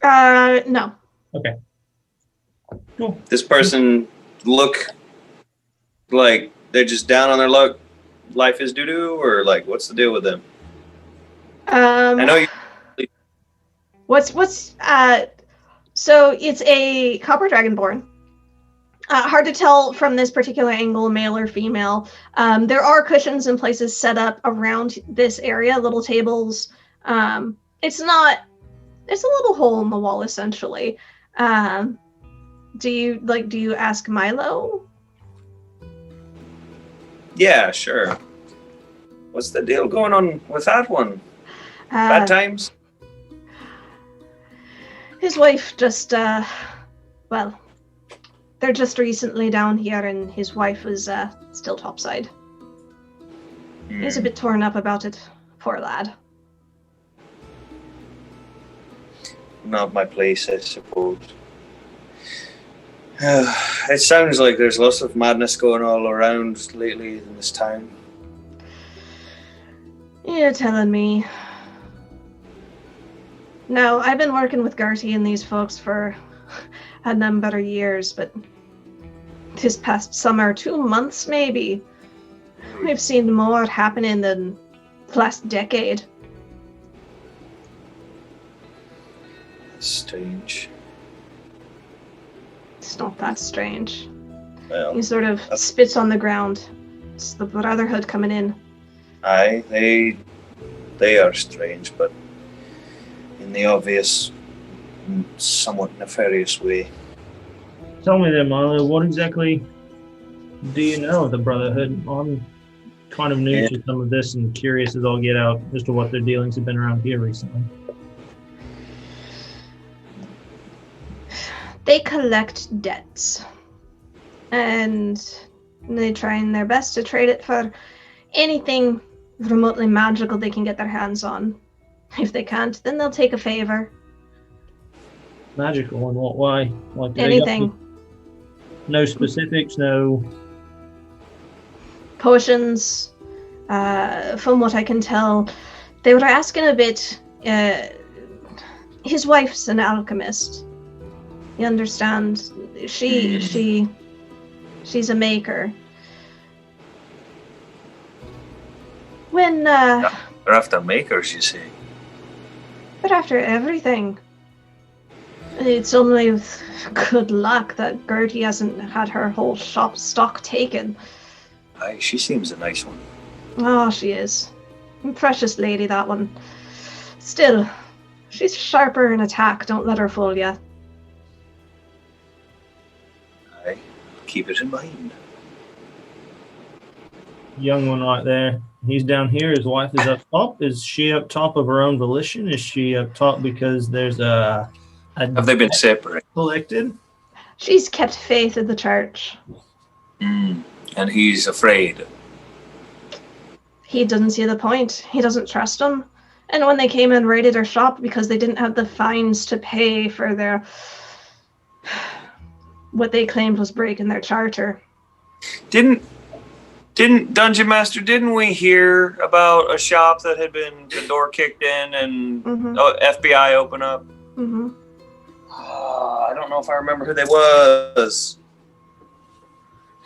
No. Okay. Cool. This person look like they're just down on their luck. Life is doo-doo, or like what's the deal with them? I know you. So it's a copper dragonborn. Hard to tell from this particular angle, male or female. There are cushions and places set up around this area, little tables. It's a little hole in the wall essentially. Do you ask Milo? Yeah, sure. What's the deal going on with that one? Bad times? His wife just, they're just recently down here and his wife was still topside. He's a bit torn up about it, poor lad. not my place, I suppose. It sounds like there's lots of madness going all around lately in this town. You're telling me. No, I've been working with Gertie and these folks for a number of years, but this past summer, 2 months maybe, we've seen more happening than the last decade. Strange. It's not that strange. Well, He sort of spits on the ground. It's the Brotherhood coming in. aye, they are strange, but in the obvious, somewhat nefarious way. Tell me then, Milo, what exactly do you know of the Brotherhood? I'm kind of new to some of this and curious as all get out as to what their dealings have been around here recently. They collect debts. And they trying their best to trade it for anything remotely magical they can get their hands on. If they can't, then they'll take a favor. Magical in what way? Like do they Anything. got no specifics, no. Potions. From what I can tell, they were asking a bit. His wife's an alchemist. You understand? She's a maker. When They're after makers, you see. but after everything, it's only with good luck that Gertie hasn't had her whole shop stock taken. Aye, she seems a nice one. Oh, she is. Precious lady, that one. Still, she's sharper in attack. Don't let her fool ya. Aye, keep it in mind. Young one right there. He's down here. His wife is up top. Is she up top of her own volition? Is she up top because there's a Have they been separate? collected? She's kept faith in the church. And he's afraid. He doesn't see the point. He doesn't trust them. And when they came and raided her shop because they didn't have the fines to pay for their what they claimed was breaking their charter. Didn't Dungeon Master, didn't we hear about a shop that had been the door kicked in and FBI open up? Mm-hmm. I don't know if I remember who they was.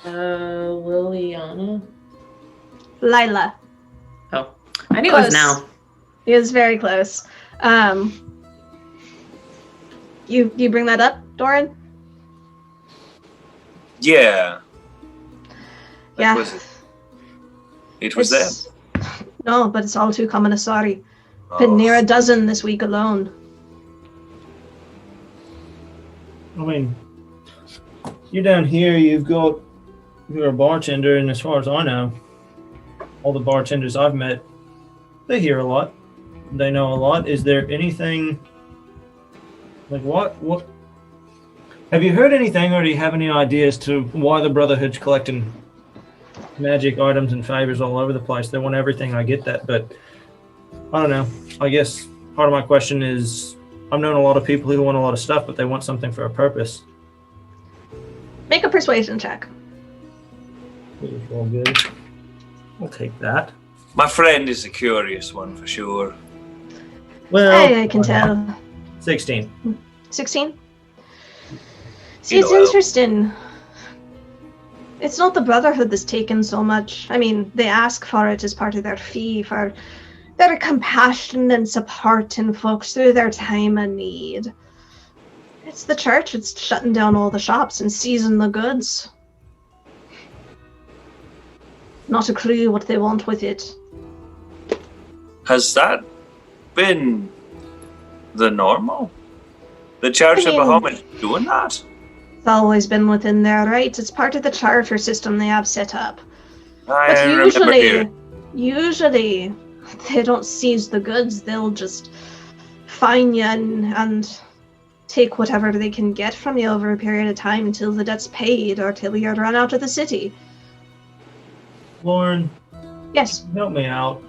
Liliana. Lila. Oh, I knew it was Close. now. He is very close. You bring that up, Doran? Yeah. Yeah. Was it? It was them. It's- No, but it's all too common a sorry. Oh. Been near a dozen this week alone. I mean, you're down here. You're a bartender, and as far as I know, all the bartenders I've met, they hear a lot. They know a lot. Is there anything like what? Have you heard anything, or do you have any ideas to why the Brotherhood's collecting magic items and favors all over the place? They want everything. I get that, but I don't know. I guess part of my question is, I've known a lot of people who want a lot of stuff, but they want something for a purpose. Make a persuasion check. It was all good. I'll take that. My friend is a curious one for sure. Well, I can tell. 16. 16? See, You it's know, interesting. It's not the Brotherhood that's taken so much. I mean, they ask for it as part of their fee for their compassion and supporting folks through their time of need. It's the church that's shutting down all the shops and seizing the goods. Not a clue what they want with it. Has that been the normal? The Church of I mean- Bahamut doing that? It's always been within their rights. It's part of the charter system they have set up. I But remember hearing. usually, they don't seize the goods. They'll just fine you and take whatever they can get from you over a period of time until the debt's paid or till you're run out of the city. Lauren, Yes. help me out.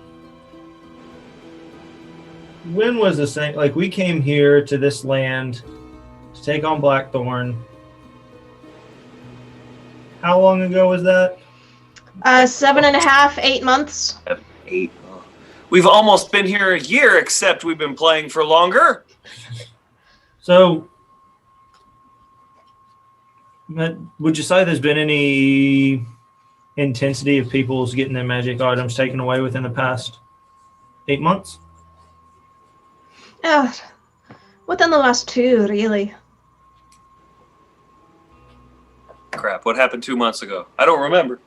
when was the same? Like, we came here to this land to take on Blackthorn. How long ago was that? 7.5, 8 months. 8. We've almost been here a year, except we've been playing for longer. So, would you say there's been any intensity of people's getting their magic items taken away within the past 8 months? Within the last 2, really. Crap, what happened 2 months ago? I don't remember.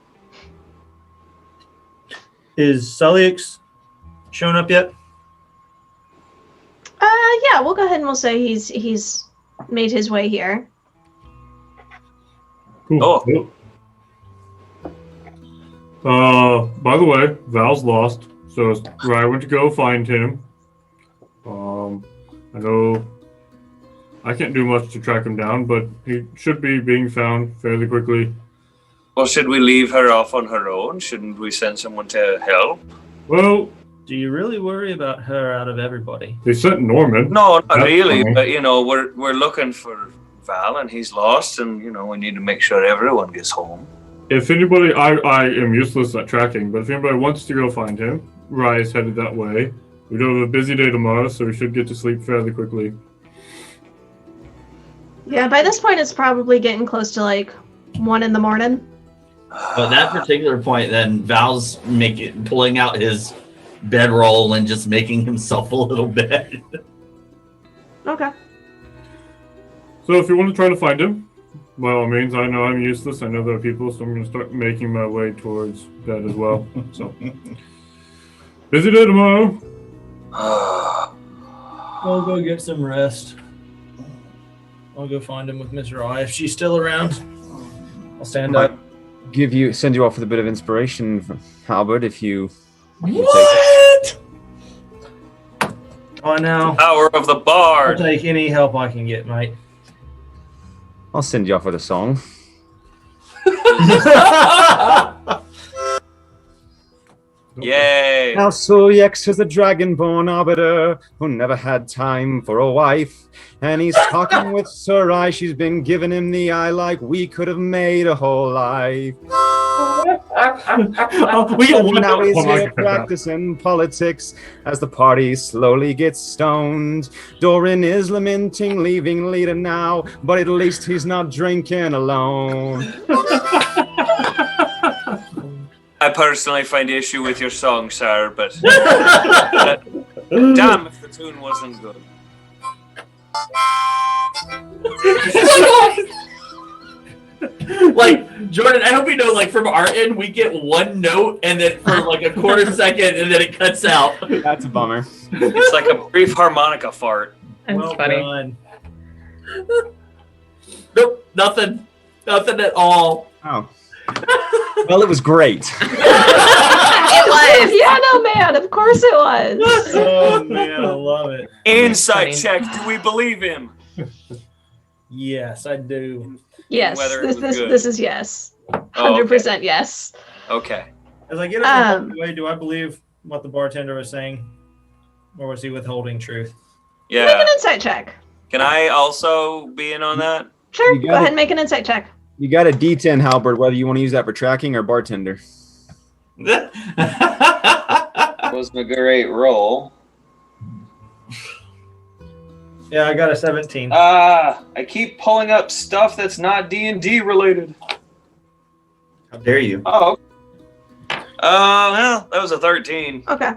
Is Sullix shown up yet? Yeah, we'll go ahead and we'll say he's made his way here. Cool. By the way, Val's lost, so I went to go find him. I know I can't do much to track him down, but he should be being found fairly quickly. Well, should we leave her off on her own? Shouldn't we send someone to help? Well, Do you really worry about her out of everybody? they sent Norman. No, not That's really. fine. But we're looking for Val, and he's lost, and we need to make sure everyone gets home. If anybody, I am useless at tracking, but if anybody wants to go find him, Rye's headed that way. We do have a busy day tomorrow, so we should get to sleep fairly quickly. Yeah, by this point it's probably getting close to like 1 in the morning. But at that particular point, then Val's pulling out his bedroll and just making himself a little bed. Okay. So if you want to try to find him, by all means, I know I'm useless. I know there are people, so I'm going to start making my way towards that as well. So busy day tomorrow. I'll go get some rest. I'll go find him with Miss Rye. If she's still around, I'll stand up. Send you off with a bit of inspiration, Halbert, if you. What? Oh, now. Power of the I'll Bard. take any help I can get, mate. I'll send you off with a song. Yay. Now Soyex is a dragonborn arbiter who never had time for a wife. And he's talking with Sarai. She's been giving him the eye like we could have made a whole life. We get And one now he's Oh my here God. practicing politics as the party slowly gets stoned. Doran is lamenting leaving Lita now, but at least he's not drinking alone. I personally find issue with your song, sir, but damn if the tune wasn't good. Like, Jordan, I hope you know, like, from our end, we get one note and then for like a quarter second and then it cuts out. That's a bummer. It's like a brief harmonica fart. That's Well funny. done. Nope, nothing. Nothing at all. Oh. Well, it was great. It was. Yeah, no, man. Of course it was. Oh, man, I love it. Insight Funny. check. Do we believe him? Yes, I do. Yes, Whether it this was this, good. this is yes. Oh, okay. 100% yes. Okay. As I get up the way, do I believe what the bartender was saying? Or was he withholding truth? Make Yeah. an insight check. Can I also be in on that? Sure, You go got ahead it. and make an insight check. You got a D10, Halbert, whether you want to use that for tracking or bartender. Was a great roll. Yeah, I got a 17. I keep pulling up stuff that's not D&D related. How dare you? Oh. Well, that was a 13. Okay.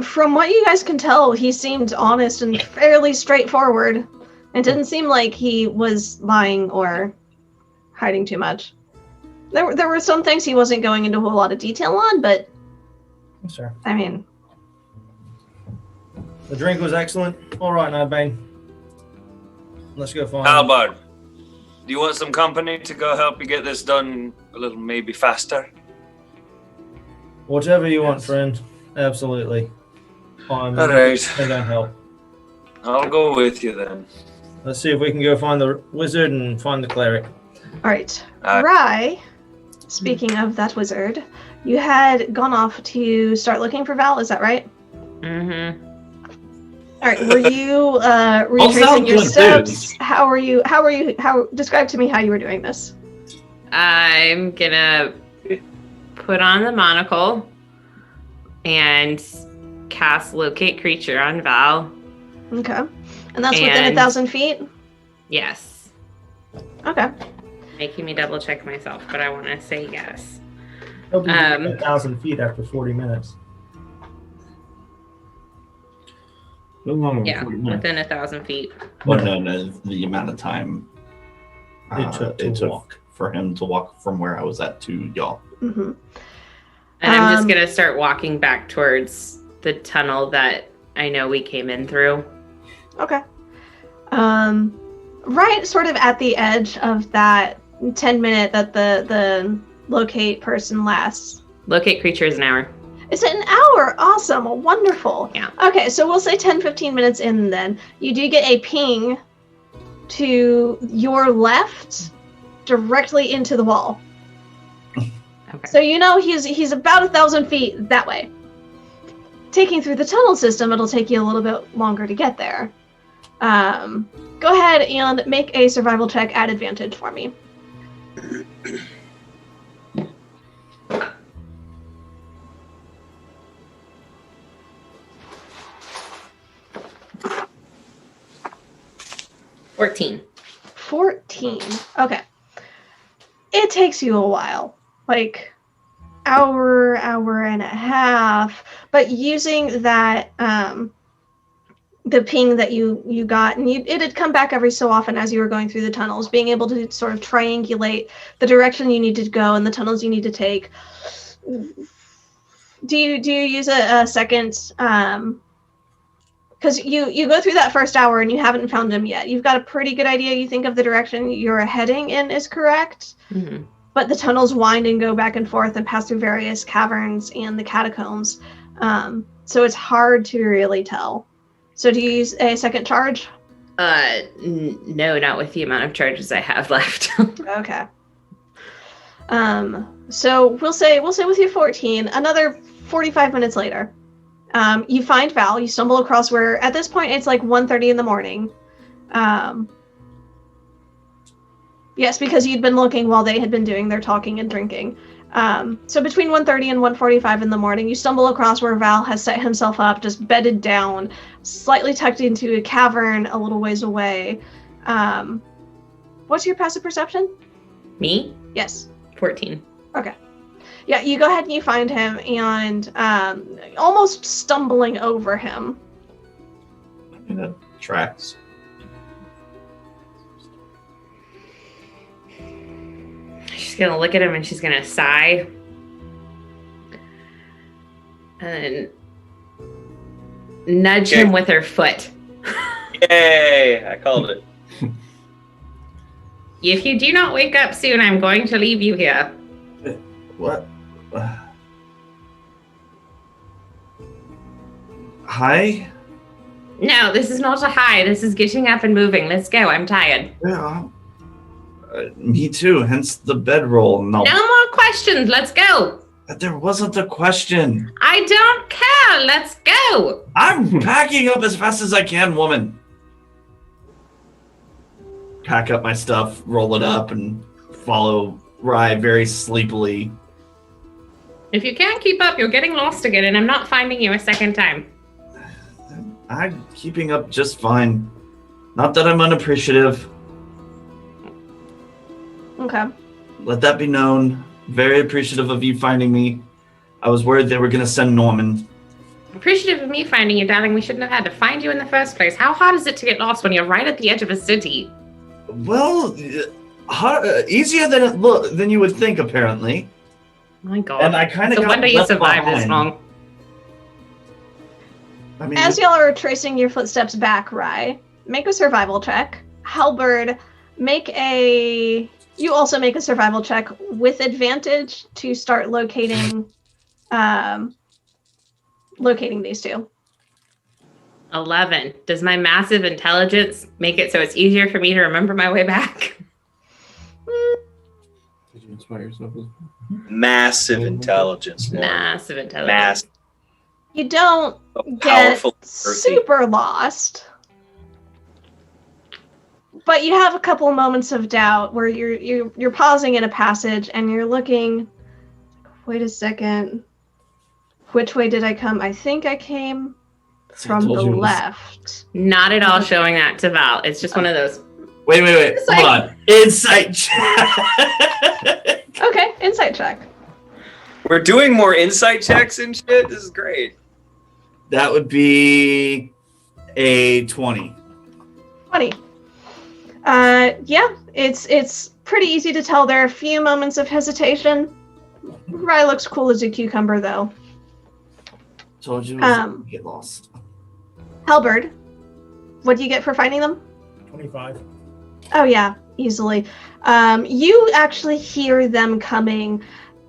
From what you guys can tell, he seemed honest and fairly straightforward. It didn't seem like he was lying or hiding too much. There were some things he wasn't going into a whole lot of detail on, but Yes, sir. I mean, The drink was excellent. All right, Nightbane. Let's go find How about? Do you want some company to go help you get this done a little maybe faster? Whatever you want, friend. Absolutely. I'm All right. gonna help. I'll go with you then. Let's see if we can go find the wizard and find the cleric. all right. Rye, speaking of that wizard, you had gone off to start looking for Val, is that right? Mm-hmm. All right. Were you sound retracing your good, steps? How describe to me how you were doing this? I'm gonna put on the monocle and cast locate creature on Val. Okay. And that's within And- 1,000 feet? Yes. Okay. Making me double check myself, but I want to say yes. He'll be Um, 1,000 feet after 40 minutes. No longer than Yeah, 40 minutes. within 1,000 feet. Well, no, the amount of time It took to walk. for him to walk from where I was at to y'all. Mm-hmm. And I'm just Um, gonna start walking back towards the tunnel that I know we came in through. Okay. Right sort of at the edge of that 10-minute that the locate person lasts. Locate creature is an hour. Is it an hour? Awesome. Wonderful. Yeah. Okay, so we'll say 10-15 minutes in then. You do get a ping to your left directly into the wall. Okay. So you know he's about 1,000 feet that way. Taking through the tunnel system, it'll take you a little bit longer to get there. Go ahead and make a survival check at advantage for me. $14. 14. Okay. It takes you a while. Like hour and a half. But using that the ping that you got, and it had come back every so often as you were going through the tunnels, being able to sort of triangulate the direction you needed to go and the tunnels you need to take. Do you use a second because you go through that first hour and you haven't found him yet. You've got a pretty good idea, you think, of the direction you're heading in is correct. Mm-hmm. But the tunnels wind and go back and forth and pass through various caverns and the catacombs. So it's hard to really tell. So do you use a second charge? No, not with the amount of charges I have left. Okay. So we'll say with your 14, another 45 minutes later, you find Val. You stumble across where at this point it's like 1:30 in the morning. Yes, because you'd been looking while they had been doing their talking and drinking. So between 1:30 and 1:45 in the morning, you stumble across where Val has set himself up, just bedded down, slightly tucked into a cavern a little ways away. What's your passive perception? Me? Yes. 14. Okay. Yeah, you go ahead and you find him, and almost stumbling over him. I mean, that tracks. She's gonna look at him and she's gonna sigh. And then nudge him with her foot. Yay! I called it. If you do not wake up soon, I'm going to leave you here. What? Hi? No, this is not a hi. This is getting up and moving. Let's go. I'm tired. Yeah. Me too, hence the bedroll. No. No more questions. Let's go. There wasn't a question. I don't care. Let's go. I'm packing up as fast as I can, woman. Pack up my stuff, roll it up, and follow Rye very sleepily. If you can't keep up, you're getting lost again, and I'm not finding you a second time. I'm keeping up just fine. Not that I'm unappreciative. Okay. Let that be known. Very appreciative of you finding me. I was worried they were going to send Norman. Appreciative of me finding you, darling. We shouldn't have had to find you in the first place. How hard is it to get lost when you're right at the edge of a city? Well, easier than you would think, apparently. My God. And I kind of No wonder you survived this long. I mean, As y'all are tracing your footsteps back, Rye, make a survival check. Halberd, you also make a survival check with advantage to start locating these two. 11. Does my massive intelligence make it so it's easier for me to remember my way back? Did you inspire yourself? Massive intelligence. Lauren. Massive intelligence. Mass. You don't get Powerful, earthy. super lost, but you have a couple of moments of doubt where you're pausing in a passage and you're looking. Wait a second. Which way did I come? I think I came from the left. Not at all showing that to Val. It's just one of those. Wait. Hold on. Insight check. Okay, insight check. We're doing more insight checks and shit. This is great. That would be a 20. 20. Yeah, it's pretty easy to tell. There are a few moments of hesitation. Rye looks cool as a cucumber, though. Told you it was gonna get lost. Halberd, what do you get for finding them? 25. Oh yeah, easily. You actually hear them coming.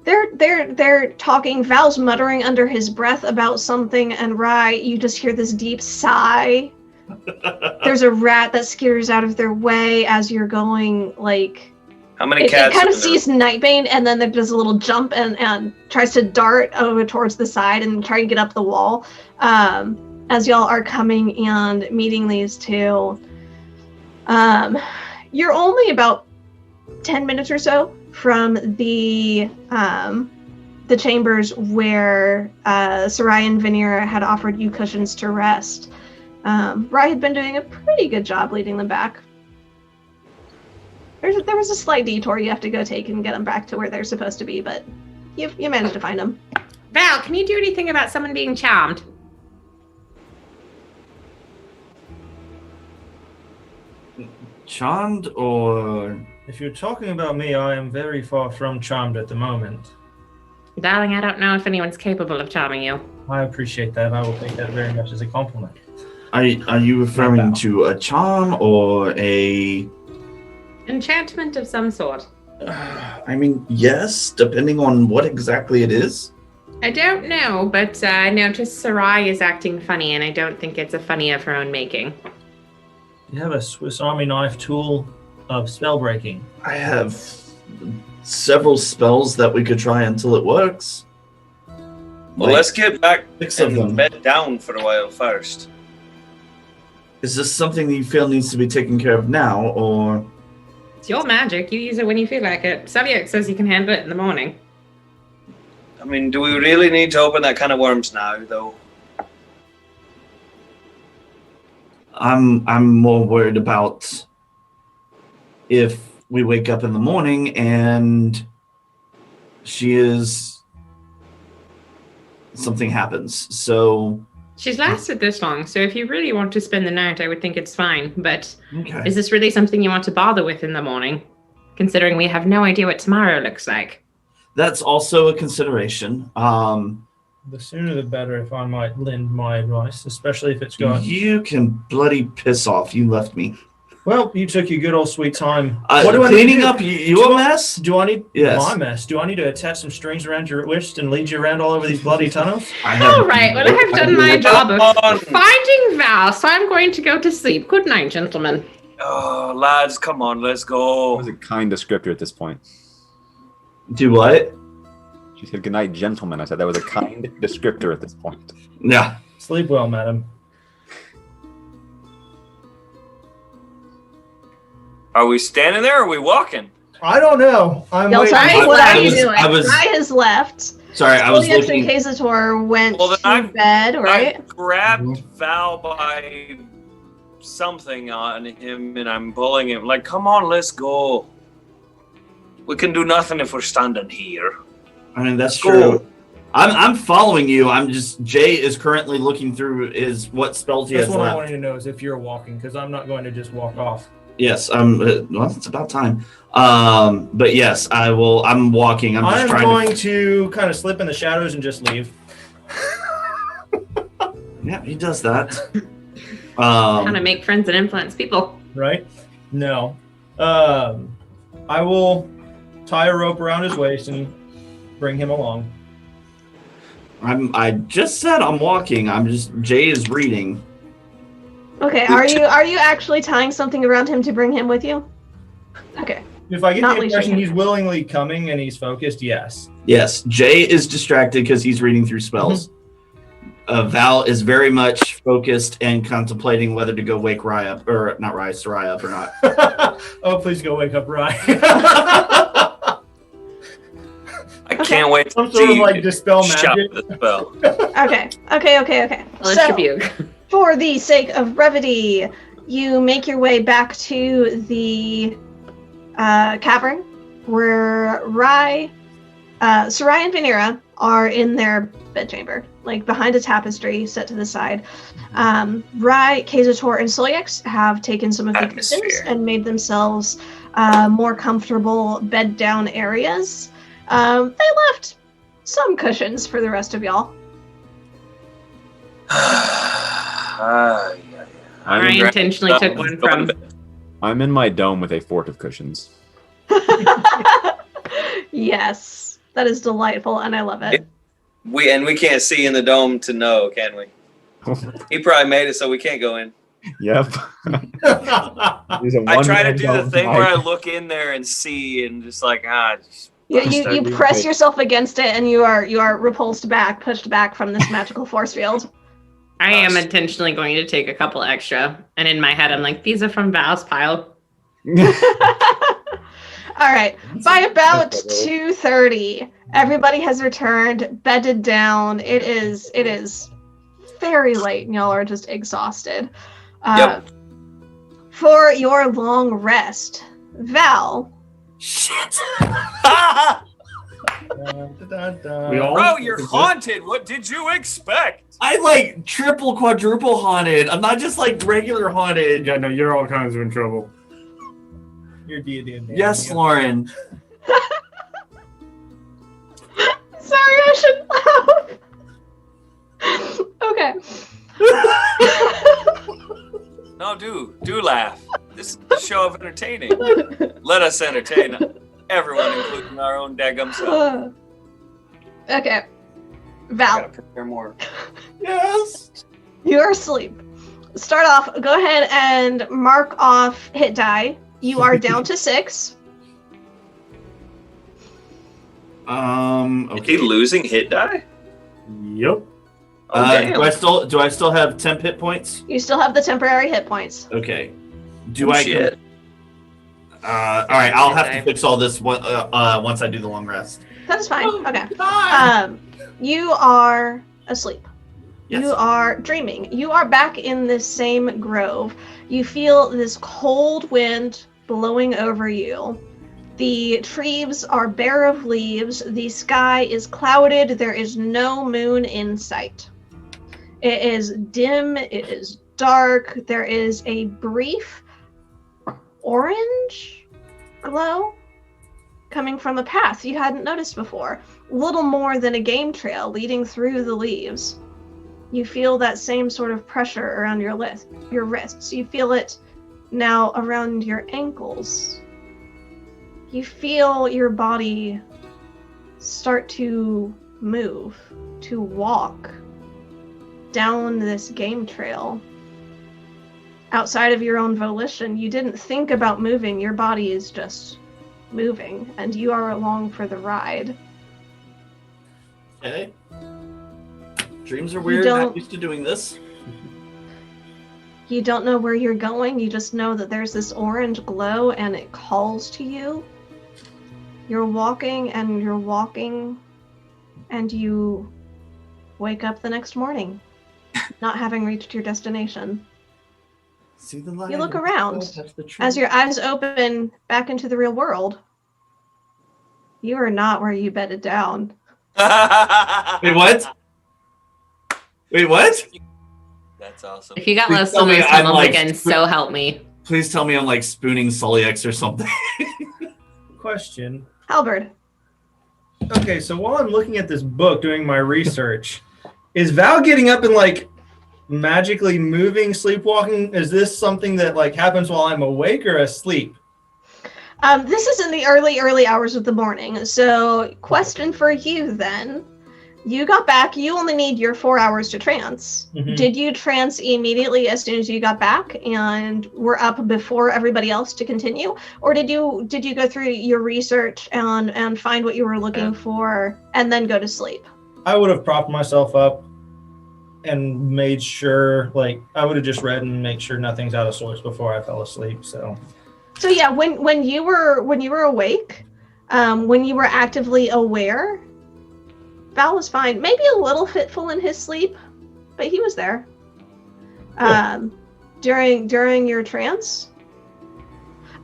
They're talking. Val's muttering under his breath about something, and Rye, you just hear this deep sigh. There's a rat that skitters out of their way as you're going, like... How many It cats? kind of are there? sees Nightbane, and then there does a little jump and tries to dart over towards the side and try and get up the wall. As y'all are coming and meeting these two, you're only about 10 minutes or so from the chambers where Sarai and Vanira had offered you cushions to rest. Rye had been doing a pretty good job leading them back. There was a slight detour you have to go take and get them back to where they're supposed to be, but you managed to find them. Val, can you do anything about someone being charmed? Charmed or... If you're talking about me, I am very far from charmed at the moment. Darling, I don't know if anyone's capable of charming you. I appreciate that. I will take that very much as a compliment. Are you referring to a charm or a... Enchantment of some sort. I mean, yes, depending on what exactly it is. I don't know, but I noticed Sarai is acting funny, and I don't think it's a funny of her own making. You have a Swiss Army knife tool of spell breaking. I have several spells that we could try until it works. Well, let's get back 6 of them. and bed down for a while first. Is this something that you feel needs to be taken care of now, or... It's your magic. You use it when you feel like it. Saviak says you can handle it in the morning. I mean, do we really need to open that can of worms now, though? I'm more worried about if we wake up in the morning and something happens. So She's lasted this long, so if you really want to spend the night, I would think it's fine. But okay. is this really something you want to bother with in the morning? Considering we have no idea what tomorrow looks like. That's also a consideration. The sooner the better, if I might lend my advice, especially if it's going... You can bloody piss off. You left me. Well, you took your good old sweet time. What do I cleaning need to up? You a mess? Do I need Yes. my mess? Do I need to attach some strings around your wrist and lead you around all over these bloody tunnels? All right, well, I have done my job of finding Val, so I'm going to go to sleep. Good night, gentlemen. Oh, lads, come on, let's go. That was a kind descriptor at this point. Do what? She said, "Good night, gentlemen." I said that was a kind descriptor at this point. Yeah. Sleep well, madam. Are we standing there or are we walking? I don't know. I'm Y'all waiting. tell me, I- what I are you was- doing? I was- Rye has left. Sorry, I was Williams looking. and Kazator went Well, then to I'm- bed, right? I grabbed Val by something on him and I'm pulling him. Like, come on, let's go. We can do nothing if we're standing here. I mean, that's Go. true. I'm following you. Jay is currently looking through what spells he That's has what I left. wanted to know is if you're walking, because I'm not going to just walk off. Yes, well, it's about time. But yes, I will. I'm walking. I'm just I'm trying going to kind of slip in the shadows and just leave. Yeah, he does that. Kind of make friends and influence people. Right? No. I will tie a rope around his waist and bring him along. I just said I'm walking. Jay is reading. Okay, are you actually tying something around him to bring him with you? Okay. If I get Not the leashing impression him. he's willingly coming and he's focused, yes. Yes, Jay is distracted because he's reading through spells. Val is very much focused and contemplating whether to go wake Rye up, or not Rye, Sarai up or not. Oh, please go wake up Rye. I can't wait to Some see sort of you like dispel shut magic. the spell. Okay. Electrobute. For the sake of brevity, you make your way back to the cavern where Sarai and Vanera are in their bedchamber, like behind a tapestry set to the side. Rye, Kazator, and Solyax have taken some of the cushions Atmosphere. and made themselves more comfortable bed-down areas. They left some cushions for the rest of y'all. I'm I in, intentionally took one from. I'm in my dome with a fort of cushions. Yes, that is delightful, and I love it. We can't see in the dome to know, can we? He probably made it so we can't go in. Yep. I try to do the thing where I look in there and see, and just like You press yourself against it, and you are repulsed back, pushed back from this magical force field. I am intentionally going to take a couple extra, and in my head, I'm like, these are from Val's pile. All right. By about 2:30, everybody has returned, bedded down. It is very late, and y'all are just exhausted. Yep. For your long rest, Val. shit. We all- Bro, you're haunted. What did you expect? I like triple, quadruple haunted. I'm not just like regular haunted. Yeah, no, you're all kinds of in trouble. Your deity of Yes, damnation. Lauren. Sorry, I shouldn't laugh. Okay. No, do laugh. This is a show of entertaining. Let us entertain everyone, including our own daggum self. Okay. I Val, gotta prepare more. Yes. you're asleep. Start off. Go ahead and mark off hit die. You are down to 6. Is Okay. he losing hit die? Yep. Oh, damn. Do I still have temp hit points? You still have the temporary hit points. Okay. Oh, shit. All right. I'll have to fix all this once I do the long rest. That is fine. Oh, Okay. God. You are asleep. Yes. You are dreaming. You are back in this same grove. You feel this cold wind blowing over you. The trees are bare of leaves. The sky is clouded. There is no moon in sight. It is dim. It is dark. There is a brief orange glow coming from a path you hadn't noticed before. Little more than a game trail leading through the leaves. You feel that same sort of pressure around your wrists. You feel it now around your ankles. You feel your body start to move, to walk down this game trail. Outside of your own volition, you didn't think about moving. Your body is just moving, and you are along for the ride. Okay. Dreams are weird. don't- Not used to doing this. You don't know where you're going. You just know that there's this orange glow, and it calls to you. You're walking, and you're walking, and you wake up the next morning, not having reached your destination. See the light. You look around. That's the truth. As your eyes open back into the real world, you are not where you bedded down. Wait, what? Wait, what? That's awesome. If you got Please less tell than me this I'm time like- again, so help me. Please tell me I'm like spooning Solyax or something. Question. Halberd, Okay, so while I'm looking at this book, doing my research, is Val getting up and like magically moving, sleepwalking? Is this something that like happens while I'm awake or asleep? this is in the early hours of the morning. So, question for you then. You got back. You only need your 4 hours to trance. Mhm. Did you trance immediately as soon as you got back and were up before everybody else to continue, or did you go through your research and find what you were looking for and then go to sleep? I would have propped myself up and made sure, like, I would have just read and make sure nothing's out of sorts before I fell asleep. So yeah, when you were awake, when you were actively aware, Val was fine. Maybe a little fitful in his sleep, but he was there. During your trance.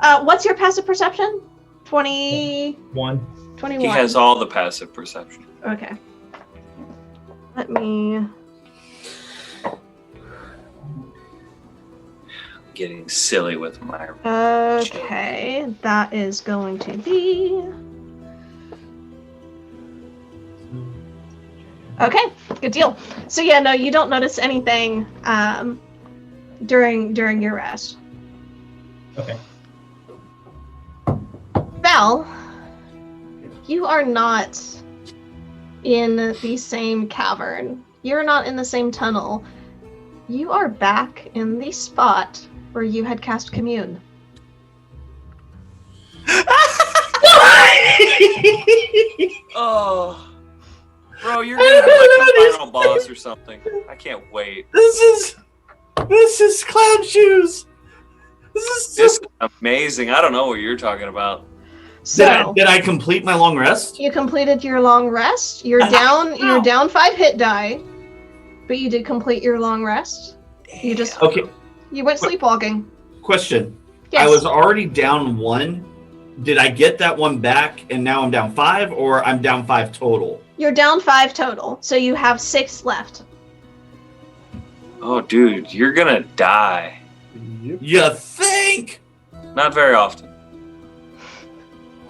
What's your passive perception? 21. He has all the passive perception. Okay. Let me. Getting silly with my. Okay, that is going to be. Okay, good deal. So yeah, no, you don't notice anything during your rest. okay. Val, you are not in the same cavern. You're not in the same tunnel. You are back in the spot where you had cast commune. Oh, bro, you're gonna be like the final boss or something. I can't wait. This is clown shoes. This is amazing. I don't know what you're talking about. So Did I complete my long rest? you completed your long rest. You're down 5 hit die, but you did complete your long rest. You just Okay. you went sleepwalking. Question. Yes. I was already down 1. Did I get that one back and now I'm down 5, or I'm down 5 total? You're down 5 total, so you have 6 left. Oh, dude, you're gonna die. Yep. You think? Not very often.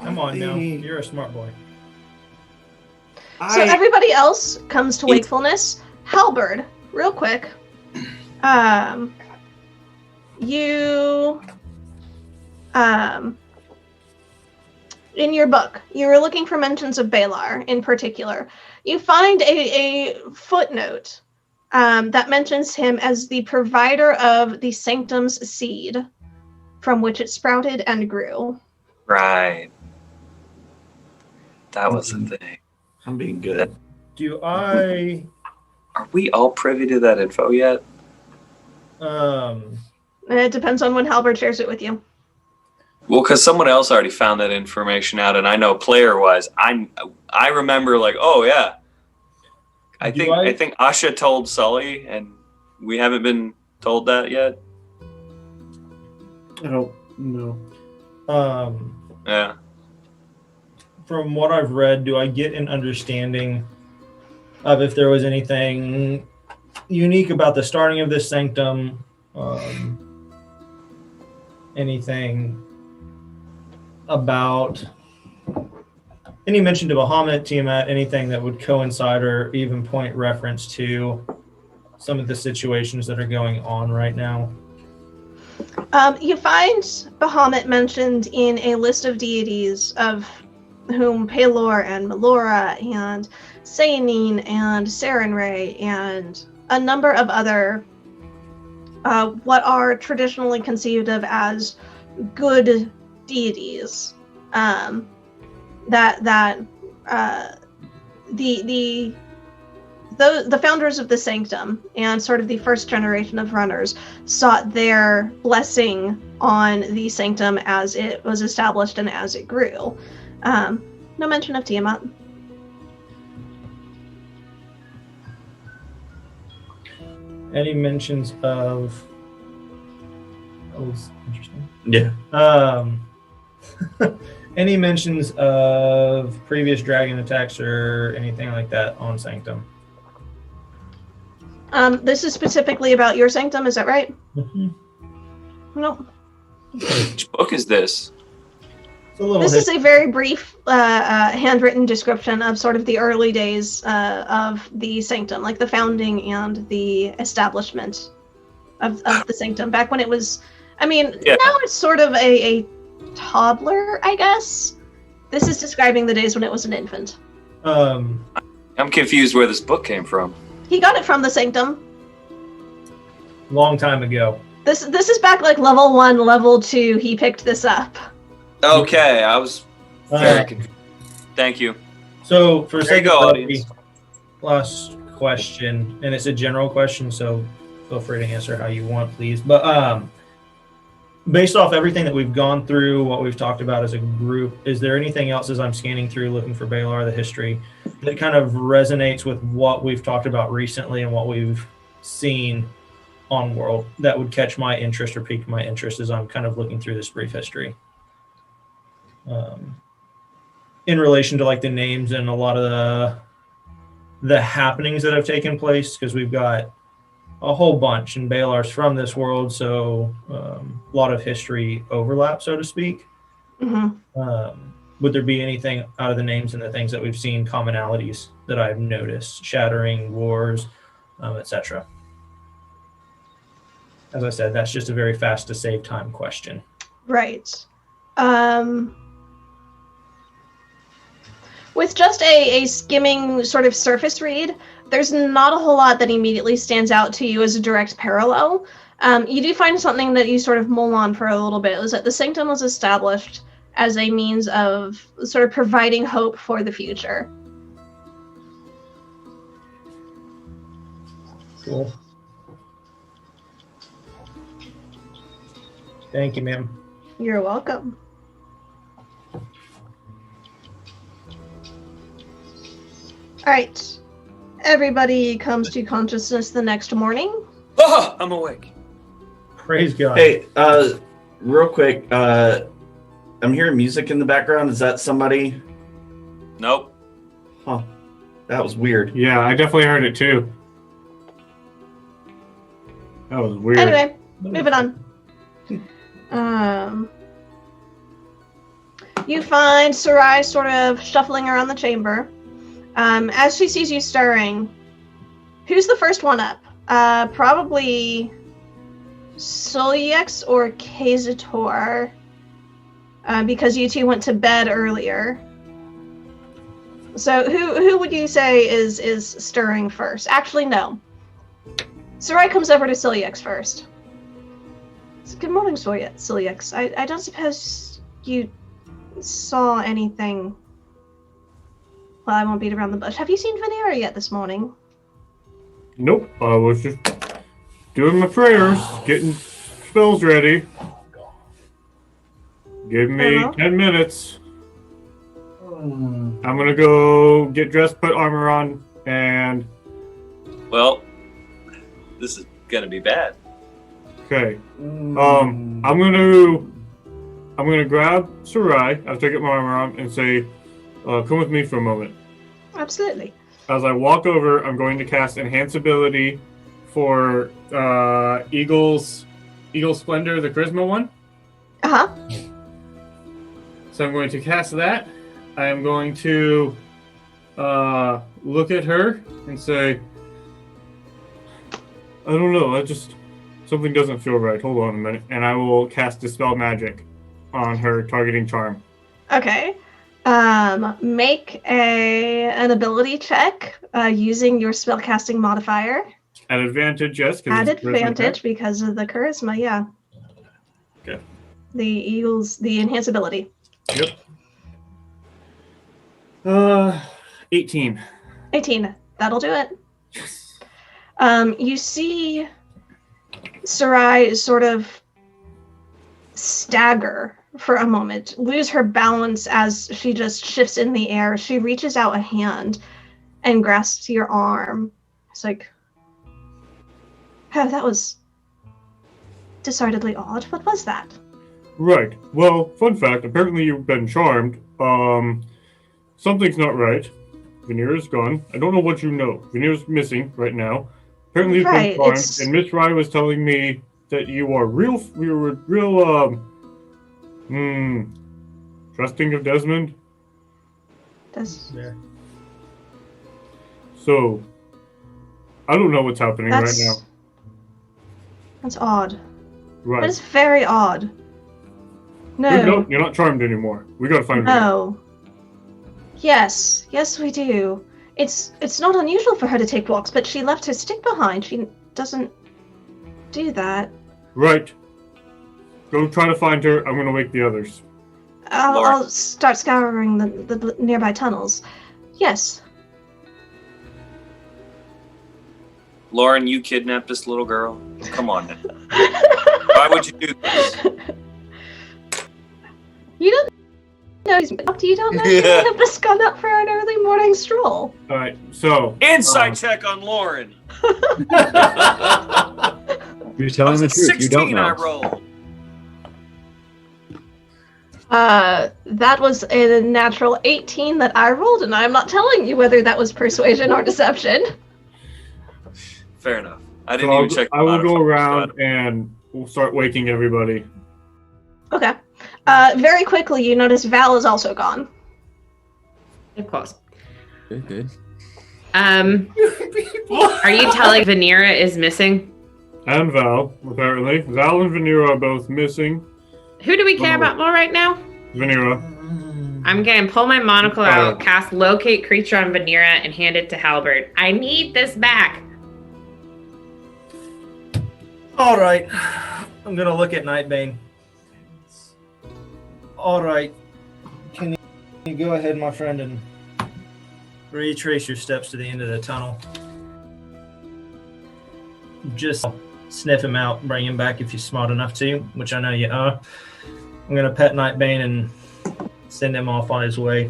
Come on now. You're a smart boy. So everybody else comes to wakefulness. Halberd, real quick. You in your book, you were looking for mentions of Balar in particular. You find a footnote that mentions him as the provider of the Sanctum's seed, from which it sprouted and grew. Right. That was the thing. I'm being good. Do I Are we all privy to that info yet? It depends on when Halberd shares it with you. Well, because someone else already found that information out, and I know player-wise, I remember like, oh yeah, I think Asha told Sully, and we haven't been told that yet. I don't know. Yeah. From what I've read, do I get an understanding of if there was anything unique about the starting of this sanctum? Anything about any mention to Bahamut, Tiamat, anything that would coincide or even point reference to some of the situations that are going on right now? You find Bahamut mentioned in a list of deities of whom Pelor and Melora and Sayanine and Sarenrae and a number of other what are traditionally conceived of as good deities. The founders of the Sanctum and sort of the first generation of runners sought their blessing on the Sanctum as it was established and as it grew. No mention of Tiamat. Any mentions of... That was interesting. Yeah. Any mentions of previous dragon attacks or anything like that on Sanctum? This is specifically about your Sanctum, is that right? Mm-hmm. No. Which book is this? This is a very brief handwritten description of sort of the early days of the Sanctum, like the founding and the establishment of the Sanctum. Back when it was, now it's sort of a toddler, I guess. This is describing the days when it was an infant. I'm confused where this book came from. He got it from the Sanctum. Long time ago. This is back like level 1, level 2. He picked this up. Okay, I was very confused. Thank you. So, for There sake you go, of audience. last question, and it's a general question, so feel free to answer how you want, please. But based off everything that we've gone through, what we've talked about as a group, is there anything else as I'm scanning through looking for Balar, the history, that kind of resonates with what we've talked about recently and what we've seen on World that would catch my interest or pique my interest as I'm kind of looking through this brief history? In relation to like the names and a lot of the happenings that have taken place, because we've got a whole bunch, and Balar's from this world, so a lot of history overlap, so to speak. Would there be anything out of the names and the things that we've seen, commonalities that I've noticed, shattering, wars, etc.? As I said, that's just a very fast to save time question. Right. With just a skimming sort of surface read, there's not a whole lot that immediately stands out to you as a direct parallel. You do find something that you sort of mull on for a little bit, is that the Sanctum was established as a means of sort of providing hope for the future. Cool. Thank you, ma'am. You're welcome. All right. Everybody comes to consciousness the next morning. Oh, I'm awake. Praise God. Hey, real quick, I'm hearing music in the background. Is that somebody? Nope. Huh. That was weird. Yeah, I definitely heard it too. That was weird. Anyway, moving on. You find Sarai sort of shuffling around the chamber. As she sees you stirring, who's the first one up? Probably Soliex or Kazator, because you two went to bed earlier. So who would you say is stirring first? Actually, no. Sarai comes over to Soliex first. Good morning, Soliex. I don't suppose you saw anything. Well, I won't beat around the bush. Have you seen Vanera yet this morning? Nope, I was just doing my prayers, getting spells ready. Give me 10 minutes. I'm gonna go get dressed, put armor on, and... Well, this is gonna be bad. Okay. I'm gonna grab Sarai after I get my armor on and say, come with me for a moment. Absolutely. As I walk over, I'm going to cast Enhance Ability for Eagle's Splendor, the Charisma one. Uh-huh. So I'm going to cast that. I am going to look at her and say, I don't know, something doesn't feel right. Hold on a minute. And I will cast Dispel Magic on her, targeting Charm. Okay. Make an ability check using your spellcasting modifier. At advantage, yes. At advantage because of the charisma, yeah. Okay. The enhance ability. Yep. 18. 18. That'll do it. Yes. You see Sarai sort of stagger for a moment, lose her balance as she just shifts in the air. She reaches out a hand and grasps your arm. It's like, oh, that was decidedly odd. What was that? Right. Well, fun fact, apparently you've been charmed. Something's not right. Vanera's gone. I don't know what you know. Vanera's missing right now. Apparently you've been charmed, and Miss Rye was telling me that you were real trusting of Desmond. Yeah. So, I don't know what's happening right now. That's odd. Right. That is very odd. No. No, you're not charmed anymore. We gotta find her. No. Yes, we do. It's not unusual for her to take walks, but she left her stick behind. She doesn't do that. Right. Go try to find her. I'm gonna wake the others. I'll start scouring the nearby tunnels. Yes. Lauren, you kidnapped this little girl. Come on now. Why would you do this? You don't know he's you don't know he may have just gone out for an early morning stroll. All right, so Insight check on Lauren. You're telling the truth. You don't 16 I know. rolled. That was a natural 18 that I rolled, and I'm not telling you whether that was persuasion or deception. Fair enough. I So didn't even check. I will go modifiers, around and we'll start waking everybody. Okay. Very quickly, you notice Val is also gone. Of course. Good, good. Are you telling Vanera is missing? And Val, apparently. Val and Vanera are both missing. Who do we care about more right now? Vanera. I'm gonna pull my monocle out, cast locate creature on Vanera, and hand it to Halbert. I need this back. All right. I'm going to look at Nightbane. All right. Can you go ahead, my friend, and retrace your steps to the end of the tunnel? Just sniff him out, bring him back if you're smart enough to, which I know you are. I'm going to pet Nightbane and send him off on his way.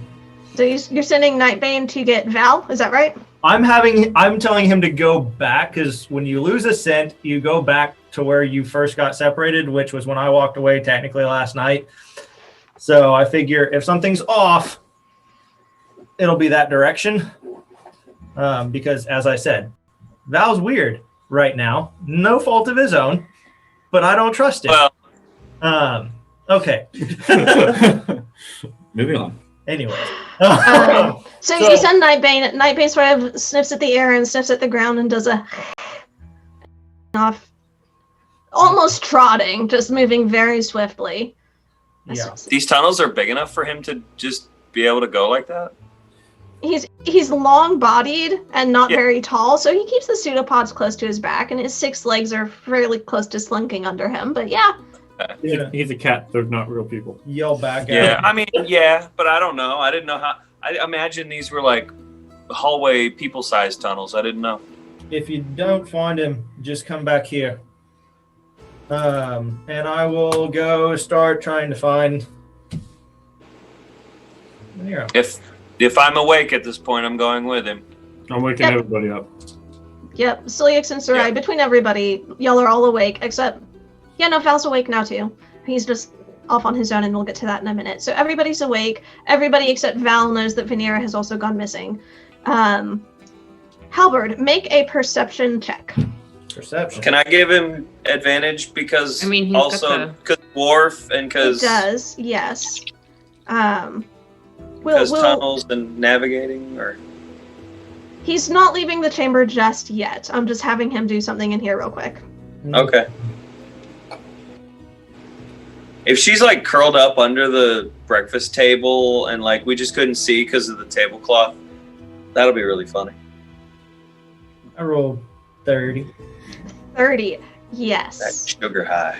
So you're sending Nightbane to get Val, is that right? I'm telling him to go back, because when you lose a scent, you go back to where you first got separated, which was when I walked away technically last night. So I figure if something's off, it'll be that direction. Because as I said, Val's weird right now. No fault of his own, but I don't trust him. Well, Okay. Moving on. Anyway. So you send Nightbane. Nightbane sort of sniffs at the air and sniffs at the ground and does a off, almost trotting, just moving very swiftly. Yeah. these tunnels are big enough for him to just be able to go like that? He's long-bodied and not Yeah. very tall, so he keeps the pseudopods close to his back, and his 6 legs are fairly close to slunking under him. But yeah, Yeah. He's a cat. They're not real people. Yell back at Yeah, him. I mean, yeah, but I don't know. I didn't know how. I imagine these were like hallway people-sized tunnels. I didn't know. If you don't find him, just come back here. And I will go start trying to find Nero. If I'm awake at this point, I'm going with him. I'm waking Yep. everybody up. yep. Celiax and Sarai, Yeah. between everybody, y'all are all awake, except, yeah, no, Val's awake now too. He's just off on his own, and we'll get to that in a minute. So everybody's awake. Everybody except Val knows that Vanera has also gone missing. Halberd, make a perception check. Perception. Can I give him advantage because I mean, he's got also because dwarf and It because does, yes. because tunnels and navigating, or He's not leaving the chamber just yet. I'm just having him do something in here real quick. okay. If she's like curled up under the breakfast table and like we just couldn't see because of the tablecloth, that'll be really funny. I rolled 30. 30. That Yes. sugar high.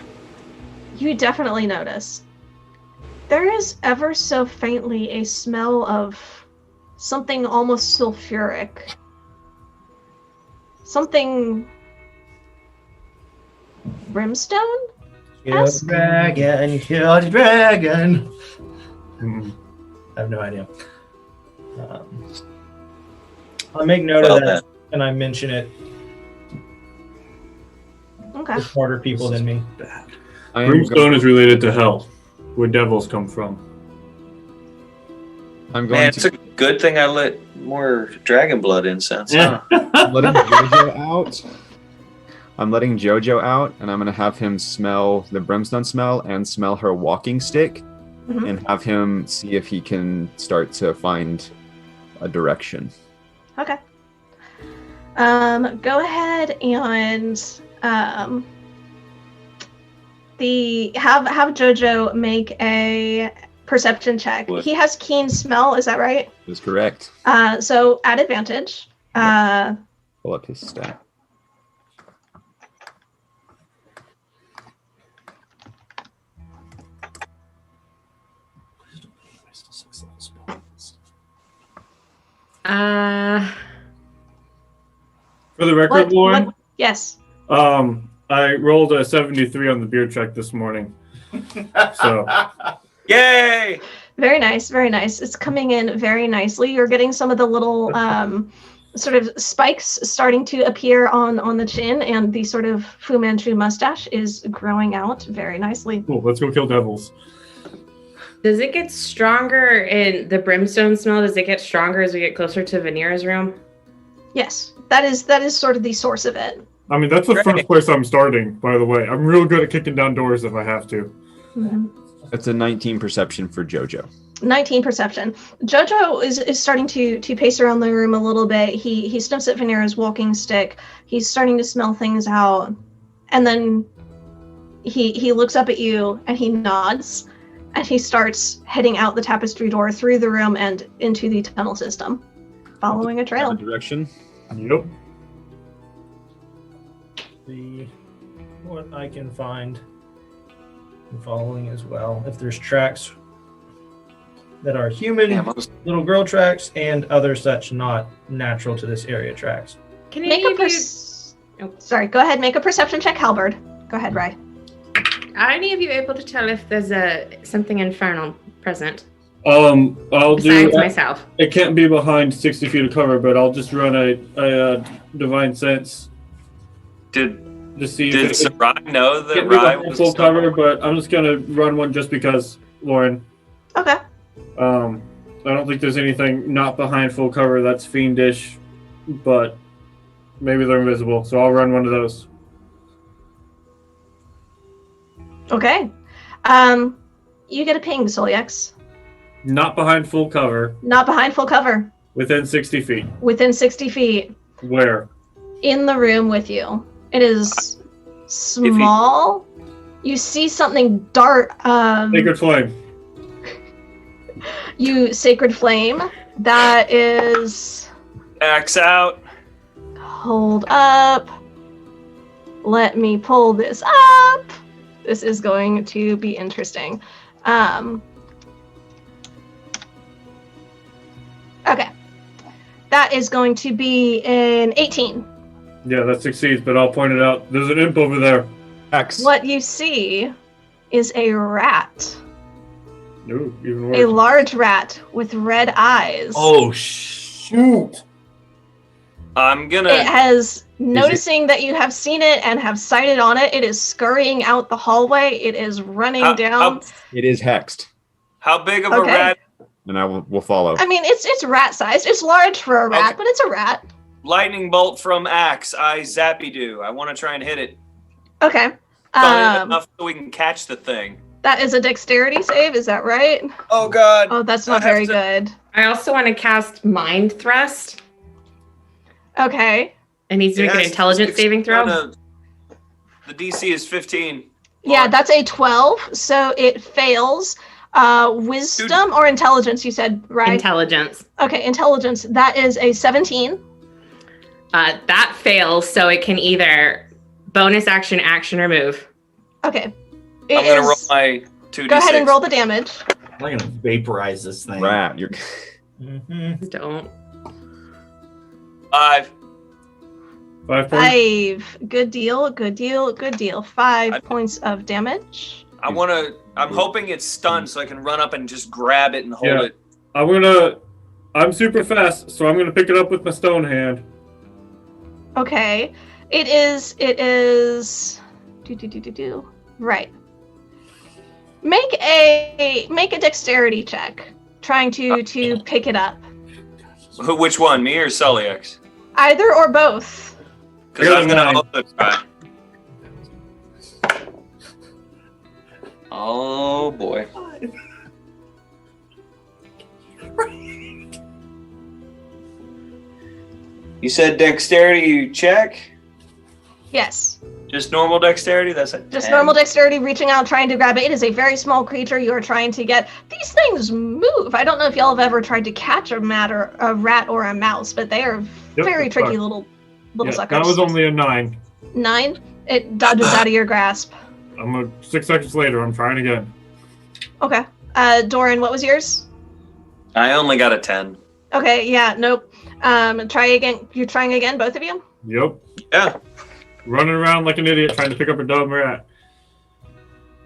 You definitely notice. There is ever so faintly a smell of something almost sulfuric. Something brimstone? Kill the dragon, kill the dragon. I have no idea. I'll make note Well of that, and I mention it Okay. to smarter people than me. I am Brimstone is related to hell, where devils come from. I'm going Man, it's to a good thing I lit more dragon blood incense. Huh? letting Jojo out. I'm letting Jojo out, and I'm going to have him smell the brimstone smell and smell her walking stick, Mhm. and have him see if he can start to find a direction. Okay. Go ahead and have Jojo make a perception check. What? He has keen smell, is that right? That's correct. So at advantage. Pull up his stat. For the record, Lauren, Yes. I rolled a 73 on the beer check this morning. So Yay! Very nice, very nice. It's coming in very nicely. You're getting some of the little sort of spikes starting to appear on the chin, and the sort of Fu Manchu mustache is growing out very nicely. cool. Let's go kill devils. Does it get stronger in the brimstone smell? Does it get stronger as we get closer to Vanira's room? Yes, that is sort of the source of it. I mean, that's the Great. first place I'm starting, by the way. I'm real good at kicking down doors if I have to. Mhm. That's a 19 perception for Jojo. 19 perception. Jojo is starting to pace around the room a little bit. He sniffs at Vanira's walking stick. He's starting to smell things out. And then he looks up at you and he nods, and he starts heading out the tapestry door through the room and into the tunnel system, following a trail. Direction. Yep. See what I can find. I'm following as well. If there's tracks that are human, Damn, little girl tracks, and other such not natural to this area tracks. Can Make any a of you, Sorry, go ahead. Make a perception check, Halberd. Go ahead, Rye. are any of you able to tell if there's something infernal present I'll besides do. myself? It can't be behind 60 feet of cover, but I'll just run a divine sense Did to see did if it Sarai know that can't be Rai behind was full still- cover. But I'm just gonna run one just because, Lauren. Okay. I don't think there's anything not behind full cover that's fiendish, but maybe they're invisible. So I'll run one of those. Okay. You get a ping, Solyax. Not behind full cover, Not behind full cover. within 60 feet. Within 60 feet. Where? In the room with you. It is small. You see something dart. Sacred flame. You sacred flame. That is. Axe out. Hold up. Let me pull this up. This is going to be interesting. Okay. That is going to be an 18. Yeah, that succeeds, but I'll point it out. There's an imp over there. X. What you see is a rat. Ooh, even A worse. large rat with red eyes. Oh, shoot. I'm gonna. It has, noticing that you have seen it and have sighted on it, it is scurrying out the hallway. It is running down. It is hexed, How big of a Okay. rat? and I will follow. I mean, it's rat sized. It's large for a rat, Okay. but it's a rat. Lightning bolt from axe. I zappy do. I want to try and hit it. Okay. Fun enough so we can catch the thing. That is a dexterity save, is that right? Oh God. Oh, that's not I have very to- good. I also want to cast Mind Thrust. Okay. It needs to make an Yes, intelligence it's saving throw. gonna- The DC is 15. Yeah, that's a 12, so it fails. Wisdom or intelligence, you said, right? Intelligence. Okay, intelligence. That is a 17. That fails, so it can either bonus action, action, or move. Okay. I'm gonna roll my 2d6. Go ahead and roll the damage. I'm gonna vaporize this thing. Rat, you're. Mm-hmm. Don't. 5. 5 points. 5. Good deal, good deal, good deal. 5 points of damage. I'm hoping it's stunned so I can run up and just grab it and hold Yeah. it. I'm super fast, so I'm gonna pick it up with my stone hand. Okay. It is right. Make a dexterity check trying to pick it up. Which one, me or Celiex? Either or both. Because I got I'm a gonna 9. also try. Oh boy. You said dexterity check? Yes. Just normal dexterity? That's a Just 10. normal dexterity, reaching out, trying to grab it. It is a very small creature you are trying to get. These things move. I don't know if y'all have ever tried to catch a rat or a mouse, but they are Yep, very that's tricky fine. little Yeah, suckers. that was only a 9. 9. It dodges out of your grasp. 6 seconds later, I'm trying again. Okay. Doran, what was yours? I only got a 10. Okay, yeah, nope. Try again. You're trying again, both of you? Yep. Yeah. Running around like an idiot trying to pick up a dumb rat.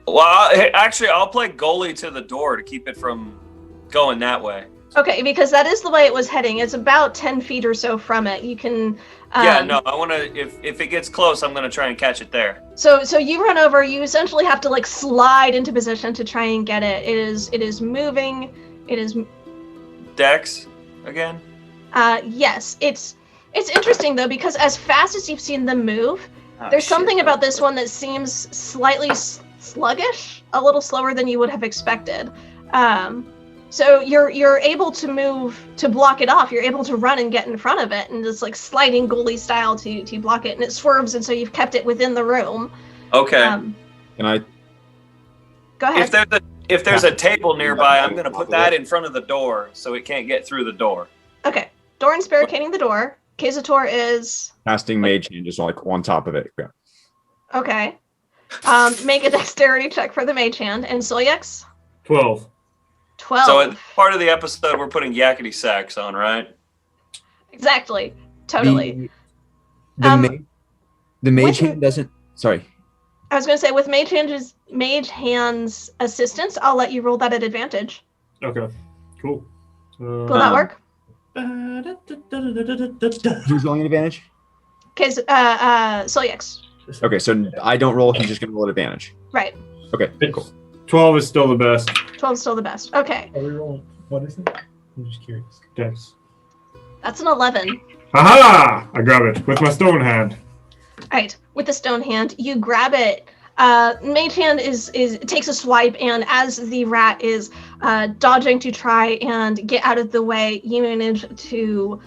Well, actually, I'll play goalie to the door to keep it from going that way. Okay, because that is the way it was heading. It's about 10 feet or so from it. You can. Yeah, no, I want to. If it gets close, I'm gonna try and catch it there. So you run over. You essentially have to like slide into position to try and get it. It is moving. It is. Dex again. Yes, it's interesting though because as fast as you've seen them move, there's something about this one that seems slightly sluggish, a little slower than you would have expected. So you're able to move to block it off. You're able to run and get in front of it and just like sliding goalie style to block it, and it swerves, and so you've kept it within the room. Okay. Can I? Go ahead. If there's a table nearby, I'm gonna put that in front of the door so it can't get through the door. Okay. Doran's barricading the door. Kazator is Casting Mage Hand just like on top of it. Yeah. okay. Make a dexterity check for the mage hand, and Solyex 12. 12. So at part of the episode, we're putting yakety sax on, right? Exactly. Totally. The Mage with- Hand doesn't. Sorry. I was going to say, with Mage Hand's assistance, I'll let you roll that at advantage. Okay. Cool. Will that work? Who's rolling an advantage? Okay, Solyex. Okay, so I don't roll. He's just gonna roll at advantage. Right. Okay. Cool. 12 is still the best. 12 is still the best. Okay. Are we rolling? What is it? I'm just curious. Dex. That's an 11. Aha! I grab it with my stone hand. All right. With the stone hand, you grab it. Mage Hand takes a swipe, and as the rat is dodging to try and get out of the way, you manage to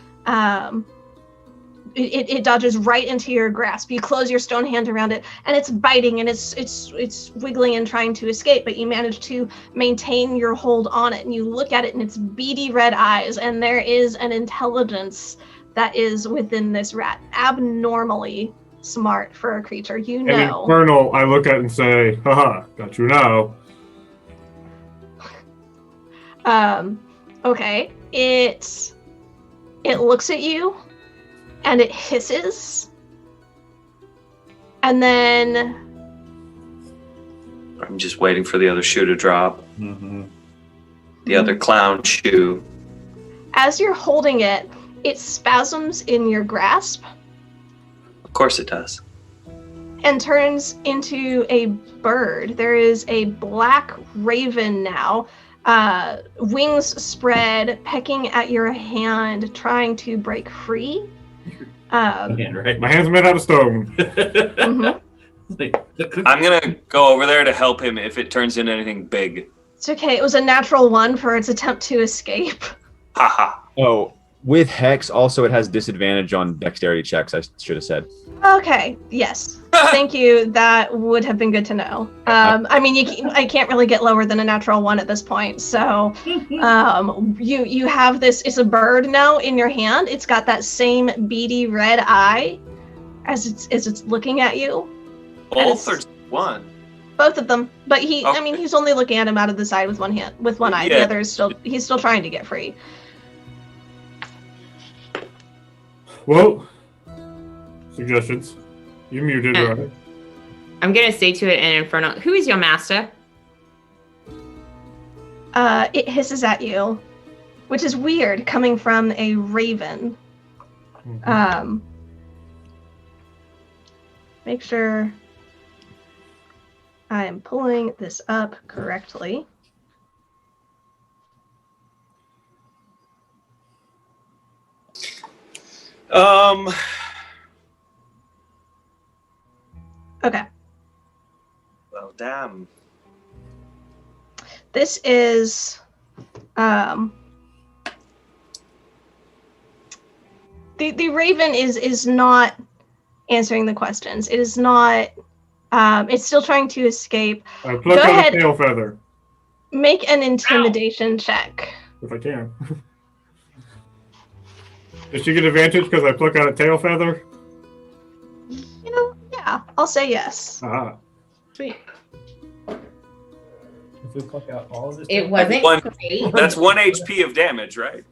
it dodges right into your grasp. You close your stone hand around it, and it's biting and it's wiggling and trying to escape, but you manage to maintain your hold on it, and you look at it in its beady red eyes, and there is an intelligence that is within this rat, abnormally smart for a creature, you And know. Infernal, I look at it and say, haha, got you now. Okay. It looks at you and it hisses. And then I'm just waiting for the other shoe to drop. Mm-hmm. The other clown shoe. as you're holding it, it spasms in your grasp Of course it does. and turns into a bird. There is a black raven now, wings spread, pecking at your hand, trying to break free. Right. My hand's made out of stone. Mhm. I'm gonna go over there to help him if it turns into anything big. It's okay. It was a natural one for its attempt to escape. Haha. Oh, with Hex, also it has disadvantage on dexterity checks, I should have said. Okay. Yes. Thank you. That would have been good to know. I mean, I can't really get lower than a natural one at this point. So, you have this. It's a bird now in your hand. It's got that same beady red eye as it's looking at you. Both or one? Both of them. But he, Okay. I mean, he's only looking at him out of the side with one hand, with one eye. The Yeah. other is still. He's still trying to get free. Well, suggestions. You muted, right? I'm gonna say to it in Infernal, who is your master? It hisses at you, which is weird coming from a raven. Make sure I am pulling this up correctly. Okay. Well, damn. This is the raven is not answering the questions. It is not it's still trying to escape. I pluck Go out ahead. a tail feather, Make an intimidation check. if I can. Does she get advantage because I pluck out a tail feather? You know, yeah, I'll say yes. Aha. Sweet. If we pluck out all of this, It wasn't One. great. That's 1 HP of damage, right?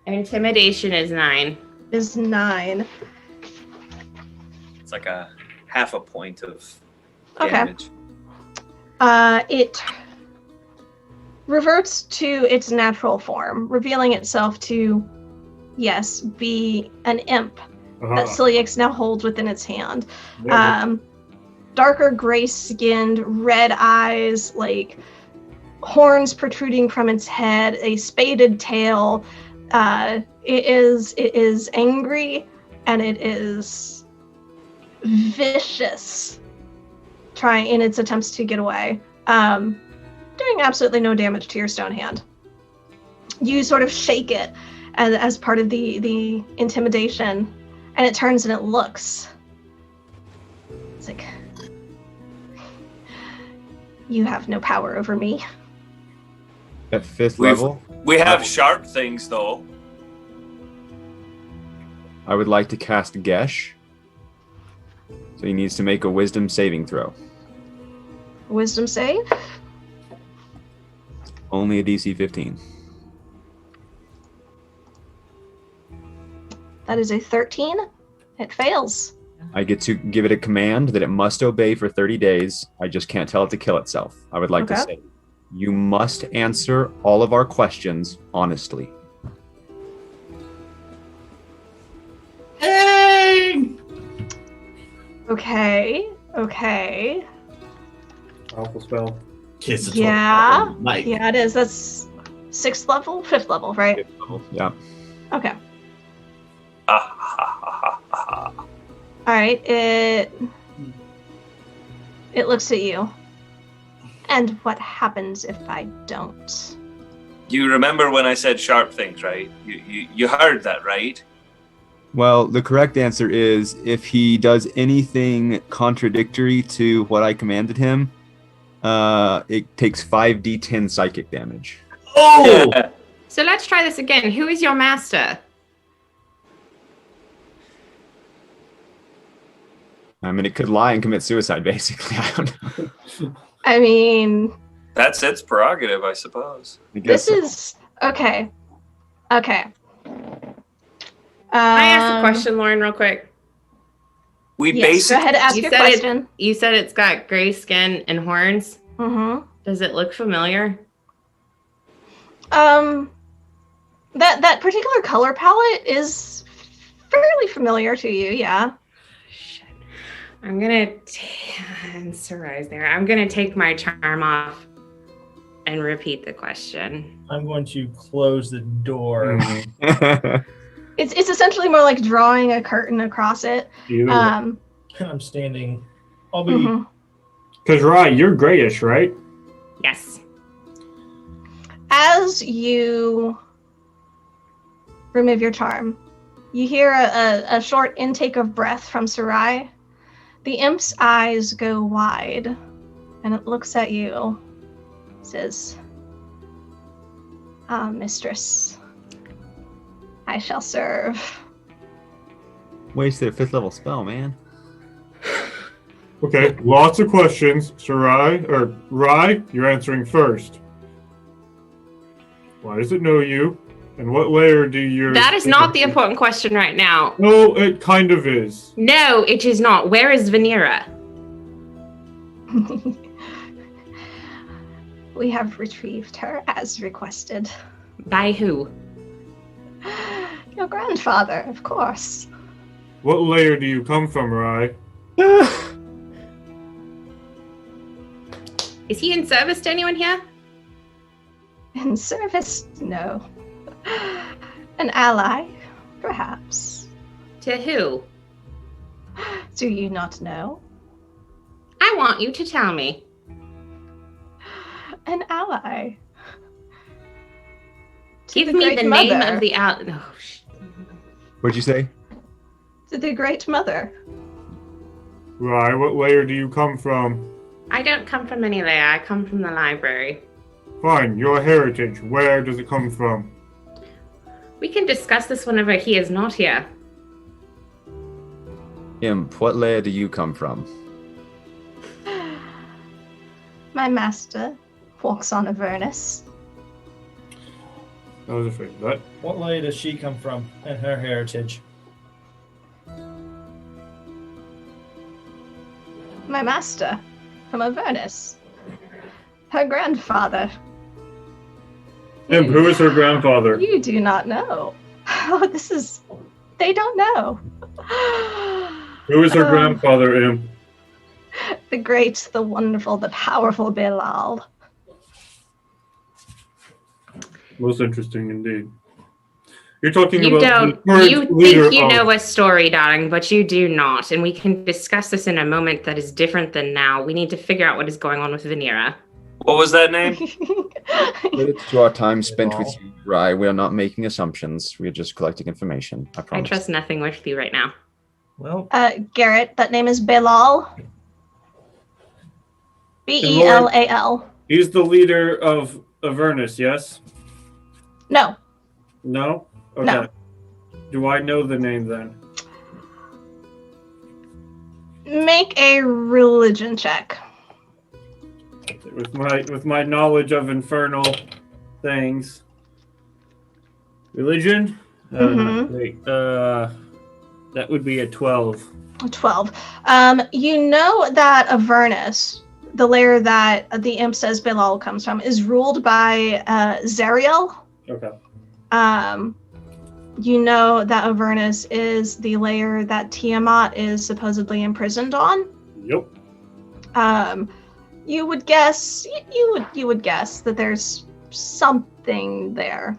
Intimidation is 9. Is 9. It's like a half a point of Okay. damage. It reverts to its natural form, revealing itself to, yes, be an imp that Celiax now holds within its hand. Darker gray-skinned, red eyes, like horns protruding from its head, a spaded tail. It is angry, and it is vicious, trying in its attempts to get away. Doing absolutely no damage to your stone hand. You sort of shake it as part of the intimidation, and it turns and it looks. It's like, you have no power over me. At 5th level, We have sharp things, though. I would like to cast Gesh. So he needs to make a wisdom saving throw. Wisdom save? Only a DC 15. That is a 13. It fails. I get to give it a command that it must obey for 30 days. I just can't tell it to kill itself. I would like to Okay. say, you must answer all of our questions honestly. Hey! Okay. Powerful spell. Kiss the Yeah. Mike. Yeah, it is. That's 6th level? 5th level, right? Yeah. Okay. Ah, ha, ha, ha, ha. Alright, it looks at you. And what happens if I don't? You remember when I said sharp things, right? You heard that, right? Well, the correct answer is if he does anything contradictory to what I commanded him, it takes 5d10 psychic damage. Oh! Yeah. So let's try this again. Who is your master? I mean, it could lie and commit suicide, basically. I don't know. I mean, That's its prerogative, I suppose. I guess this so. is okay. Okay. Can I ask a question, Lauren, real quick? We Yes, go basically ahead, ask You your said it- question. You said it's got gray skin and horns. Mm-hmm. Does it look familiar? That particular color palette is fairly familiar to you, yeah. Shit. I'm gonna Sarai's there. I'm gonna take my charm off and repeat the question. I'm going to close the door. It's essentially more like drawing a curtain across it. Either way. Um, I'm standing. I'll be. mhm. Because, Rye, you're grayish, right? Yes. As you remove your charm, you hear a short intake of breath from Sarai. The imp's eyes go wide, and it looks at you. It says, "Ah, mistress, I shall serve." Wasted a 5th level spell, man. Okay, lots of questions. So, Rye, you're answering first. Why does it know you? And what layer do your... That is not the important question right now. No, it kind of is. No, it is not. Where is Vanera? We have retrieved her as requested. By who? Your grandfather, of course. What layer do you come from, Rye? Is he in service to anyone here? In service? No. An ally, perhaps. To who? Do you not know? I want you to tell me. An ally. To Give the me Great the name Mother. of the out. Oh, What'd you say? To the Great Mother. Rye, what layer do you come from? I don't come from any layer. I come from the library. Fine, your heritage. Where does it come from? We can discuss this whenever he is not here. Imp, what layer do you come from? My master walks on Avernus. I was afraid of that. What layer does she come from and her heritage? My master from Avernus. Her grandfather. And who is her grandfather? You do not know. Oh, they don't know. Who is her grandfather, Im? The great, the wonderful, the powerful Bilal. Most interesting indeed. You're talking You about don't. the current You leader think you of- know a story, darling, but you do not. And we can discuss this in a moment that is different than now. We need to figure out what is going on with Vanera. What was that name? It's to our time spent with you, Rye. We are not making assumptions. We are just collecting information. I I promise. trust nothing with you right now. Well, Garrett, that name is Bilal. Belal. He's the leader of Avernus, yes? No. No? Okay. No. Do I know the name then? Make a religion check. With my knowledge of infernal things. Religion? Wait, that would be a 12. 12. You know that Avernus, the layer that the imp says Bilal comes from, is ruled by Zariel. Okay. You know that Avernus is the layer that Tiamat is supposedly imprisoned on. Yep. You would guess you would guess that there's something there.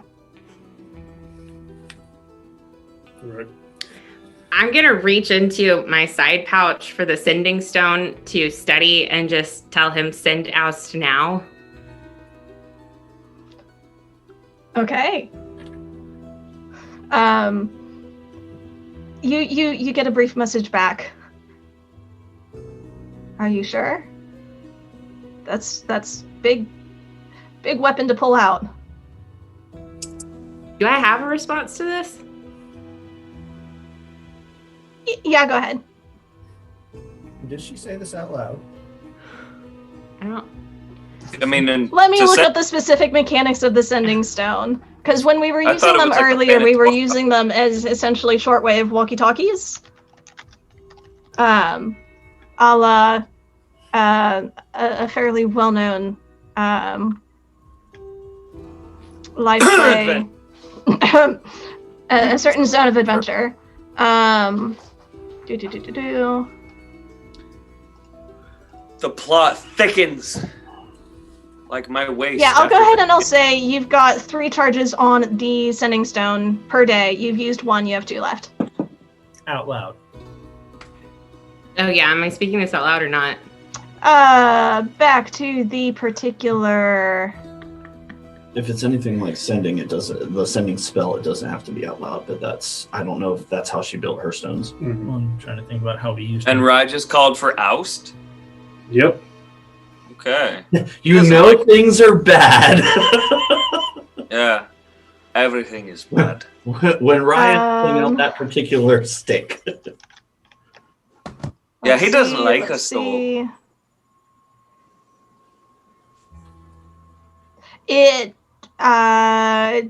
Right. I'm going to reach into my side pouch for the sending stone to study and just tell him, send oust now. Okay. You get a brief message back. Are you sure? That's big weapon to pull out. Do I have a response to this? Yeah, go ahead. did she say this out loud? I don't. I mean, Let me to look set- up the specific mechanics of the sending stone. Because when we were I using thought it them was like a earlier, we were panic. using them as essentially shortwave walkie-talkies. A la a fairly well-known live play, a certain zone of adventure. The plot thickens like my waist. Yeah, I'll go after ahead and I'll the- say you've got 3 charges on the sending stone per day. You've used 1, you have 2 left. Out loud. Oh, yeah. Am I speaking this out loud or not? Back to the particular. If it's anything like sending, it doesn't. The sending spell, it doesn't have to be out loud. But that's. I don't know if that's how she built her stones. Mhm. I'm trying to think about how we used And them. Rye just called for oust. Yep. Okay. You Doesn't know look- things are bad. Yeah. Everything is bad. when Ryan pulling out Um, that particular stick. Yeah, he Let's doesn't see, like let's us, though. see. It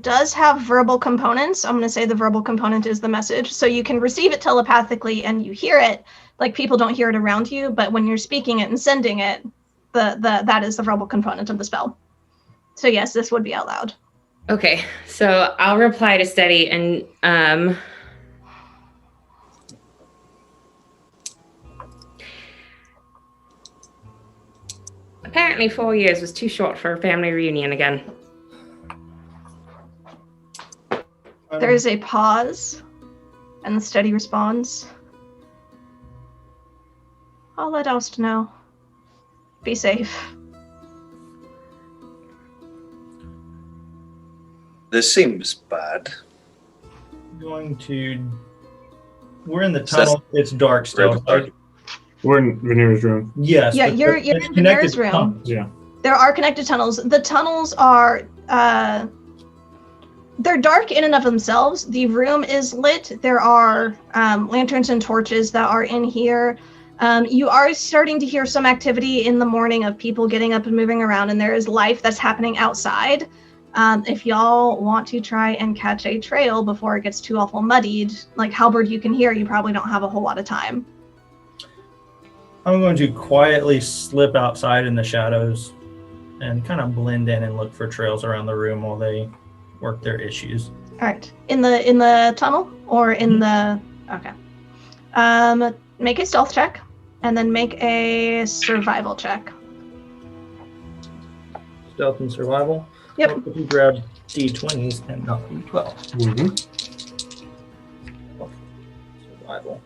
does have verbal components. I'm going to say the verbal component is the message. So you can receive it telepathically and you hear it. Like people don't hear it around you, but when you're speaking it and sending it, that is the verbal component of the spell. So yes, this would be out loud. Okay. So I'll reply to study and apparently 4 years was too short for a family reunion again. There's a pause, and the study responds. I'll let Oust know. Be safe. This seems bad. Going to. We're in the tunnel. It's dark still. Red We're in Veneer's room. Yes. Yeah, but you're it's in connected Veneer's to room. tunnels. Yeah. There are connected tunnels. The tunnels are they're dark in and of themselves. The room is lit. There are lanterns and torches that are in here. You are starting to hear some activity in the morning of people getting up and moving around, and there is life that's happening outside. If y'all want to try and catch a trail before it gets too awful muddied, like Halberd you can hear, you probably don't have a whole lot of time. I'm going to quietly slip outside in the shadows and kind of blend in and look for trails around the room while they work their issues. All right. In the tunnel or in the okay. Make a stealth check and then make a survival check. Stealth and survival. Yep. If you grab D20s and not D12. Mm-hmm. Survival.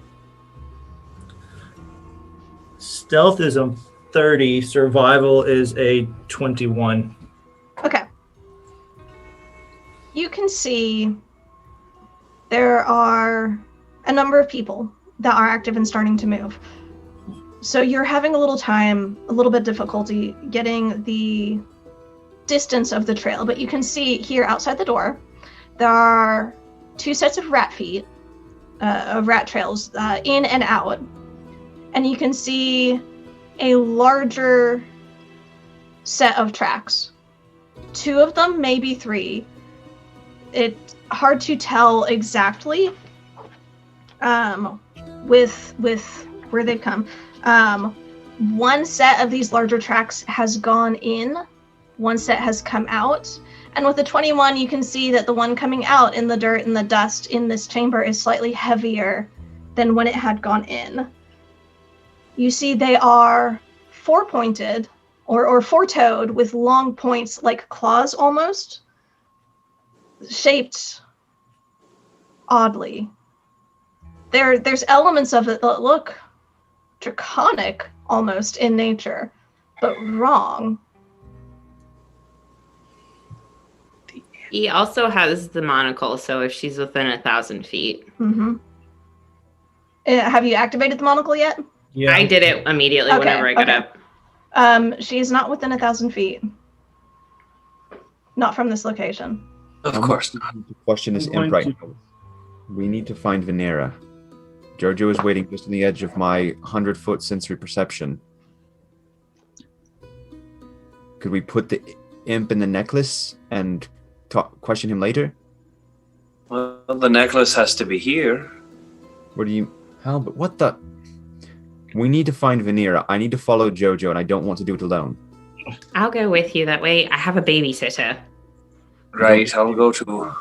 Stealth is a 30. Survival is a 21. Okay. You can see there are a number of people that are active and starting to move. So you're having a little bit difficulty getting the distance of the trail, but you can see here outside the door, there are 2 sets of rat feet, of rat trails in and out. And you can see a larger set of tracks. 2 of them, maybe 3. It's hard to tell exactly with where they've come. 1 set of these larger tracks has gone in, 1 set has come out, and with the 21 you can see that the one coming out in the dirt and the dust in this chamber is slightly heavier than when it had gone in. You see they are 4-pointed or 4-toed with long points like claws almost, shaped oddly. There's elements of it that look draconic almost in nature, but wrong. He also has the monocle, so if she's within 1,000 feet. Mm-hmm. Have you activated the monocle yet? Yeah. I did it immediately Okay, whenever I got okay. up. She is not within 1,000 feet. Not from this location. Of course not. The question is I'm going imp right to- now. We need to find Venera. Jojo is waiting just on the edge of my 100-foot sensory perception. Could we put the imp in the necklace and question him later? Well, the necklace has to be here. What do you... How? But what the... We need to find Venera. I need to follow Jojo, and I don't want to do it alone. I'll go with you. That way I have a babysitter. Right, I'll go to...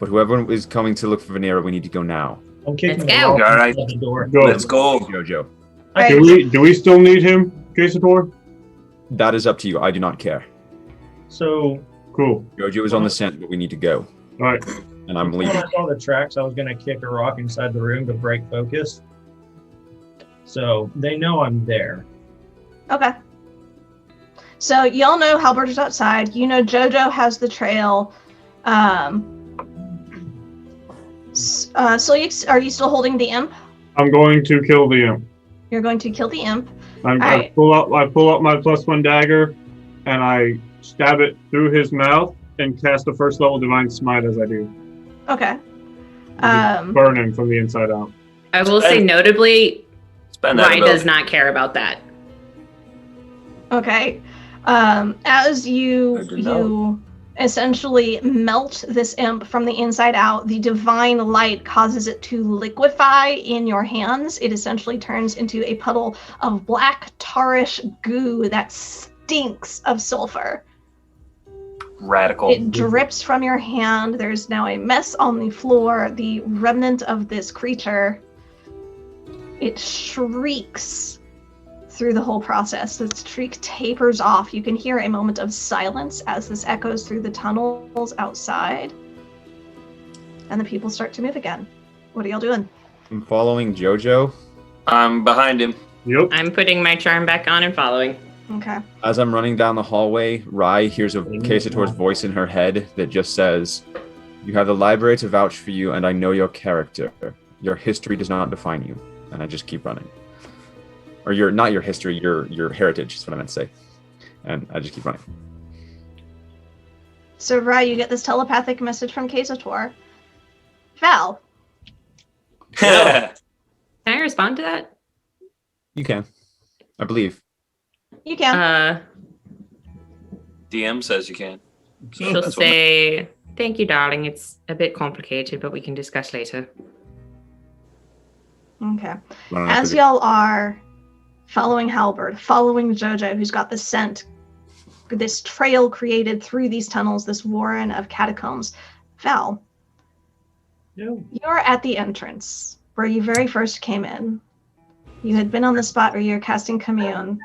But whoever is coming to look for Venera, we need to go now. I'm kicking Let's the go. wall All right. out the door. Go. Let's go. Jojo. Right. Do we still need him, Casator? That is up to you. I do not care. So Cool. Jojo is on the scent, but we need to go. All right. And I'm when leaving. I saw the tracks, I was going to kick a rock inside the room to break focus. So they know I'm there. Okay. So y'all know Halbert is outside. You know Jojo has the trail. So are you still holding the imp? I'm going to kill the imp. You're going to kill the imp. I right. pull up my +1 dagger, and I stab it through his mouth and cast a 1st level divine smite as I do. Okay. Burn him from the inside out. I will say notably, Spend that Ryan ability. does not care about that. Okay. As I you do not. you essentially melt this imp from the inside out, the divine light causes it to liquefy in your hands. It essentially turns into a puddle of black tarish goo that stinks of sulfur. Radical. It drips from your hand. There's now a mess on the floor. The remnant of this creature, it shrieks through the whole process. The shriek tapers off. You can hear a moment of silence as this echoes through the tunnels outside. And the people start to move again. What are y'all doing? I'm following Jojo. I'm behind him. Yep. I'm putting my charm back on and following. Okay. As I'm running down the hallway, Rai hears a Casator's voice in her head that just says, "You have the library to vouch for you, and I know your character. Your history does not define you." And I just keep running. Or not your history, your heritage is what I meant to say. And I just keep running. So, Rai, you get this telepathic message from Kazator. Val, Can I respond to that? You can. I believe. you can. DM says you can. She'll That's what- say, "Thank you, darling. It's a bit complicated, but we can discuss later." Okay. Running As after y'all are following Halberd, following Jojo, who's got the scent, this trail created through these tunnels, this warren of catacombs. Val, you're at the entrance where you very first came in. You had been on the spot where you were casting Commune,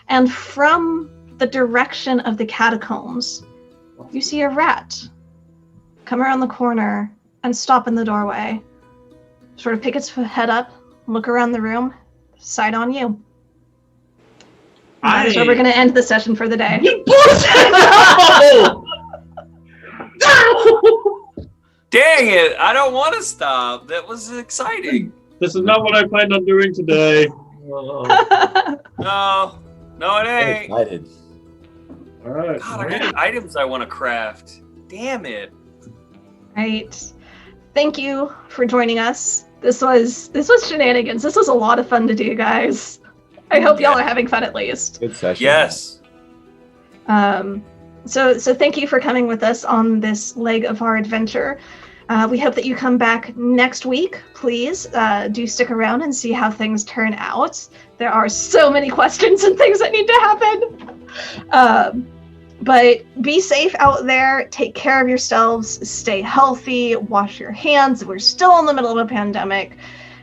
and from the direction of the catacombs, you see a rat come around the corner and stop in the doorway, sort of pick its head up, look around the room, sight on you. That's where we're going to end the session for the day. Dang it! I don't want to stop. That was exciting. This is not what I planned on doing today. No, it ain't. Excited. All right. God, I got items I want to craft. Damn it. Right. Thank you for joining us. This was shenanigans. This was a lot of fun to do, guys. I hope y'all are having fun at least. Good session. Yes. So thank you for coming with us on this leg of our adventure. We hope that you come back next week. Please do stick around and see how things turn out. There are so many questions and things that need to happen. But be safe out there. Take care of yourselves. Stay healthy. Wash your hands. We're still in the middle of a pandemic,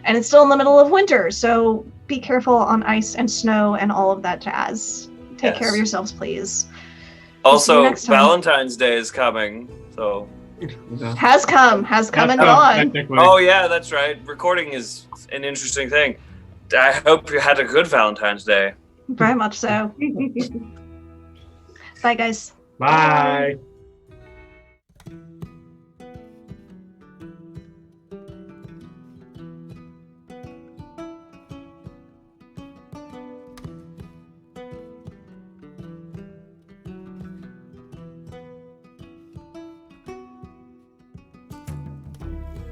and it's still in the middle of winter. So be careful on ice and snow and all of that jazz. Take care of yourselves, please. Also, Valentine's Day is coming, so... Has come and gone. Oh yeah, that's right. Recording is an interesting thing. I hope you had a good Valentine's Day. Very much so. Bye, guys. Bye.